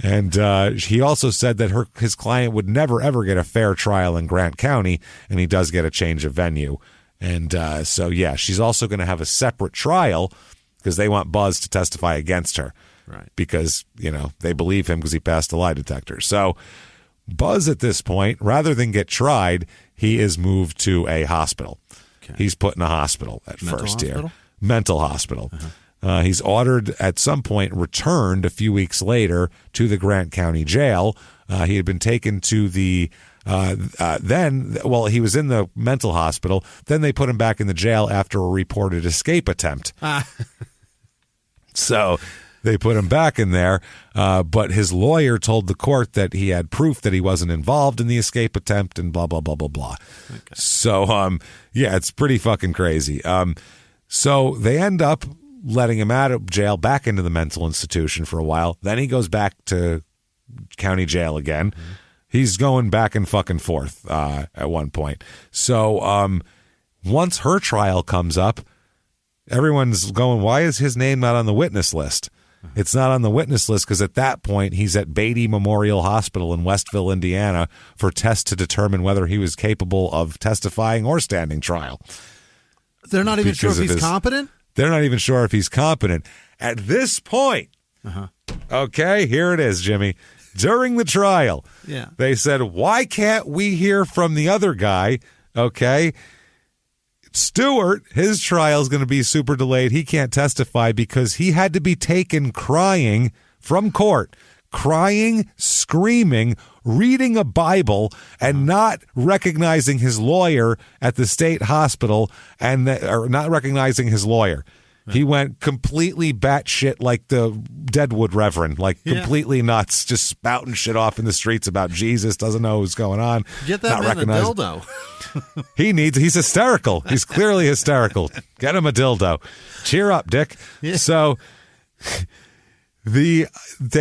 And he also said that his client would never, ever get a fair trial in Grant County, and he does get a change of venue. And she's also going to have a separate trial because they want Buzz to testify against her. Right. Because, they believe him because he passed the lie detector. So Buzz at this point, rather than get tried, he is moved to a hospital. Okay. He's put in a hospital at first here. Mental hospital. Uh-huh. He's ordered at some point returned a few weeks later to the Grant County Jail. He had been taken to the he was in the mental hospital. Then they put him back in the jail after a reported escape attempt. So they put him back in there. But his lawyer told the court that he had proof that he wasn't involved in the escape attempt and blah, blah, blah, blah, blah. Okay. So, it's pretty fucking crazy. So they end up letting him out of jail back into the mental institution for a while. Then he goes back to county jail again. Mm-hmm. He's going back and fucking forth at one point. So once her trial comes up, everyone's going, why is his name not on the witness list? Mm-hmm. It's not on the witness list because at that point he's at Beatty Memorial Hospital in Westville, Indiana for tests to determine whether he was capable of testifying or standing trial. They're not even sure if he's competent? They're not even sure if he's competent. At this point, okay, here it is, Jimmy. During the trial, they said, why can't we hear from the other guy? Okay. Stewart, his trial is going to be super delayed. He can't testify because he had to be taken crying from court, crying, screaming, reading a Bible, and not recognizing his lawyer at the state hospital or not recognizing his lawyer. He went completely batshit like the Deadwood Reverend, completely nuts, just spouting shit off in the streets about Jesus, doesn't know what's going on. Get that man a dildo. He's hysterical. He's clearly hysterical. Get him a dildo. Cheer up, Dick. Yeah. So they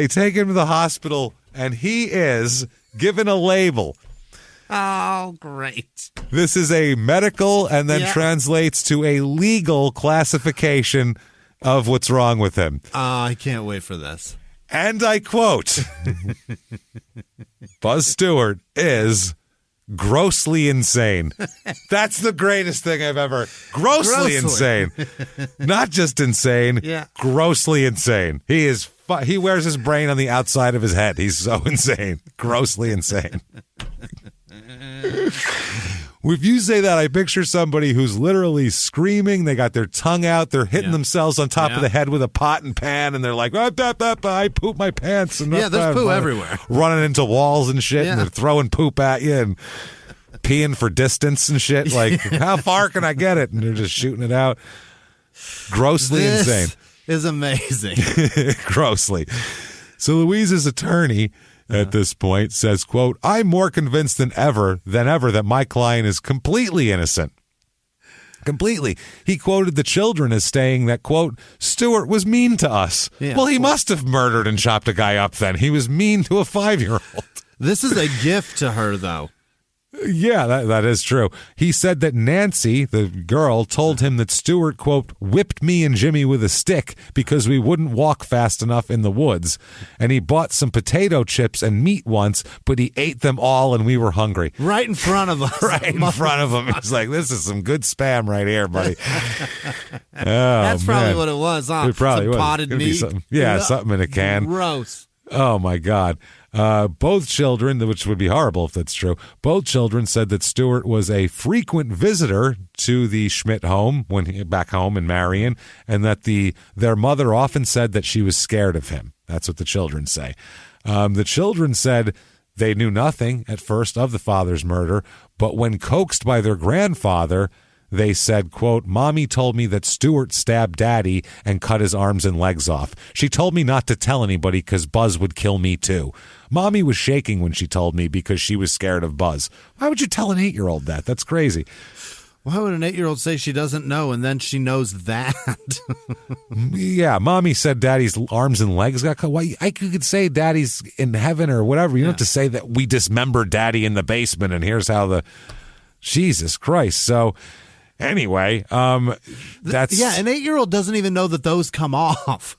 take him to the hospital, and he is given a label. Oh, great. This is a medical and then translates to a legal classification of what's wrong with him. I can't wait for this. And I quote, Buzz Stewart is grossly insane. That's the greatest thing I've ever. Grossly insane. Not just insane, grossly insane. He wears his brain on the outside of his head. He's so insane. Grossly insane. If you say that, I picture somebody who's literally screaming. They got their tongue out. They're hitting themselves on top of the head with a pot and pan, and they're like, I poop my pants. And there's poo everywhere. Running into walls and shit, and they're throwing poop at you and peeing for distance and shit. Like, how far can I get it? And they're just shooting it out. Grossly insane. Is amazing. Grossly. So Louise's attorney at this point says, quote, I'm more convinced than ever that my client is completely innocent. Completely. He quoted the children as saying that, quote, Stewart was mean to us. Yeah, well, he must have murdered and chopped a guy up then. He was mean to a 5-year-old. This is a gift to her, though. Yeah, that is true. He said that Nancy, the girl, told him that Stewart, quote, whipped me and Jimmie with a stick because we wouldn't walk fast enough in the woods. And he bought some potato chips and meat once, but he ate them all and we were hungry. Right in front of us. Right in front of him. He's like, this is some good spam right here, buddy. That's probably what it was, huh? It probably was. Potted meat. Something in a can. Gross. Oh, my God. Both children, which would be horrible if that's true, both children said that Stewart was a frequent visitor to the Schmidt home back home in Marion, and that their mother often said that she was scared of him. That's what the children say. The children said they knew nothing at first of the father's murder, but when coaxed by their grandfather, they said, quote, Mommy told me that Stewart stabbed Daddy and cut his arms and legs off. She told me not to tell anybody because Buzz would kill me too. Mommy was shaking when she told me because she was scared of Buzz. Why would you tell an 8-year-old that? That's crazy. Why would an 8-year-old say she doesn't know and then she knows that? Yeah, Mommy said Daddy's arms and legs got cut. Why? I could say Daddy's in heaven or whatever. You don't have to say that we dismembered Daddy in the basement and here's how Jesus Christ. So... Anyway, that's... Yeah, an 8-year-old doesn't even know that those come off.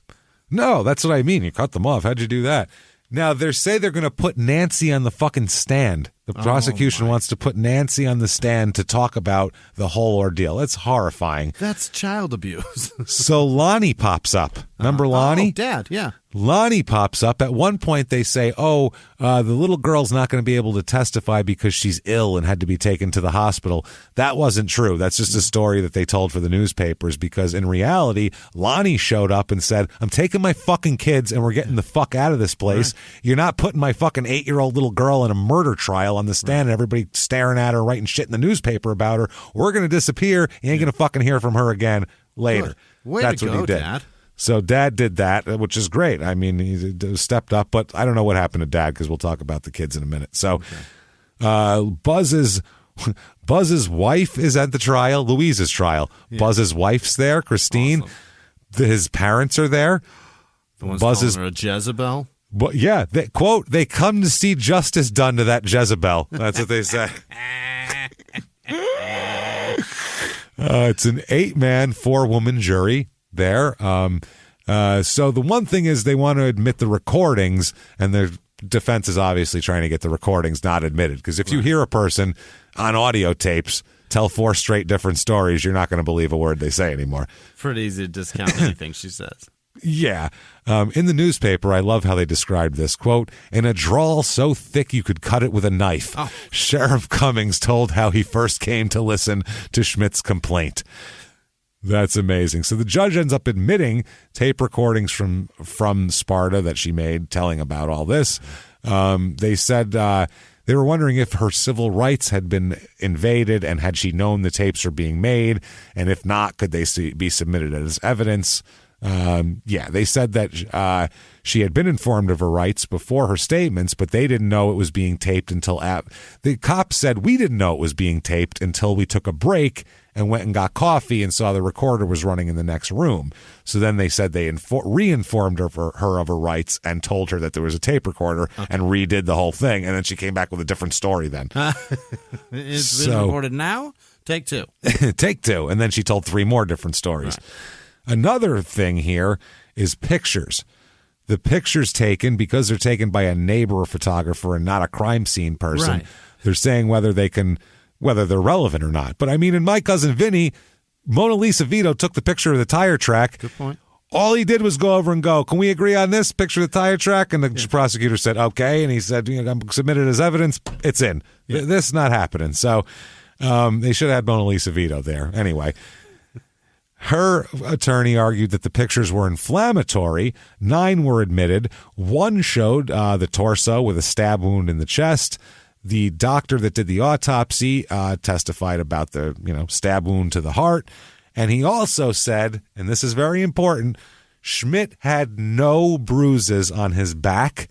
No, that's what I mean. You cut them off. How'd you do that? Now, they say they're going to put Nancy on the fucking stand. The prosecution wants to put Nancy on the stand to talk about the whole ordeal. It's horrifying. That's child abuse. So Lonnie pops up. Remember Lonnie? Dad, yeah. Lonnie pops up. At one point, they say, the little girl's not going to be able to testify because she's ill and had to be taken to the hospital. That wasn't true. That's just a story that they told for the newspapers because in reality, Lonnie showed up and said, I'm taking my fucking kids and we're getting the fuck out of this place. Right. You're not putting my fucking 8-year-old little girl in a murder trial on the stand and everybody staring at her, writing shit in the newspaper about her. We're going to disappear. You ain't going to fucking hear from her again later. That's what he did. Dad. So Dad did that, which is great. I mean, he stepped up, but I don't know what happened to Dad because we'll talk about the kids in a minute. So Buzz's wife is at the trial, Louise's trial. Yeah. Buzz's wife's there, Christine. Awesome. His parents are there. The one's calling her a Jezebel. But yeah, they come to see justice done to that Jezebel. That's what they say. It's an 8-man, 4-woman jury there. So the one thing is they want to admit the recordings, and their defense is obviously trying to get the recordings not admitted. Because if you hear a person on audio tapes tell 4 straight different stories, you're not going to believe a word they say anymore. Pretty easy to discount anything she says. Yeah. In the newspaper, I love how they described this. Quote, in a drawl so thick you could cut it with a knife, Sheriff Cummings told how he first came to listen to Schmidt's complaint. That's amazing. So the judge ends up admitting tape recordings from Sparta that she made telling about all this. They said they were wondering if her civil rights had been invaded and had she known the tapes were being made, and if not, could they be submitted as evidence? They said that she had been informed of her rights before her statements, but they didn't know it was being taped until the cops said we didn't know it was being taped until we took a break and went and got coffee and saw the recorder was running in the next room. So then they said they re-informed her of her rights and told her that there was a tape recorder and redid the whole thing. And then she came back with a different story then. It's been recorded now? Take 2. Take 2. And then she told 3 more different stories. Right. Another thing here is pictures. The pictures taken, because they're taken by a neighbor photographer and not a crime scene person, right. They're saying whether they're relevant or not. But I mean, in My Cousin Vinny, Mona Lisa Vito took the picture of the tire track. Good point. All he did was go over and go, can we agree on this picture of the tire track? And the prosecutor said, okay. And he said, I'm submitted as evidence. It's in. This is not happening. So They should have had Mona Lisa Vito there. Anyway, her attorney argued that the pictures were inflammatory. 9 were admitted. 1 showed the torso with a stab wound in the chest. The doctor that did the autopsy testified about the stab wound to the heart. And he also said, and this is very important, Schmidt had no bruises on his back,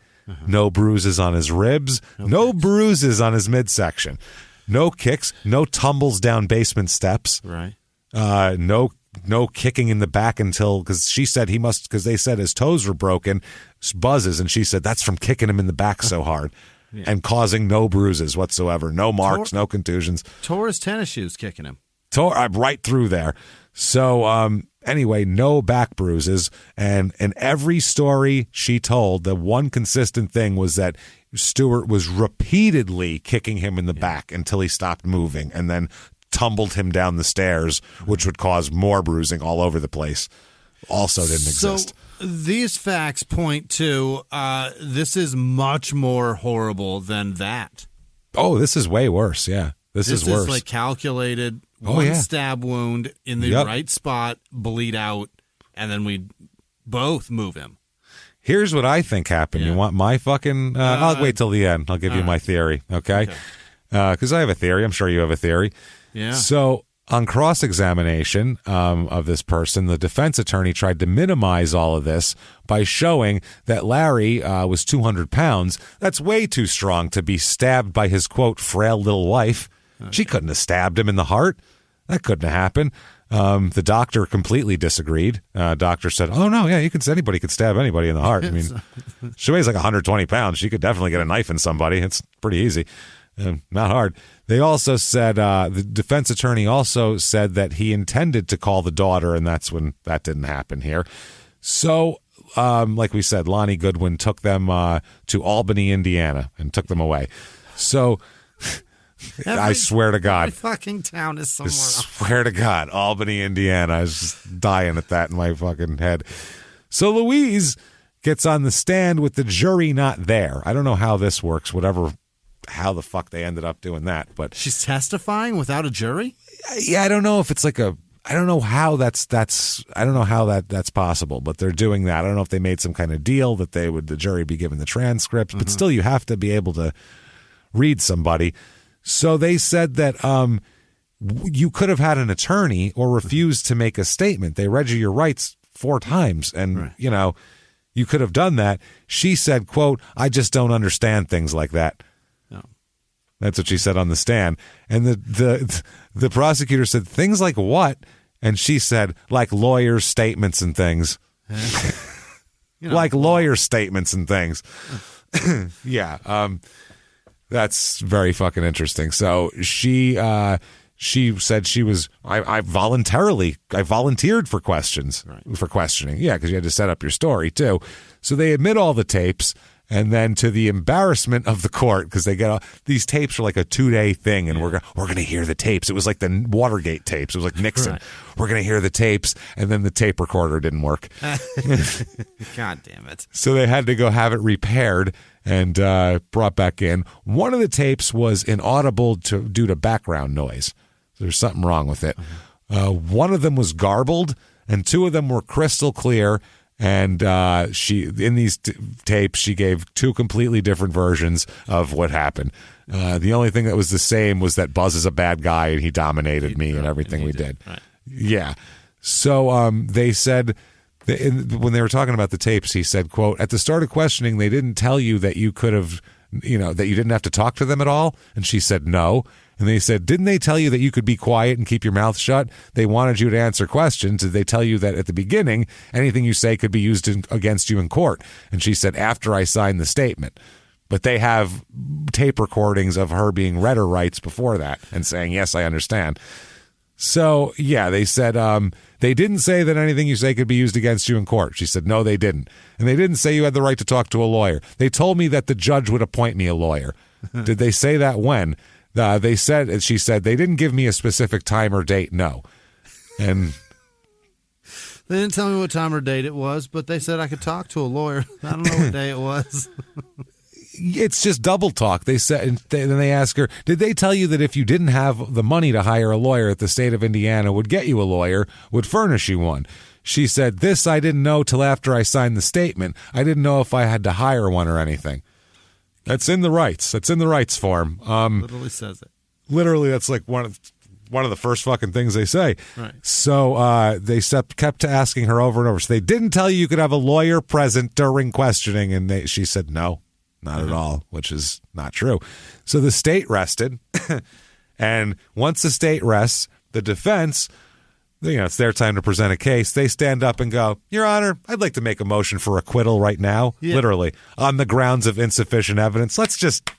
no bruises on his ribs, no bruises on his midsection, no kicks, no tumbles down basement steps, right? No kicking in the back because she said because they said his toes were broken, buzzes, and she said that's from kicking him in the back so hard. Yeah. And causing no bruises whatsoever, no marks, no contusions. Tore his tennis shoes kicking him. Right through there. So anyway, no back bruises. And in every story she told, the one consistent thing was that Stewart was repeatedly kicking him in the back until he stopped moving and then tumbled him down the stairs, which would cause more bruising all over the place. Also didn't exist. These facts point to this is much more horrible than that. Oh, this is way worse. Yeah, this is worse. This is like calculated. One stab wound in the right spot, bleed out, and then we both move him. Here's what I think happened. You want my fucking... I'll wait till the end. I'll give you my theory, okay? Because I have a theory. I'm sure you have a theory. Yeah. So on cross-examination of this person, the defense attorney tried to minimize all of this by showing that Larry was 200 pounds. That's way too strong to be stabbed by his, quote, frail little wife. She couldn't have stabbed him in the heart. That couldn't have happened. The doctor completely disagreed. Doctor said, "Oh no, yeah, anybody could stab anybody in the heart. I mean, she weighs like 120 pounds. She could definitely get a knife in somebody. It's pretty easy, not hard." They also said the defense attorney also said that he intended to call the daughter, and that's when that didn't happen here. So, like we said, Lonnie Goodwin took them to Albany, Indiana, and took them away. So. I swear to God. Every fucking town is somewhere else. I swear to God. Albany, Indiana. I was just dying at that in my fucking head. So Louise gets on the stand with the jury not there. I don't know how this works, how the fuck they ended up doing that. But she's testifying without a jury? Yeah, I don't know if it's like I don't know how that's possible, but they're doing that. I don't know if they made some kind of deal that the jury be given the transcripts, but still you have to be able to read somebody. So they said that you could have had an attorney or refused to make a statement. They read you your rights 4 times, and, you could have done that. She said, quote, "I just don't understand things like that." No. That's what she said on the stand. And the prosecutor said, "Things like what?" And she said, "Like lawyers' statements and things." Like lawyer statements and things. Yeah. That's very fucking interesting. So she said she was. I volunteered for questioning. Yeah, because you had to set up your story too. So they admit all the tapes, and then to the embarrassment of the court, because they get these tapes are like a 2-day thing, and we're gonna hear the tapes. It was like the Watergate tapes. It was like Nixon. Right. We're gonna hear the tapes, and then the tape recorder didn't work. God damn it! So they had to go have it repaired and brought back in. One of the tapes was inaudible due to background noise. There's something wrong with it. One of them was garbled, and 2 of them were crystal clear. And in these tapes, she gave 2 completely different versions of what happened. The only thing that was the same was that Buzz is a bad guy, and he dominated me and everything we did. Right. Yeah. So they said... when they were talking about the tapes, he said, quote, "At the start of questioning, they didn't tell you that you could have, that you didn't have to talk to them at all?" And she said, "No." And they said, "Didn't they tell you that you could be quiet and keep your mouth shut? They wanted you to answer questions. Did they tell you that at the beginning, anything you say could be used against you in court?" And she said, "After I signed the statement." But they have tape recordings of her being read her rights before that and saying, "Yes, I understand." So, yeah, they said they didn't say that anything you say could be used against you in court. She said, "No, they didn't." And they didn't say you had the right to talk to a lawyer. They told me that the judge would appoint me a lawyer. Did they say that when? She said, "They didn't give me a specific time or date, no." And they didn't tell me what time or date it was, but they said I could talk to a lawyer. I don't know what day it was. It's just double talk. They said, and then they ask her, did they tell you that if you didn't have the money to hire a lawyer, that the state of Indiana would get you a lawyer, would furnish you one? She said, this I didn't know till after I signed the statement. I didn't know if I had to hire one or anything. That's in the rights. That's in the rights form. Literally says it. Literally, that's like one of the first fucking things they say. Right. So they kept asking her over and over. So they didn't tell you could have a lawyer present during questioning, and she said no, not at all, which is not true. So the state rested, and once the state rests, the defense, it's their time to present a case. They stand up and go, Your Honor, I'd like to make a motion for acquittal right now, literally, on the grounds of insufficient evidence. Let's just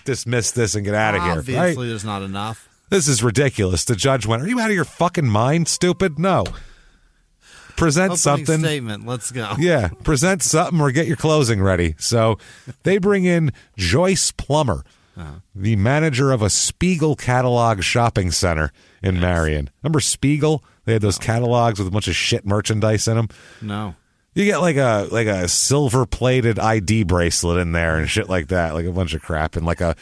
dismiss this and get out of here. Obviously, there's not enough. This is ridiculous. The judge went, are you out of your fucking mind, stupid? No. Present Opening something. Statement. Let's go. Yeah. Present something or get your closing ready. So they bring in Joyce Plummer, the manager of a Spiegel catalog shopping center in Marion. Remember Spiegel? They had those catalogs with a bunch of shit merchandise in them. No. You get like a silver-plated ID bracelet in there and shit like that, like a bunch of crap, and like a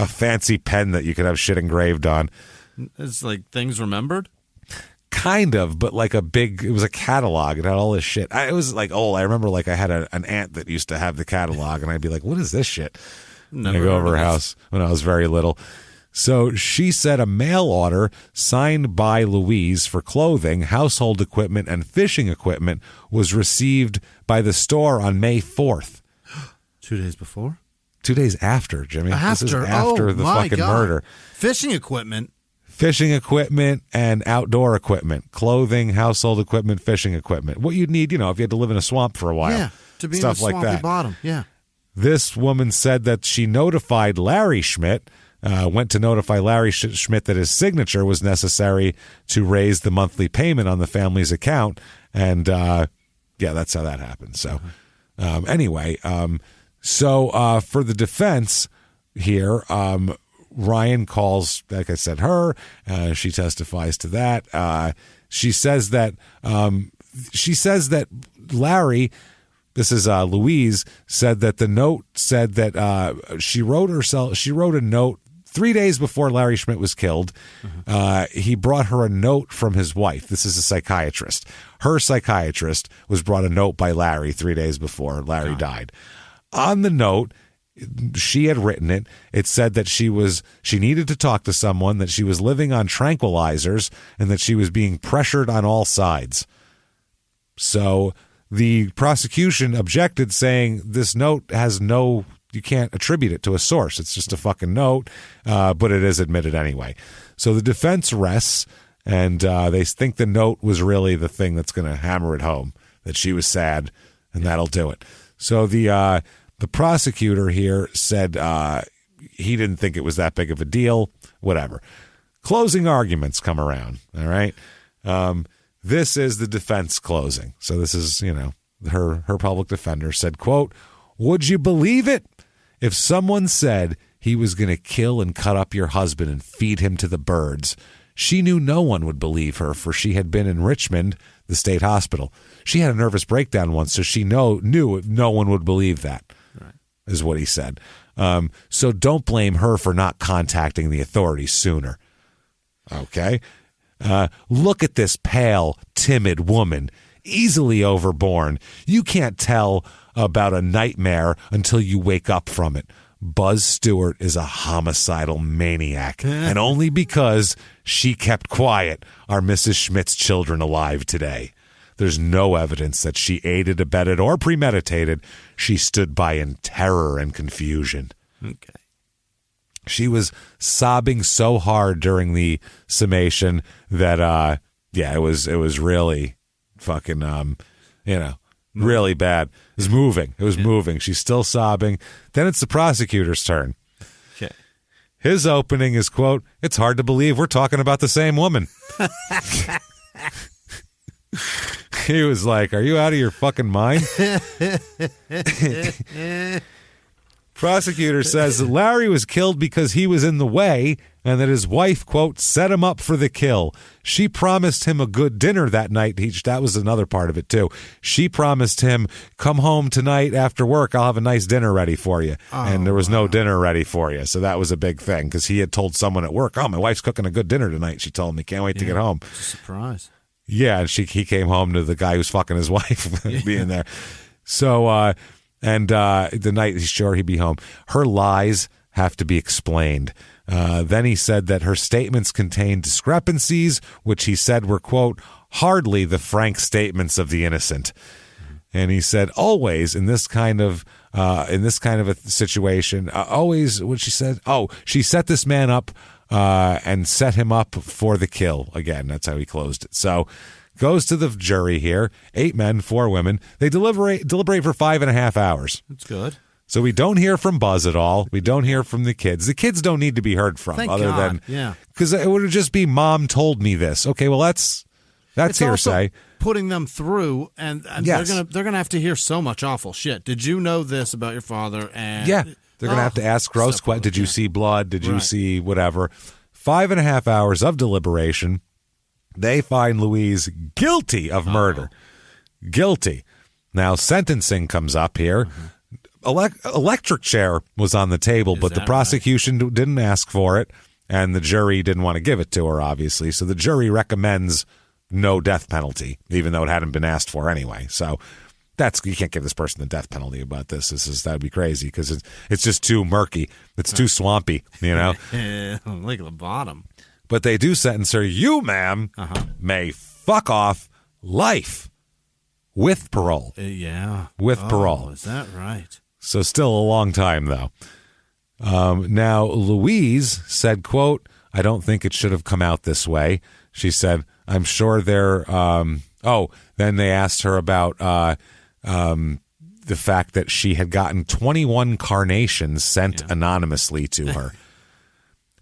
fancy pen that you could have shit engraved on. It's like things remembered? Kind of, but like it was a catalog. It had all this shit. It was like old. I remember like I had an aunt that used to have the catalog, and I'd be like, what is this shit? And I go over her house when I was very little. So she said a mail order signed by Louise for clothing, household equipment, and fishing equipment was received by the store on May 4th. 2 days before? 2 days after, Jimmy. This is after the fucking murder. Fishing equipment and outdoor equipment, clothing, household equipment, fishing equipment. What you'd need, if you had to live in a swamp for a while. Yeah, to be stuff in a swampy like that. Bottom. Yeah. This woman said that she notified Larry Schmidt, went to notify Larry Schmidt that his signature was necessary to raise the monthly payment on the family's account. And, that's how that happened. So, anyway, for the defense here, Ryan calls, like I said, her. She testifies to that. She says that Larry, this is Louise, said that the note said that she wrote a note 3 days before Larry Schmidt was killed. He brought her a note from his wife. This is a psychiatrist. Her psychiatrist was brought a note by Larry 3 days before Larry died. On the note, she had written it. It said that she needed to talk to someone, that she was living on tranquilizers, and that she was being pressured on all sides. So the prosecution objected, saying this note has you can't attribute it to a source. It's just a fucking note, but it is admitted anyway. So the defense rests, and they think the note was really the thing that's going to hammer it home, that she was sad, and that'll do it. So the prosecutor here said he didn't think it was that big of a deal, whatever. Closing arguments come around, all right? This is the defense closing. So this is, her public defender said, quote, would you believe it if someone said he was going to kill and cut up your husband and feed him to the birds? She knew no one would believe her, for she had been in Richmond, the state hospital. She had a nervous breakdown once, so she knew no one would believe that, is what he said. So don't blame her for not contacting the authorities sooner. Okay? Look at this pale, timid woman, easily overborne. You can't tell about a nightmare until you wake up from it. Buzz Stewart is a homicidal maniac, and only because she kept quiet are Mrs. Schmidt's children alive today. There's no evidence that she aided, abetted, or premeditated. She stood by in terror and confusion. Okay. She was sobbing so hard during the summation that, it was really fucking, really bad. It was moving. Moving. She's still sobbing. Then it's the prosecutor's turn. Okay. His opening is, quote, it's hard to believe we're talking about the same woman. He was like, are you out of your fucking mind? Prosecutor says that Larry was killed because he was in the way and that his wife, quote, set him up for the kill. She promised him a good dinner that night. That was another part of it, too. She promised him, come home tonight after work. I'll have a nice dinner ready for you. And there was no dinner ready for you. So that was a big thing because he had told someone at work, my wife's cooking a good dinner tonight. She told me, can't wait to get home. It's a surprise. Yeah, and he came home to the guy who's fucking his wife being there. So, the night he's sure he'd be home. Her lies have to be explained. Then he said that her statements contained discrepancies, which he said were, quote, hardly the frank statements of the innocent. And he said, always in this kind of a situation, always what she said. Oh, she set this man up and set him up for the kill. Again, that's how he closed it. So goes to the jury here. 8 men, 4 women. They deliberate for 5.5 hours. That's good. So we don't hear from Buzz at all. We don't hear from the kids. The kids don't need to be heard from. Thank other God. than because it would just be Mom told me this. Okay, well that's hearsay. Putting them through, and yes. they're gonna have to hear so much awful shit. Did you know this about your father? And they're gonna have to ask gross questions. Did you see blood? Did you see whatever? 5.5 hours of deliberation. They find Louise guilty of murder. Guilty. Now sentencing comes up here. Mm-hmm. Electric chair was on the table, but the prosecution didn't ask for it, and the jury didn't want to give it to her, obviously. So the jury recommends no death penalty, even though it hadn't been asked for anyway. So you can't give this person the death penalty about this. That'd be crazy because it's just too murky. It's too swampy, Like at the bottom. But they do sentence her. You, ma'am, may fuck off life with parole. With parole. Is that right? So still a long time, though. Now, Louise said, quote, I don't think it should have come out this way. She said, I'm sure they're then they asked her about the fact that she had gotten 21 carnations sent anonymously to her.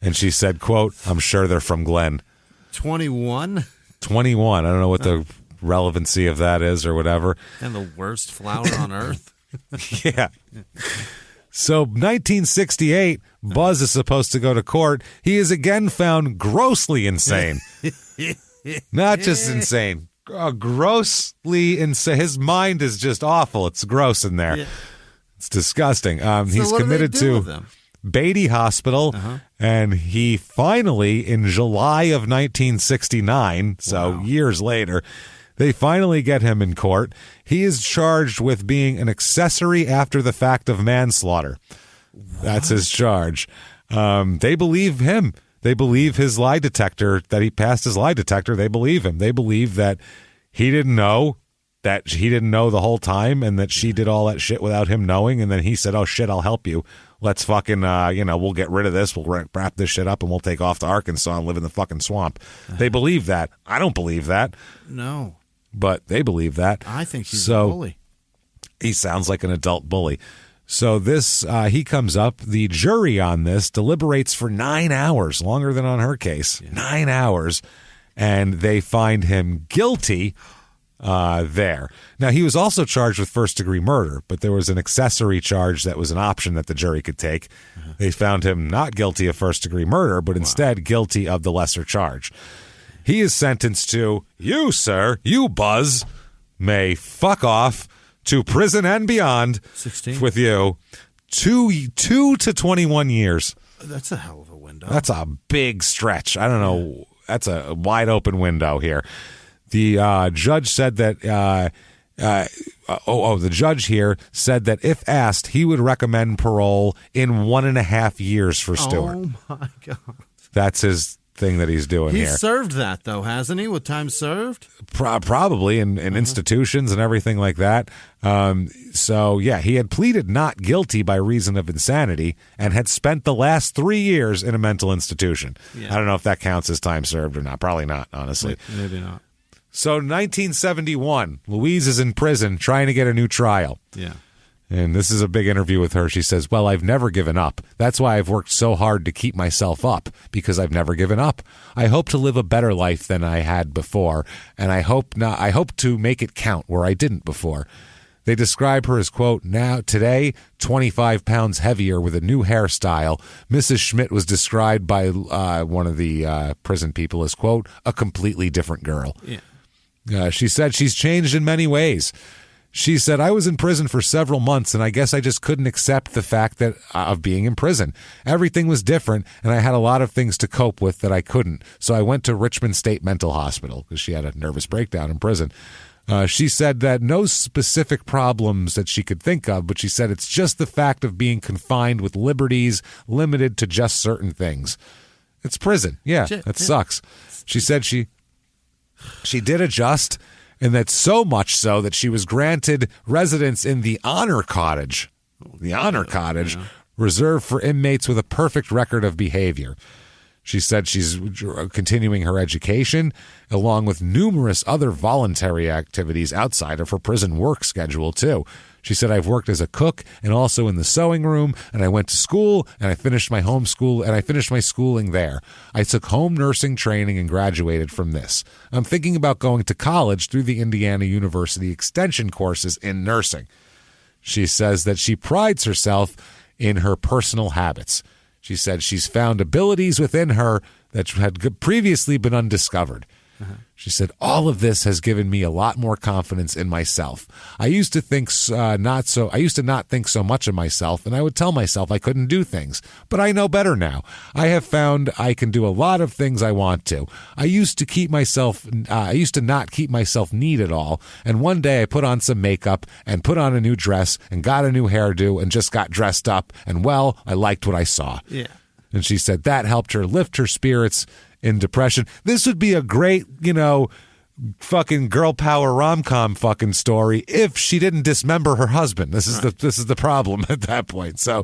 And she said, quote, I'm sure they're from Glenn. 21? 21. I don't know what the relevancy of that is or whatever. And the worst flower on earth. Yeah. So 1968, Buzz is supposed to go to court. He is again found grossly insane. Not just insane. Grossly insane. His mind is just awful. It's gross in there. Yeah. It's disgusting. He's committed to Beatty Hospital, and he finally, in July of 1969, so years later, they finally get him in court. He is charged with being an accessory after the fact of manslaughter. That's his charge. They believe him. They believe his lie detector, that he passed his lie detector. They believe him. They believe that he didn't know the whole time and that she did all that shit without him knowing. And then he said, oh, shit, I'll help you. Let's fucking, we'll get rid of this. We'll wrap this shit up and we'll take off to Arkansas and live in the fucking swamp. They believe that. I don't believe that. No. But they believe that. I think he's a bully. He sounds like an adult bully. So this, he comes up. The jury on this deliberates for 9 hours, longer than on her case. 9 hours. And they find him guilty there. Now, he was also charged with first-degree murder, but there was an accessory charge that was an option that the jury could take. They found him not guilty of first-degree murder, but instead guilty of the lesser charge. He is sentenced to, you, sir, you, Buzz, may fuck off to prison and beyond 16 with you. 2 to 21 years. That's a hell of a window. That's a big stretch. I don't know. That's a wide open window here. The judge said that the judge here said that if asked, he would recommend parole in 1.5 years for Stewart. Oh, my God. That's his thing that he's doing here. He's served that, though, hasn't he, with time served? Probably in institutions and everything like that. So, yeah, he had pleaded not guilty by reason of insanity and had spent the last 3 years in a mental institution. Yeah. I don't know if that counts as time served or not. Probably not, honestly. Maybe not. So 1971, Louise is in prison trying to get a new trial. Yeah. And this is a big interview with her. She says, well, I've never given up. That's why I've worked so hard to keep myself up, because I've never given up. I hope to live a better life than I had before, and I hope to make it count where I didn't before. They describe her as, quote, now today 25 pounds heavier with a new hairstyle. Mrs. Schmidt was described by one of the prison people as, quote, a completely different girl. Yeah. She said she's changed in many ways. She said, I was in prison for several months, and I guess I just couldn't accept the fact that of being in prison. Everything was different, and I had a lot of things to cope with that I couldn't. So I went to Richmond State Mental Hospital because she had a nervous breakdown in prison. She said that no specific problems that she could think of, but she said it's just the fact of being confined with liberties limited to just certain things. It's prison. Yeah, that sucks. She said she did adjust, and that's so much so that she was granted residence in the Honor Cottage. The Honor Cottage, reserved for inmates with a perfect record of behavior. She said she's continuing her education, along with numerous other voluntary activities outside of her prison work schedule, too. She said, I've worked as a cook and also in the sewing room, and I went to school, and I finished my my schooling there. I took home nursing training and graduated from this. I'm thinking about going to college through the Indiana University Extension courses in nursing. She says that she prides herself in her personal habits. She said she's found abilities within her that had previously been undiscovered. She said, all of this has given me a lot more confidence in myself. I used to not think so much of myself, and I would tell myself I couldn't do things. But I know better now. I have found I can do a lot of things I want to. I used to not keep myself neat at all. And one day I put on some makeup and put on a new dress and got a new hairdo and just got dressed up. And well, I liked what I saw. Yeah. And she said that helped her lift her spirits in depression. This would be a great, fucking girl power rom-com fucking story if she didn't dismember her husband. This is the problem at that point. So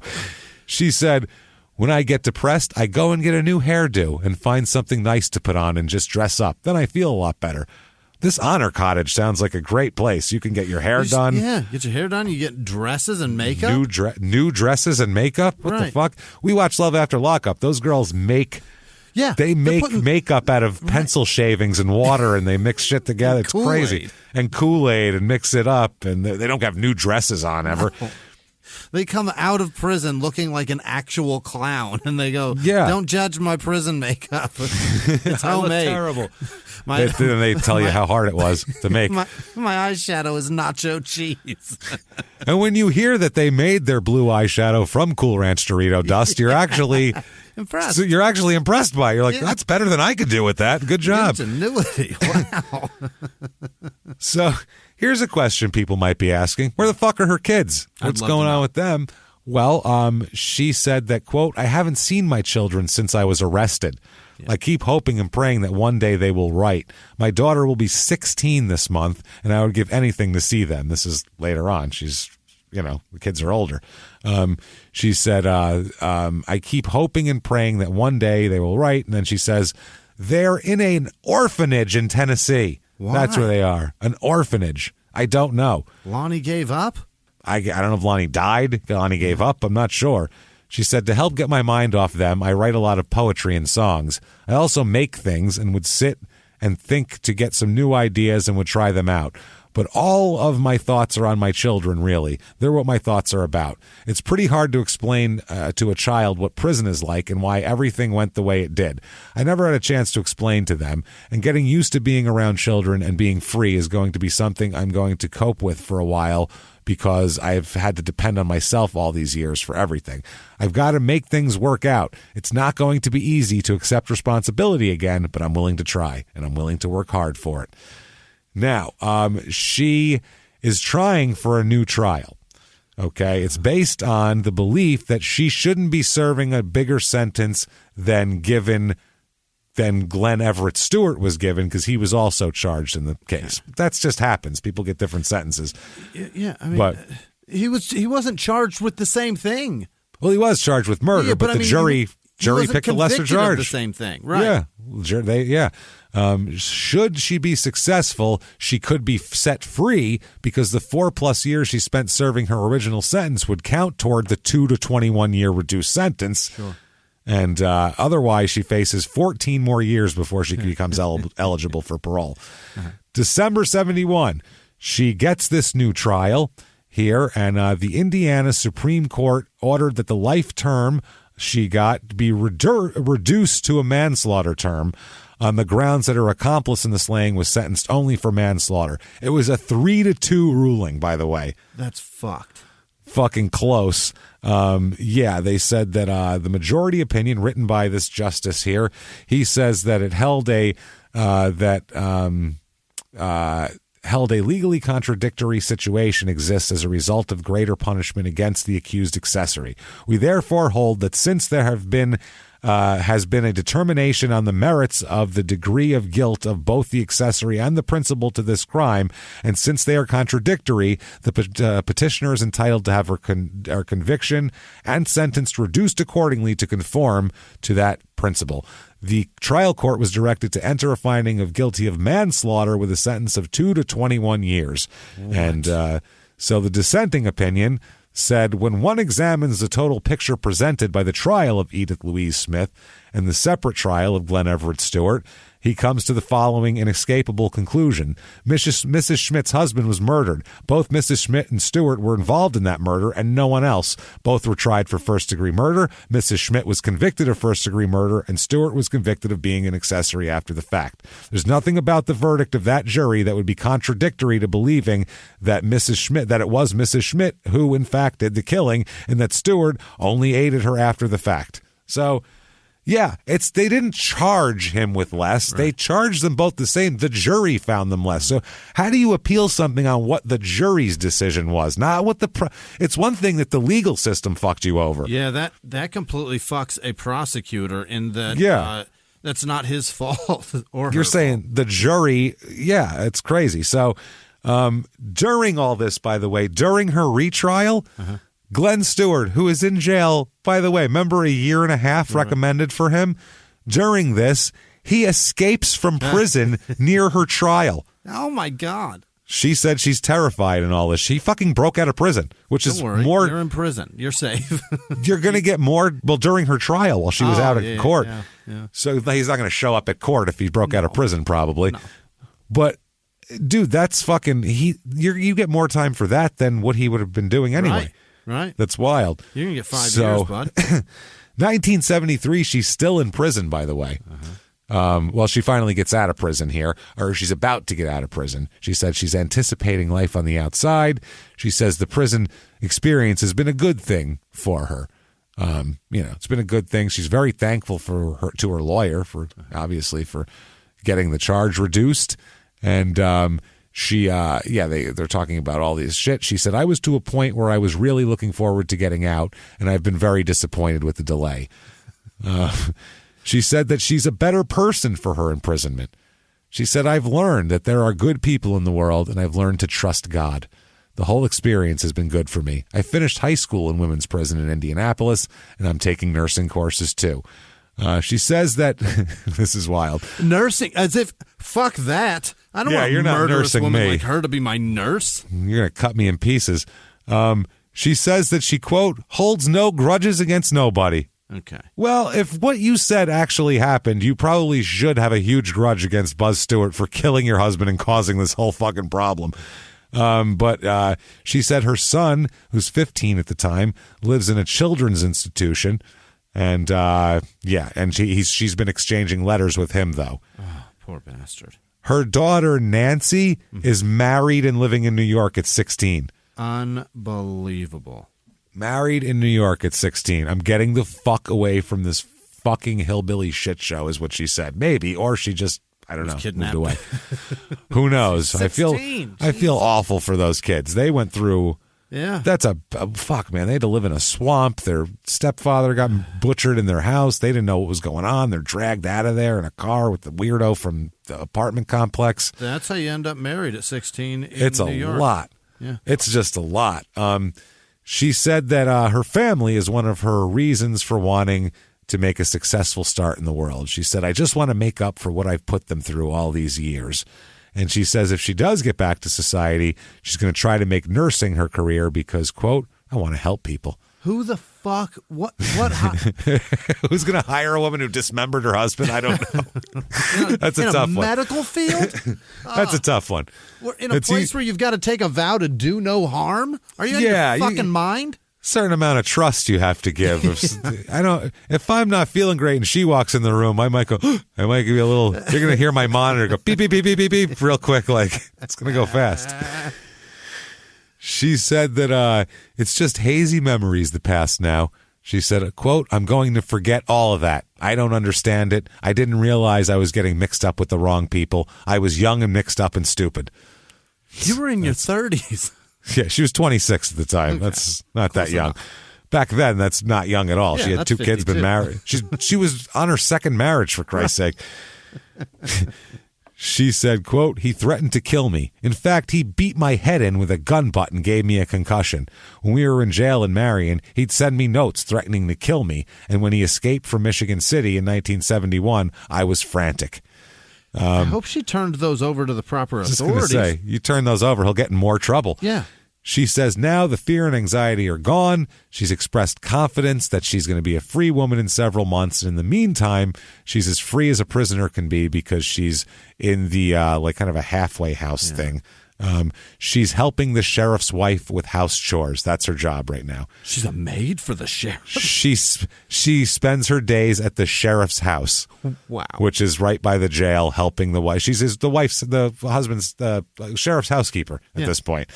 she said, when I get depressed, I go and get a new hairdo and find something nice to put on and just dress up. Then I feel a lot better. This Honor Cottage sounds like a great place. You can get your hair done. Yeah, get your hair done. You get dresses and makeup. New dresses and makeup? What the fuck? We watch Love After Lockup. Those girls make... Yeah, they make makeup out of pencil shavings and water, and they mix shit together. It's crazy. And Kool-Aid and mix it up, and they don't have new dresses on ever. No. They come out of prison looking like an actual clown, and they go, don't judge my prison makeup. It's homemade. Terrible. Then they tell you how hard it was to make. My eyeshadow is nacho cheese. And when you hear that they made their blue eyeshadow from Cool Ranch Dorito dust, you're actually... impressed. So you're actually impressed by it. You're like, that's better than I could do with that. Good job. Ingenuity. Wow. So here's a question people might be asking. Where the fuck are her kids? What's going on with them? Well, she said that, quote, I haven't seen my children since I was arrested. I keep hoping and praying that one day they will write. My daughter will be 16 this month, and I would give anything to see them. This is later on. She's... the kids are older. She said, I keep hoping and praying that one day they will write. And then she says, they're in an orphanage in Tennessee. Why? That's where they are. An orphanage. I don't know. Lonnie gave up? I don't know if Lonnie died. Lonnie gave up. I'm not sure. She said, to help get my mind off them, I write a lot of poetry and songs. I also make things and would sit and think to get some new ideas and would try them out. But all of my thoughts are on my children, really. They're what my thoughts are about. It's pretty hard to explain to a child what prison is like and why everything went the way it did. I never had a chance to explain to them, and getting used to being around children and being free is going to be something I'm going to cope with for a while because I've had to depend on myself all these years for everything. I've got to make things work out. It's not going to be easy to accept responsibility again, but I'm willing to try, and I'm willing to work hard for it. Now, she is trying for a new trial, okay? It's based on the belief that she shouldn't be serving a bigger sentence than Glenn Everett Stewart was given because he was also charged in the case. That just happens. People get different sentences. Yeah, I mean, but he wasn't charged with the same thing. Well, he was charged with murder, but the jury picked a lesser charge. The same thing, right? Yeah, should she be successful, she could be set free because the 4+ years she spent serving her original sentence would count toward the 2 to 21 year reduced sentence. Sure. And otherwise, she faces 14 more years before she becomes eligible for parole. December 71, she gets this new trial. here, and the Indiana Supreme Court ordered that the life term she got be reduced to a manslaughter term on the grounds that her accomplice in the slaying was sentenced only for manslaughter. It was a 3-2 ruling, by the way. That's fucked. Fucking close. They said that the majority opinion written by this justice here, he says that it held a legally contradictory situation exists as a result of greater punishment against the accused accessory. We therefore hold that since there has been a determination on the merits of the degree of guilt of both the accessory and the principal to this crime, and since they are contradictory, the petitioner is entitled to have her conviction and sentence reduced accordingly to conform to that principle. The trial court was directed to enter a finding of guilty of manslaughter with a sentence of 2 to 21 years. What? And so the dissenting opinion said, when one examines the total picture presented by the trial of Edith Louise Smith and the separate trial of Glenn Everett Stewart, he comes to the following inescapable conclusion. Mrs. Schmidt's husband was murdered. Both Mrs. Schmidt and Stewart were involved in that murder and no one else. Both were tried for first-degree murder. Mrs. Schmidt was convicted of first-degree murder and Stewart was convicted of being an accessory after the fact. There's nothing about the verdict of that jury that would be contradictory to believing that it was Mrs. Schmidt who, in fact, did the killing and that Stewart only aided her after the fact. So, yeah, they didn't charge him with less. Right. They charged them both the same. The jury found them less. So how do you appeal something on what the jury's decision was? Not what it's one thing that the legal system fucked you over. Yeah, that completely fucks a prosecutor in that that's not his fault. Or you're saying fault. The jury, it's crazy. So during all this, by the way, during her retrial, Glenn Stewart, who is in jail, by the way, remember a year and a half recommended for him? During this, he escapes from prison near her trial. Oh, my God. She said she's terrified and all this. She fucking broke out of prison, which Don't is worry. more. You're in prison. You're safe. You're going to get more, during her trial while she was out at court. Yeah. So he's not going to show up at court if he broke out of prison, probably. No. But, dude, that's fucking. You get more time for that than what he would have been doing anyway. Right. That's wild. You're going to get 5 years, bud. 1973, she's still in prison, by the way. Well, she finally gets out of prison here, or she's about to get out of prison. She said she's anticipating life on the outside. She says the prison experience has been a good thing for her. It's been a good thing. She's very thankful to her lawyer for getting the charge reduced. And they're talking about all these shit. She said, I was to a point where I was really looking forward to getting out, and I've been very disappointed with the delay. She said that she's a better person for her imprisonment. She said, I've learned that there are good people in the world, and I've learned to trust God. The whole experience has been good for me. I finished high school in women's prison in Indianapolis, and I'm taking nursing courses too. She says that this is wild. Nursing, as if fuck that. I don't want a murderous woman like her to be my nurse. You're gonna cut me in pieces. She says that she, quote, holds no grudges against nobody. Okay. Well, if what you said actually happened, you probably should have a huge grudge against Buzz Stewart for killing your husband and causing this whole fucking problem. But she said her son, who's 15 at the time, lives in a children's institution. And she's been exchanging letters with him, though. Oh, poor bastard. Her daughter, Nancy, is married and living in New York at 16. Unbelievable. Married in New York at 16. I'm getting the fuck away from this fucking hillbilly shit show, is what she said. Maybe, or she just, I don't know, kidnapped. moved away. Who knows? 16. I feel awful for those kids. They went through. Yeah. That's a fuck, man. They had to live in a swamp. Their stepfather got butchered in their house. They didn't know what was going on. They're dragged out of there in a car with the weirdo from the apartment complex. That's how you end up married at 16 in It's New York. A lot. Yeah. It's just a lot. She said that her family is one of her reasons for wanting to make a successful start in the world. She said, I just want to make up for what I've put them through all these years. And she says if she does get back to society, she's going to try to make nursing her career because, quote, I want to help people. Who the fuck? What? Who's going to hire a woman who dismembered her husband? I don't know. That's a tough one. Medical field? That's a tough one. In a place where you've got to take a vow to do no harm? Are you out of your fucking mind? Certain amount of trust you have to give. If I'm not feeling great and she walks in the room, I might go, I might give you a little, you're going to hear my monitor go beep, beep, beep, beep, beep, beep, real quick. Like, it's going to go fast. She said that it's just hazy memories the past now. She said, quote, I'm going to forget all of that. I don't understand it. I didn't realize I was getting mixed up with the wrong people. I was young and mixed up and stupid. You were in your 30s. Yeah, she was 26 at the time. Okay. That's not that young. Back then, that's not young at all. Yeah, she had 2 kids, been married. She was on her second marriage, for Christ's sake. She said, quote, he threatened to kill me. In fact, he beat my head in with a gun butt and gave me a concussion. When we were in jail in Marion, he'd send me notes threatening to kill me. And when he escaped from Michigan City in 1971, I was frantic. I hope she turned those over to the proper authorities. I was just going to say, you turn those over, he'll get in more trouble. Yeah. She says now the fear and anxiety are gone. She's expressed confidence that she's going to be a free woman in several months. And in the meantime, she's as free as a prisoner can be because she's in the like kind of a halfway house thing. She's helping the sheriff's wife with house chores. That's her job right now. She's a maid for the sheriff. She spends her days at the sheriff's house. Wow. Which is right by the jail, helping the wife. She's the husband's sheriff's housekeeper at this point.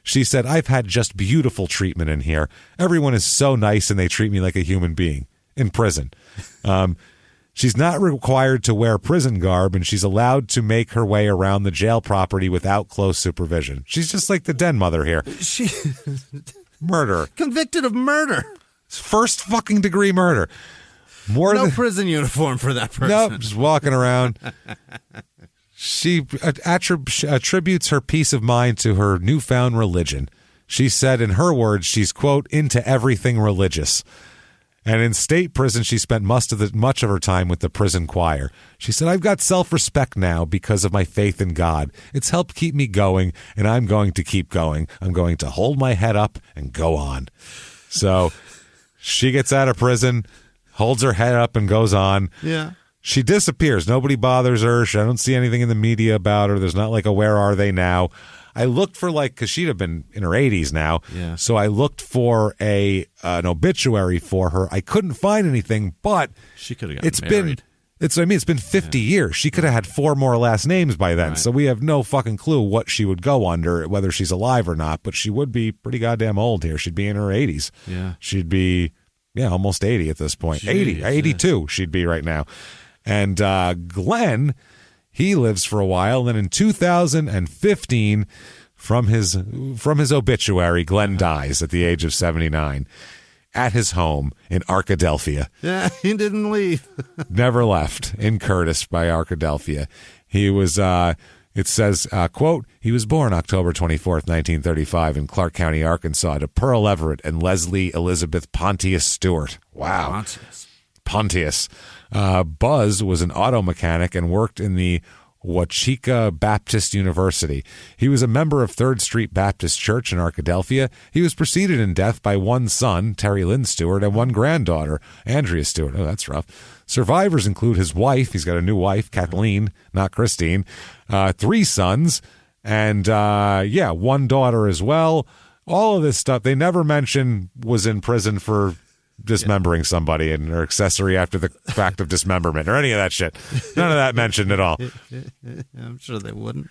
She said, I've had just beautiful treatment in here. Everyone is so nice and they treat me like a human being in prison. She's not required to wear prison garb, and she's allowed to make her way around the jail property without close supervision. She's just like the den mother here. Murder. Convicted of murder. First fucking degree murder. No prison uniform for that person. Nope, just walking around. She attributes her peace of mind to her newfound religion. She said, in her words, she's, quote, into everything religious. And in state prison, she spent much of her time with the prison choir. She said, I've got self-respect now because of my faith in God. It's helped keep me going, and I'm going to keep going. I'm going to hold my head up and go on. So she gets out of prison, holds her head up, and goes on. Yeah. She disappears. Nobody bothers her. I don't see anything in the media about her. There's not like a where are they now. I looked for because she'd have been in her 80s now. Yeah. So I looked for an obituary for her. I couldn't find anything, but she could have gotten married. It's 50 years. She could have had 4 more last names by then. Right. So we have no fucking clue what she would go under, whether she's alive or not. But she would be pretty goddamn old here. She'd be in her 80s. Yeah. She'd be, almost 80 at this point. Jeez, 82 she'd be right now. And Glenn, he lives for a while. Then in 2015, from his obituary, Glenn dies at the age of 79 at his home in Arkadelphia. Yeah, he didn't leave. Never left, in Curtis by Arkadelphia. He was, it says, quote, he was born October 24th, 1935 in Clark County, Arkansas to Pearl Everett and Leslie Elizabeth Pontius Stewart. Wow. Pontius. Buzz was an auto mechanic and worked in the Wauchika Baptist University. He was a member of 3rd Street Baptist Church in Arkadelphia. He was preceded in death by 1 son, Terry Lynn Stewart, and 1 granddaughter, Andrea Stewart. Oh, that's rough. Survivors include his wife. He's got a new wife, Kathleen, not Christine. 3 sons, and 1 daughter as well. All of this stuff they never mention was in prison for dismembering somebody and or accessory after the fact of dismemberment or any of that shit. None of that mentioned at all. I'm sure they wouldn't.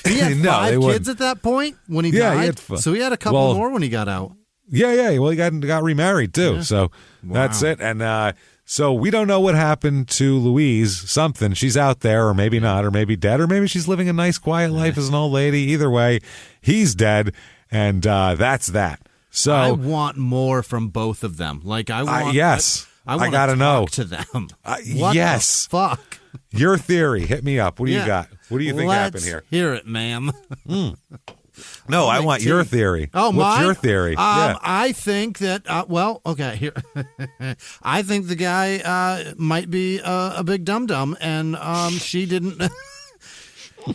He had 5 kids at that point when he died. So he had a couple more when he got out. Yeah. Well, he got remarried too. Yeah. So that's it. And so we don't know what happened to Louise. Something. She's out there, or maybe not, or maybe dead, or maybe she's living a nice, quiet life as an old lady. Either way, he's dead, and that's that. So I want more from both of them. Like I want. Yes, I gotta know to them. What the fuck? Your theory. Hit me up. What do you got? What do you think happened here? Hear it, ma'am. No, I want your theory. Oh, what's your theory? I think that. Here. I think the guy might be a big dum dum, and she didn't.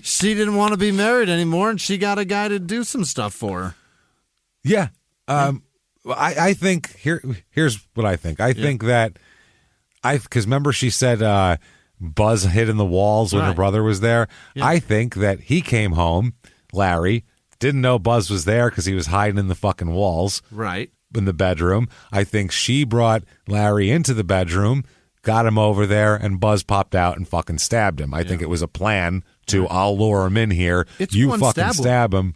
She didn't want to be married anymore, and she got a guy to do some stuff for her. Yeah. I think here's what I think. I think that because remember she said Buzz hid in the walls when her brother was there. Yeah. I think that he came home, Larry, didn't know Buzz was there because he was hiding in the fucking walls. Right. In the bedroom. I think she brought Larry into the bedroom, got him over there, and Buzz popped out and fucking stabbed him. I think it was a plan to, I'll lure him in here. You fucking stab him.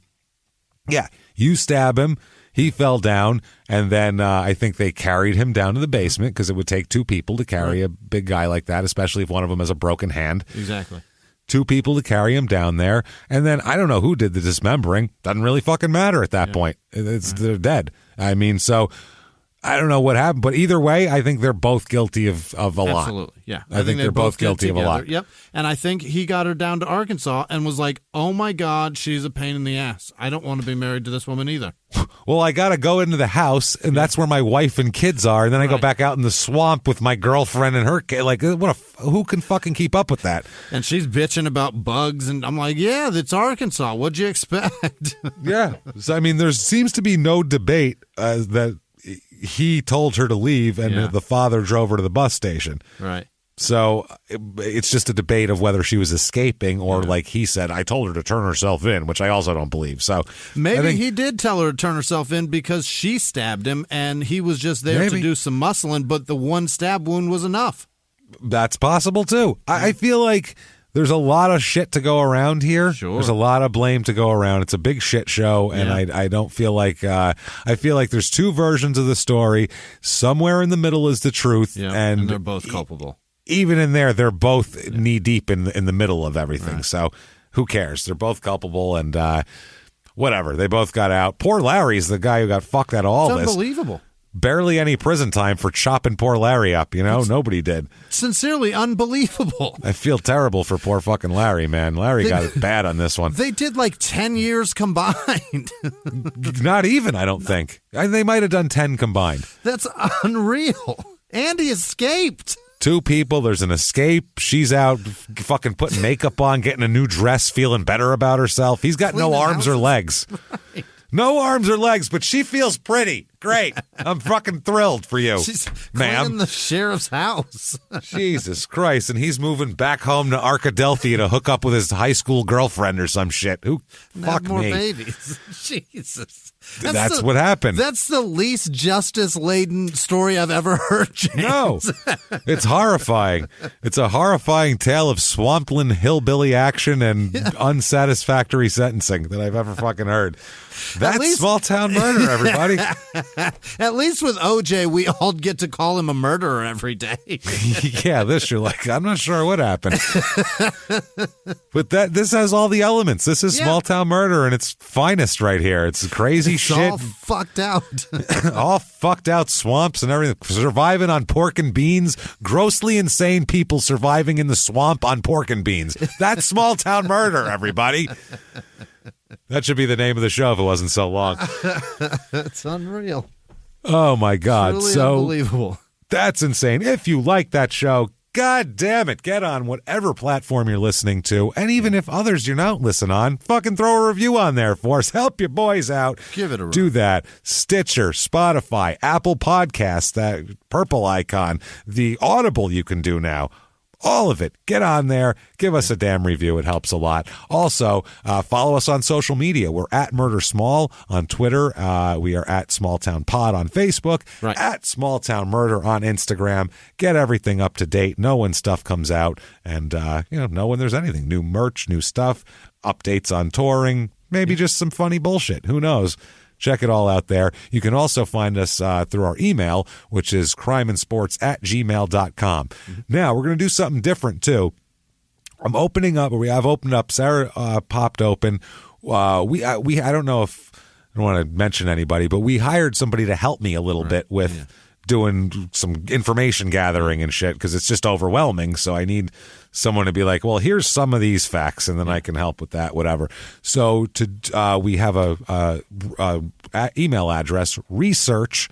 Yeah, you stab him. He fell down, and then I think they carried him down to the basement because it would take two people to carry a big guy like that, especially if one of them has a broken hand. Exactly. Two people to carry him down there, and then I don't know who did the dismembering. Doesn't really fucking matter at that point. They're dead. I mean, so I don't know what happened, but either way, I think they're both guilty of a lot. Absolutely, yeah. I think they're both guilty of a lot. Yep. And I think he got her down to Arkansas and was like, oh my God, she's a pain in the ass. I don't want to be married to this woman either. Well, I got to go into the house, and that's where my wife and kids are, and then I go back out in the swamp with my girlfriend and her kid. Like, who can fucking keep up with that? And she's bitching about bugs, and I'm like, yeah, it's Arkansas. What'd you expect? Yeah. So, I mean, there seems to be no debate that he told her to leave, and the father drove her to the bus station. Right. So it's just a debate of whether she was escaping or, like he said, I told her to turn herself in, which I also don't believe. So maybe he did tell her to turn herself in because she stabbed him, and he was just there to do some muscling, but the one stab wound was enough. That's possible, too. I feel like there's a lot of shit to go around here. Sure. There's a lot of blame to go around. It's a big shit show, and I don't feel like I feel like there's two versions of the story. Somewhere in the middle is the truth, and they're both culpable. Even in there, they're both knee deep in the middle of everything. Right. So who cares? They're both culpable, and whatever. They both got out. Poor Larry's the guy who got fucked out of all this. It's unbelievable. Barely any prison time for chopping poor Larry up, Nobody did. Sincerely unbelievable. I feel terrible for poor fucking Larry, man. Larry got it bad on this one. They did like 10 years combined. Not even, I don't think. They might have done 10 combined. That's unreal. And he escaped. Two people, there's an escape. She's out fucking putting makeup on, getting a new dress, feeling better about herself. He's got no arms or legs. Right. No arms or legs, but she feels pretty. Great. I'm fucking thrilled for you, She's ma'am. Cleaning the sheriff's house. Jesus Christ. And he's moving back home to Arkadelphia to hook up with his high school girlfriend or some shit. Fuck more me. Babies. Jesus. That's what happened. That's the least justice-laden story I've ever heard, James. No. It's horrifying. It's a horrifying tale of swampland hillbilly action and unsatisfactory sentencing that I've ever fucking heard. That's small-town murder, everybody. At least with OJ, we all get to call him a murderer every day. Yeah, this you're like, I'm not sure what happened. But this has all the elements. This is small-town murder in its finest right here. It's crazy shit. All fucked out. All fucked out swamps and everything. Surviving on pork and beans. Grossly insane people surviving in the swamp on pork and beans. That's small-town murder, everybody. That should be the name of the show if it wasn't so long. It's unreal. Oh, my God. Truly unbelievable. That's insane. If you like that show, God damn it, get on whatever platform you're listening to. And even if others you're not listening on, fucking throw a review on there for us. Help your boys out. Give it a run. Do that. Stitcher, Spotify, Apple Podcasts, that purple icon, the Audible you can do now. All of it. Get on there. Give us a damn review. It helps a lot. Also, follow us on social media. We're at Murder Small on Twitter. We are at Small Town Pod on Facebook. Right. At Small Town Murder on Instagram. Get everything up to date. Know when stuff comes out. And, know when there's anything. New merch, new stuff, updates on touring, maybe just some funny bullshit. Who knows? Check it all out there. You can also find us through our email, which is crimeandsports@gmail.com. Mm-hmm. Now, we're going to do something different, too. I've opened up, Sarah popped open. I don't know if, I don't want to mention anybody, but we hired somebody to help me a little bit with doing some information gathering and shit because it's just overwhelming. So I need someone to be like, well, here's some of these facts, and then I can help with that, whatever. So we have a email address, research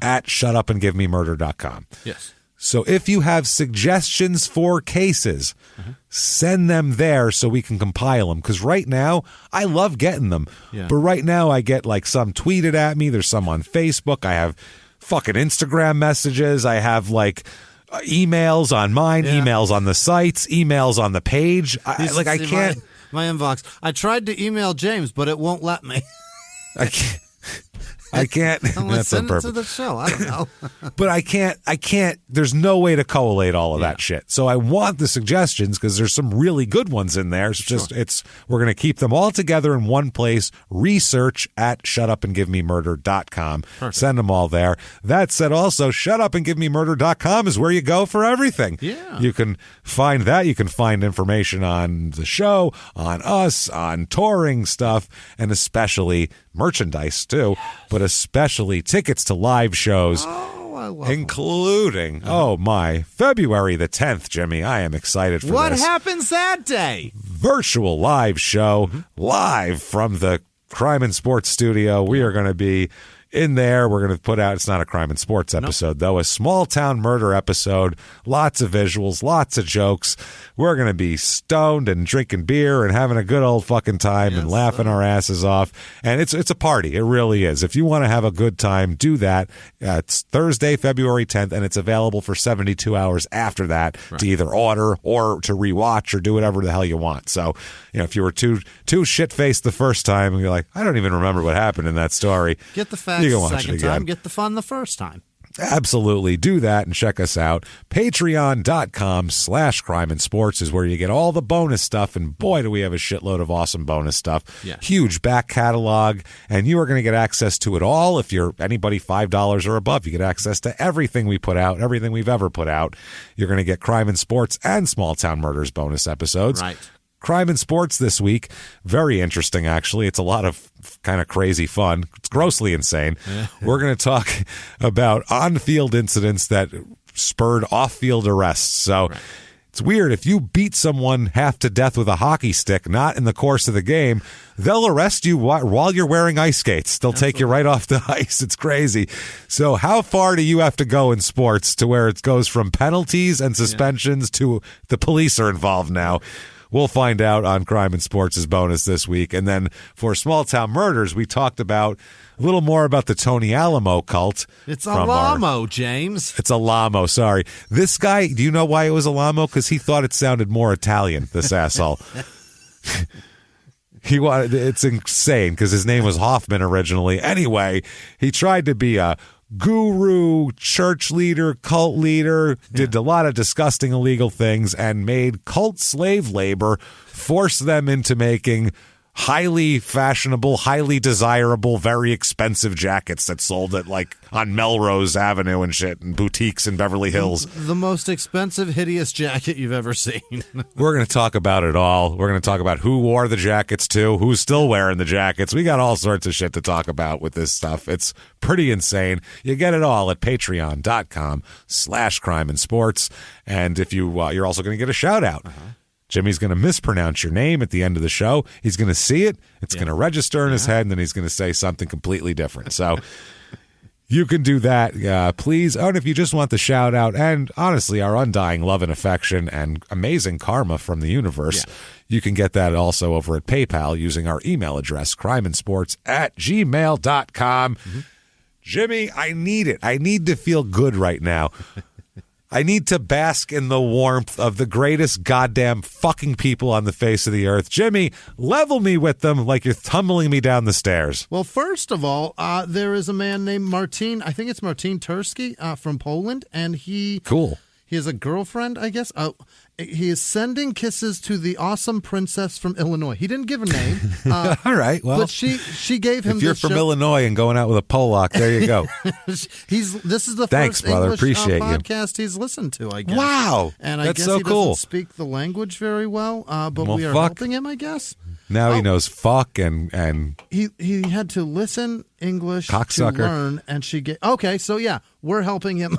at shutupandgivememurder.com. Yes. So if you have suggestions for cases, send them there so we can compile them. Because right now, I love getting them. Yeah. But right now, I get like some tweeted at me. There's some on Facebook. I have fucking Instagram messages. I have like emails on mine, emails on the sites, emails on the page. I can't. My inbox. I tried to email James, but it won't let me. I can't. I can't. That's send it to the show. I don't know. But I can't. There's no way to collate all of that shit. So I want the suggestions because there's some really good ones in there. It's we're going to keep them all together in one place. Research at shutupandgivememurder.com. Perfect. Send them all there. That said, also, shutupandgivememurder.com is where you go for everything. Yeah. You can find that. You can find information on the show, on us, on touring stuff, and especially merchandise too, but especially tickets to live shows, including February the 10th, Jimmy. I am excited for what this. What happens that day? Virtual live show, live from the Crime and Sports studio. We are going to be in there. We're going to put out, it's not a crime and sports episode, though, a small town murder episode. Lots of visuals, lots of jokes. We're going to be stoned and drinking beer and having a good old fucking time and laughing our asses off. And it's a party. It really is. If you want to have a good time, do that. It's Thursday, February 10th, and it's available for 72 hours after that to either order or to rewatch or do whatever the hell you want. So, if you were too shit-faced the first time and you're like, I don't even remember what happened in that story. Get the facts the second time, get the fun the first time. Absolutely. Do that and check us out. Patreon.com/crime and sports is where you get all the bonus stuff. And boy, do we have a shitload of awesome bonus stuff. Yeah. Huge back catalog. And you are going to get access to it all. If you're anybody $5 or above, you get access to everything we put out, everything we've ever put out. You're going to get Crime and Sports and Small Town Murders bonus episodes. Right. Crime and Sports this week. Very interesting, actually. It's a lot of kind of crazy fun. It's grossly insane. We're going to talk about on-field incidents that spurred off-field arrests. So it's weird. If you beat someone half to death with a hockey stick, not in the course of the game, they'll arrest you while you're wearing ice skates. They'll take you right off the ice. It's crazy. So how far do you have to go in sports to where it goes from penalties and suspensions to the police are involved now? We'll find out on Crime and Sports' bonus this week. And then for Small Town Murders, we talked about a little more about the Tony Alamo cult. It's Alamo, James. It's Alamo, sorry. This guy, do you know why it was Alamo? Because he thought it sounded more Italian, this asshole. It's insane because his name was Hoffman originally. Anyway, he tried to be a guru, church leader, cult leader, did a lot of disgusting illegal things and made cult slave labor force them into making highly fashionable, highly desirable, very expensive jackets that sold at like on Melrose Avenue and shit and boutiques in Beverly Hills. The most expensive, hideous jacket you've ever seen. We're going to talk about it all. We're going to talk about who wore the jackets too, who's still wearing the jackets. We got all sorts of shit to talk about with this stuff. It's pretty insane. You get it all at patreon.com/crime and sports. And if you're also going to get a shout out. Jimmy's going to mispronounce your name at the end of the show. He's going to see it. It's going to register in his head, and then he's going to say something completely different. So you can do that, please. Oh, and if you just want the shout out and honestly our undying love and affection and amazing karma from the universe, you can get that also over at PayPal using our email address, crimeandsports@gmail.com. Jimmy, I need it. I need to feel good right now. I need to bask in the warmth of the greatest goddamn fucking people on the face of the earth. Jimmy, level me with them like you're tumbling me down the stairs. Well, first of all, there is a man named Martin. I think it's Martin Tursky from Poland, and he has a girlfriend, I guess. He is sending kisses to the awesome princess from Illinois. He didn't give a name. All right, well, but she gave him. If you're from Illinois and going out with a Polak, there you go. This is the Thanks, first brother. English Appreciate podcast he's listened to, I guess. Wow, and I that's guess so he cool. Doesn't speak the language very well, but we are helping him, I guess. Now he knows fuck and he had to listen English cocksucker. To learn, and she get okay. So yeah, we're helping him.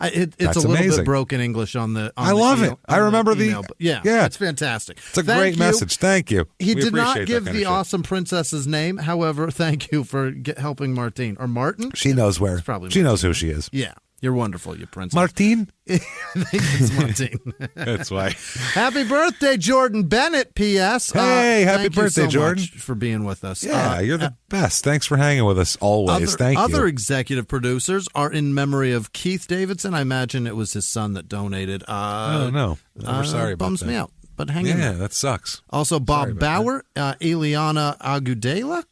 It's That's a little amazing. bit broken English on the. I love it. I remember the email, yeah, it's fantastic. It's a great message. Thank you. He did not give the awesome princess's name. However, thank you for helping Martine or Martin. She knows where. Probably she knows who she is. Yeah. You're wonderful, you princess. Martine? It's Martine. That's why. Happy birthday, Jordan Bennett, P.S. Hey, happy birthday, Jordan. Much for being with us. Yeah, you're the best. Thanks for hanging with us always. Thank you. Other executive producers are in memory of Keith Davidson. I imagine it was his son that donated. Oh, no. We're sorry about that. Bums me out. But hang in there. Yeah, that sucks. Also, Bob Bauer, Eliana Agudela,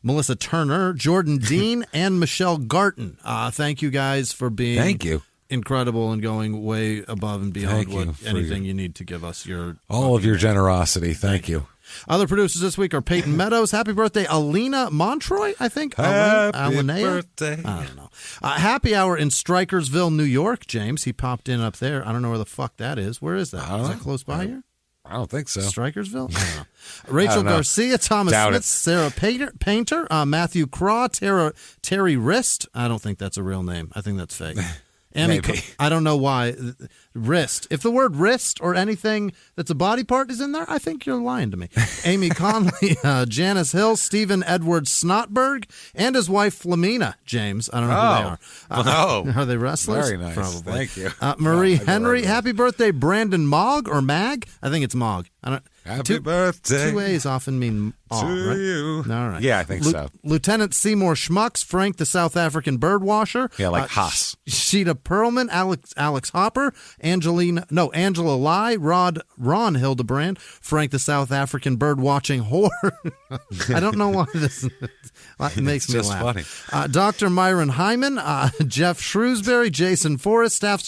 Melissa Turner, Jordan Dean, and Michelle Garton. Thank you guys for being incredible and going way above and beyond anything you need to give us all of your generosity. Thank you. Other producers this week are Peyton Meadows. Happy birthday, Alina Montroy, I think. Happy birthday. I don't know. Happy hour in Strikersville, New York, James. He popped in up there. I don't know where the fuck that is. Where is that? Is that close by here? I don't think so. Strikersville? I don't know. Rachel Garcia, Thomas Smith, Sarah Painter, Matthew Craw, Terry Rist. I don't think that's a real name. I think that's fake. Maybe. I don't know why. Wrist. If the word wrist or anything that's a body part is in there, I think you're lying to me. Amy Conley, Janice Hill, Stephen Edward Snotberg, and his wife Flamina, James. I don't know who they are. Are they wrestlers? Very nice. Probably. Thank you. Marie Henry. Happy birthday, Brandon Mogg or Mag? I think it's Mogg. Happy birthday. 2 A's often mean to right? you. All right. Yeah, I think so. Lieutenant Seymour Schmucks, Frank the South African birdwasher. Yeah, like Haas. Sheeta Perlman, Alex Hopper, Angela Lai, Ron Hildebrand, Frank the South African birdwatching whore. I don't know why this makes me laugh. Funny. Dr. Myron Hyman, Jeff Shrewsbury, Jason Forrest, Staff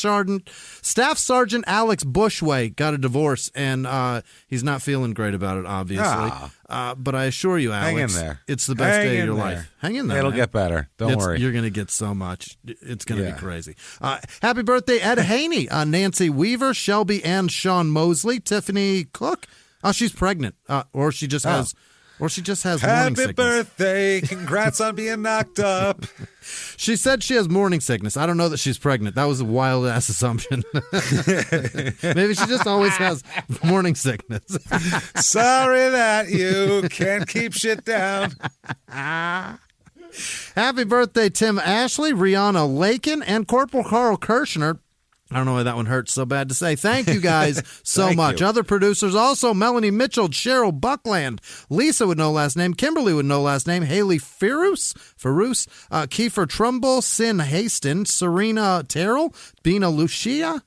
Sergeant Alex Bushway got a divorce, and he's not feeling great about it, obviously. But I assure you, Alex, hang in there. It's the best day of your life. Hang in there. It'll get better. Don't worry. You're going to get so much. It's going to be crazy. Happy birthday, Ed Haney, Nancy Weaver, Shelby and Sean Mosley, Tiffany Cook. Oh, she's pregnant, or she just has. Or she just has morning sickness. Happy birthday. Congrats on being knocked up. She said she has morning sickness. I don't know that she's pregnant. That was a wild-ass assumption. Maybe she just always has morning sickness. Sorry that you can't keep shit down. Happy birthday, Tim Ashley, Rihanna Lakin, and Corporal Carl Kirshner. I don't know why that one hurts so bad to say. Thank you guys so much. Other producers also, Melanie Mitchell, Cheryl Buckland, Lisa with no last name, Kimberly with no last name, Haley Farus, Kiefer Trumbull, Sin Haston, Serena Terrell, Bina Lucia,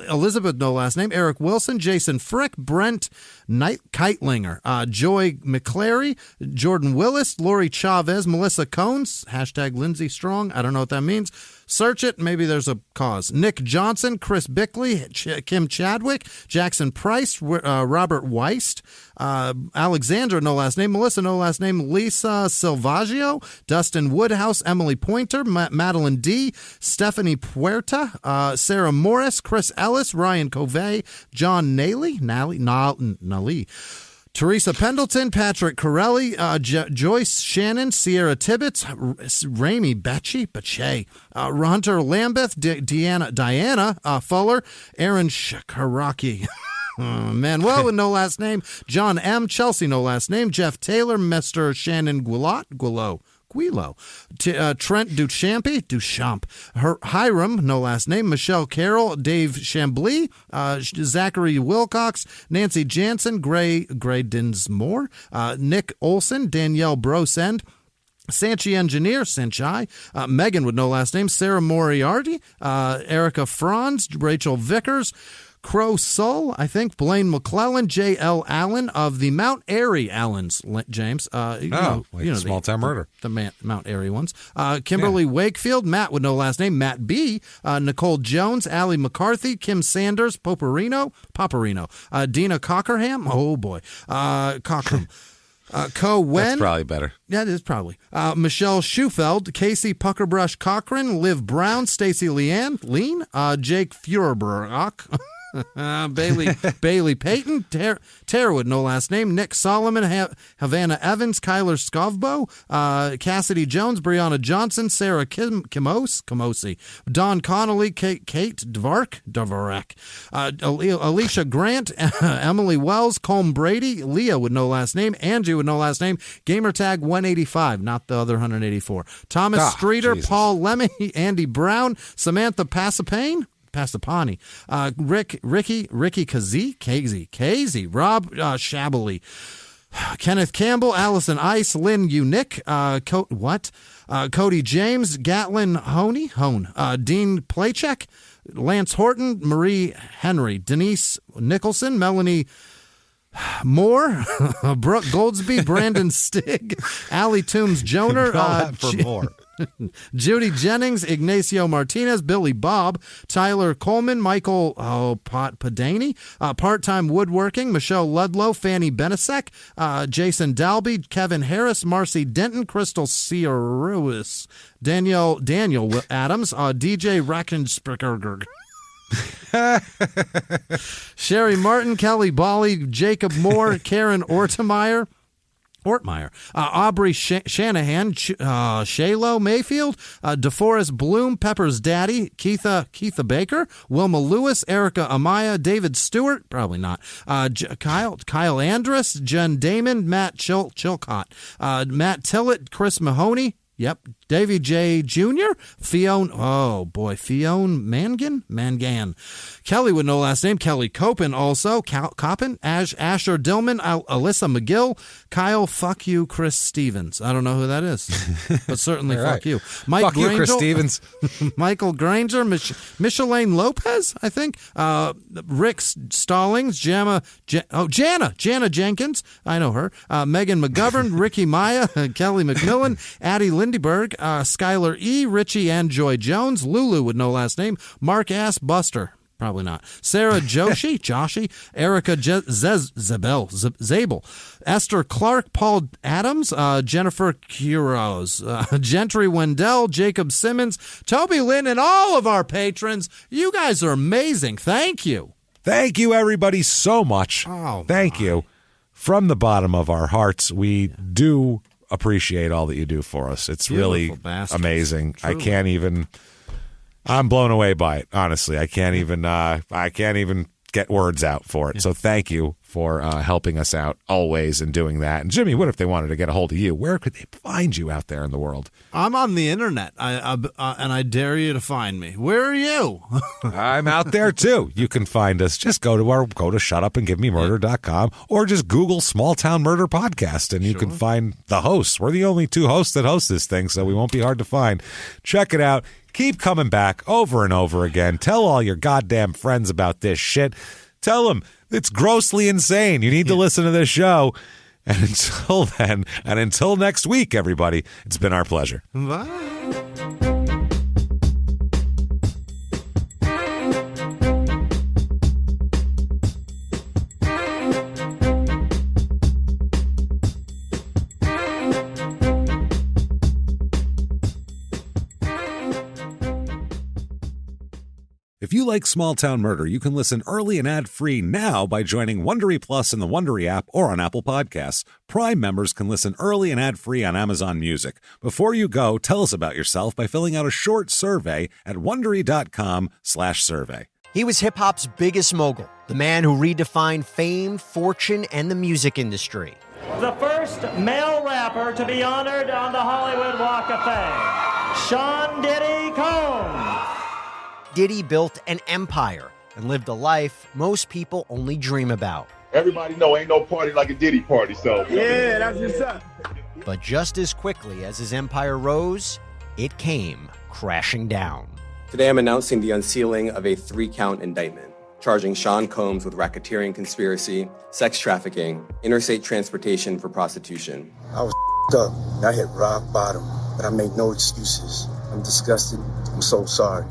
Elizabeth no last name, Eric Wilson, Jason Frick, Brent Keitlinger, Joy McClary, Jordan Willis, Lori Chavez, Melissa Cones, # Lindsay Strong. I don't know what that means. Search it. Maybe there's a cause. Nick Johnson, Chris Bickley, Kim Chadwick, Jackson Price, Robert Weist, Alexandra, no last name, Melissa, no last name, Lisa Silvaggio, Dustin Woodhouse, Emily Pointer, Madeline D., Stephanie Puerta, Sarah Morris, Chris Ellis, Ryan Covey, John Nally, Teresa Pendleton, Patrick Corelli, Joyce Shannon, Sierra Tibbetts, Ramey Bache, Hunter Lambeth, Diana Fuller, Aaron Shakaraki. Manuel with no last name, John M. Chelsea, no last name, Jeff Taylor, Mr. Shannon Guillo, Trent Duchamp, Hiram, no last name, Michelle Carroll, Dave Chambly, Zachary Wilcox, Nancy Jansen, Gray Dinsmore, Nick Olson, Danielle Brosend, Sanchi Engineer, Sanchai, Megan with no last name, Sarah Moriarty, Erica Franz, Rachel Vickers, Crow Soul, I think, Blaine McClellan, J.L. Allen of the Mount Airy Allens, James. Small-time murder. The Mount Airy ones. Kimberly Wakefield, Matt with no last name, Matt B., Nicole Jones, Allie McCarthy, Kim Sanders, Paparino, Dina Cockerham, oh boy, Cockram. Wen. That's probably better. Yeah, it is probably. Michelle Schufeld, Casey Puckerbrush Cochran, Liv Brown, Stacy Lean, Jake Feuerbach, Bailey Payton, Terwood, no last name. Nick Solomon, Havana Evans, Kyler Scovbo, Cassidy Jones, Brianna Johnson, Sarah Kimosi, Don Connolly, Kate Dvorak, Alicia Grant, Emily Wells, Colm Brady, Leah with no last name, Angie with no last name, Gamertag 185, not the other 184. Thomas Streeter, Jesus. Paul Lemmy, Andy Brown, Samantha Passapane, Ricky Casey, Rob Shabley, Kenneth Campbell, Allison Ice, Lynn Unick, Cody James, Gatlin Hone, Dean Playcheck, Lance Horton, Marie Henry, Denise Nicholson, Melanie Moore, Brooke Goldsby, Brandon Stig, Allie Toombs Joner, for more. Judy Jennings, Ignacio Martinez, Billy Bob, Tyler Coleman, Michael Padani, Part-Time Woodworking, Michelle Ludlow, Fanny Benesek, Jason Dalby, Kevin Harris, Marcy Denton, Crystal Ciaruis, Daniel Adams, DJ Rackenspricker, Sherry Martin, Kelly Bally, Jacob Moore, Karen Ortmeyer, Aubrey Shanahan, Shaylo Mayfield, DeForest Bloom, Pepper's Daddy, Keitha Baker, Wilma Lewis, Erica Amaya, David Stewart, probably not, Kyle Andrus, Jen Damon, Matt Chilcott, Matt Tillett, Chris Mahoney, yep, Davy J. Jr., Fionn Mangan, Kelly with no last name, Kelly Copen also, Asher Dillman, Alyssa McGill, Kyle, fuck you, Chris Stevens. I don't know who that is, but certainly fuck right. you. Mike fuck Granger, you, Chris Stevens. Michael Granger, Micheline Lopez, I think, Rick Stallings, Jana Jenkins, I know her, Megan McGovern, Ricky Maya, Kelly McMillan, Addie Lindeberg, Skylar E., Richie and Joy Jones, Lulu with no last name, Mark Ass Buster, probably not, Sarah Joshi, Erica Zabel, Esther Clark, Paul Adams, Jennifer Quiroz, Gentry Wendell, Jacob Simmons, Toby Lynn, and all of our patrons. You guys are amazing. Thank you. Thank you, everybody, so much. Oh, thank you. From the bottom of our hearts, we do appreciate all that you do for us. It's really amazing. Truly. I can't even. I'm blown away by it. Honestly, I can't even get words out for it. Yeah. So thank you for helping us out always and doing that. And Jimmie, what if they wanted to get a hold of you? Where could they find you out there in the world? I'm on the internet, and I dare you to find me. Where are you? I'm out there too. You can find us. Just go to shutupandgivememurder.com or just Google Small Town Murder Podcast, and you can find the hosts. We're the only two hosts that host this thing, so we won't be hard to find. Check it out. Keep coming back over and over again. Tell all your goddamn friends about this shit. Tell them it's grossly insane. You need to listen to this show. And until then, and until next week, everybody, it's been our pleasure. Bye. If you like Small Town Murder, you can listen early and ad-free now by joining Wondery Plus in the Wondery app or on Apple Podcasts. Prime members can listen early and ad-free on Amazon Music. Before you go, tell us about yourself by filling out a short survey at Wondery.com/survey. He was hip-hop's biggest mogul, the man who redefined fame, fortune, and the music industry. The first male rapper to be honored on the Hollywood Walk of Fame, Sean Diddy Combs. Diddy built an empire and lived a life most people only dream about. Everybody know ain't no party like a Diddy party, so. Yeah, that's what's up. But just as quickly as his empire rose, it came crashing down. Today I'm announcing the unsealing of a 3-count indictment, charging Sean Combs with racketeering conspiracy, sex trafficking, interstate transportation for prostitution. I was up. I hit rock bottom, but I made no excuses. I'm disgusted. I'm so sorry.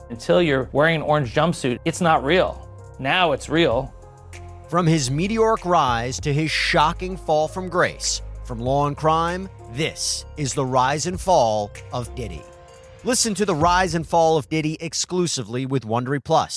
Until you're wearing an orange jumpsuit, it's not real. Now it's real. From his meteoric rise to his shocking fall from grace, from law and crime, this is the rise and fall of Diddy. Listen to the rise and fall of Diddy exclusively with Wondery Plus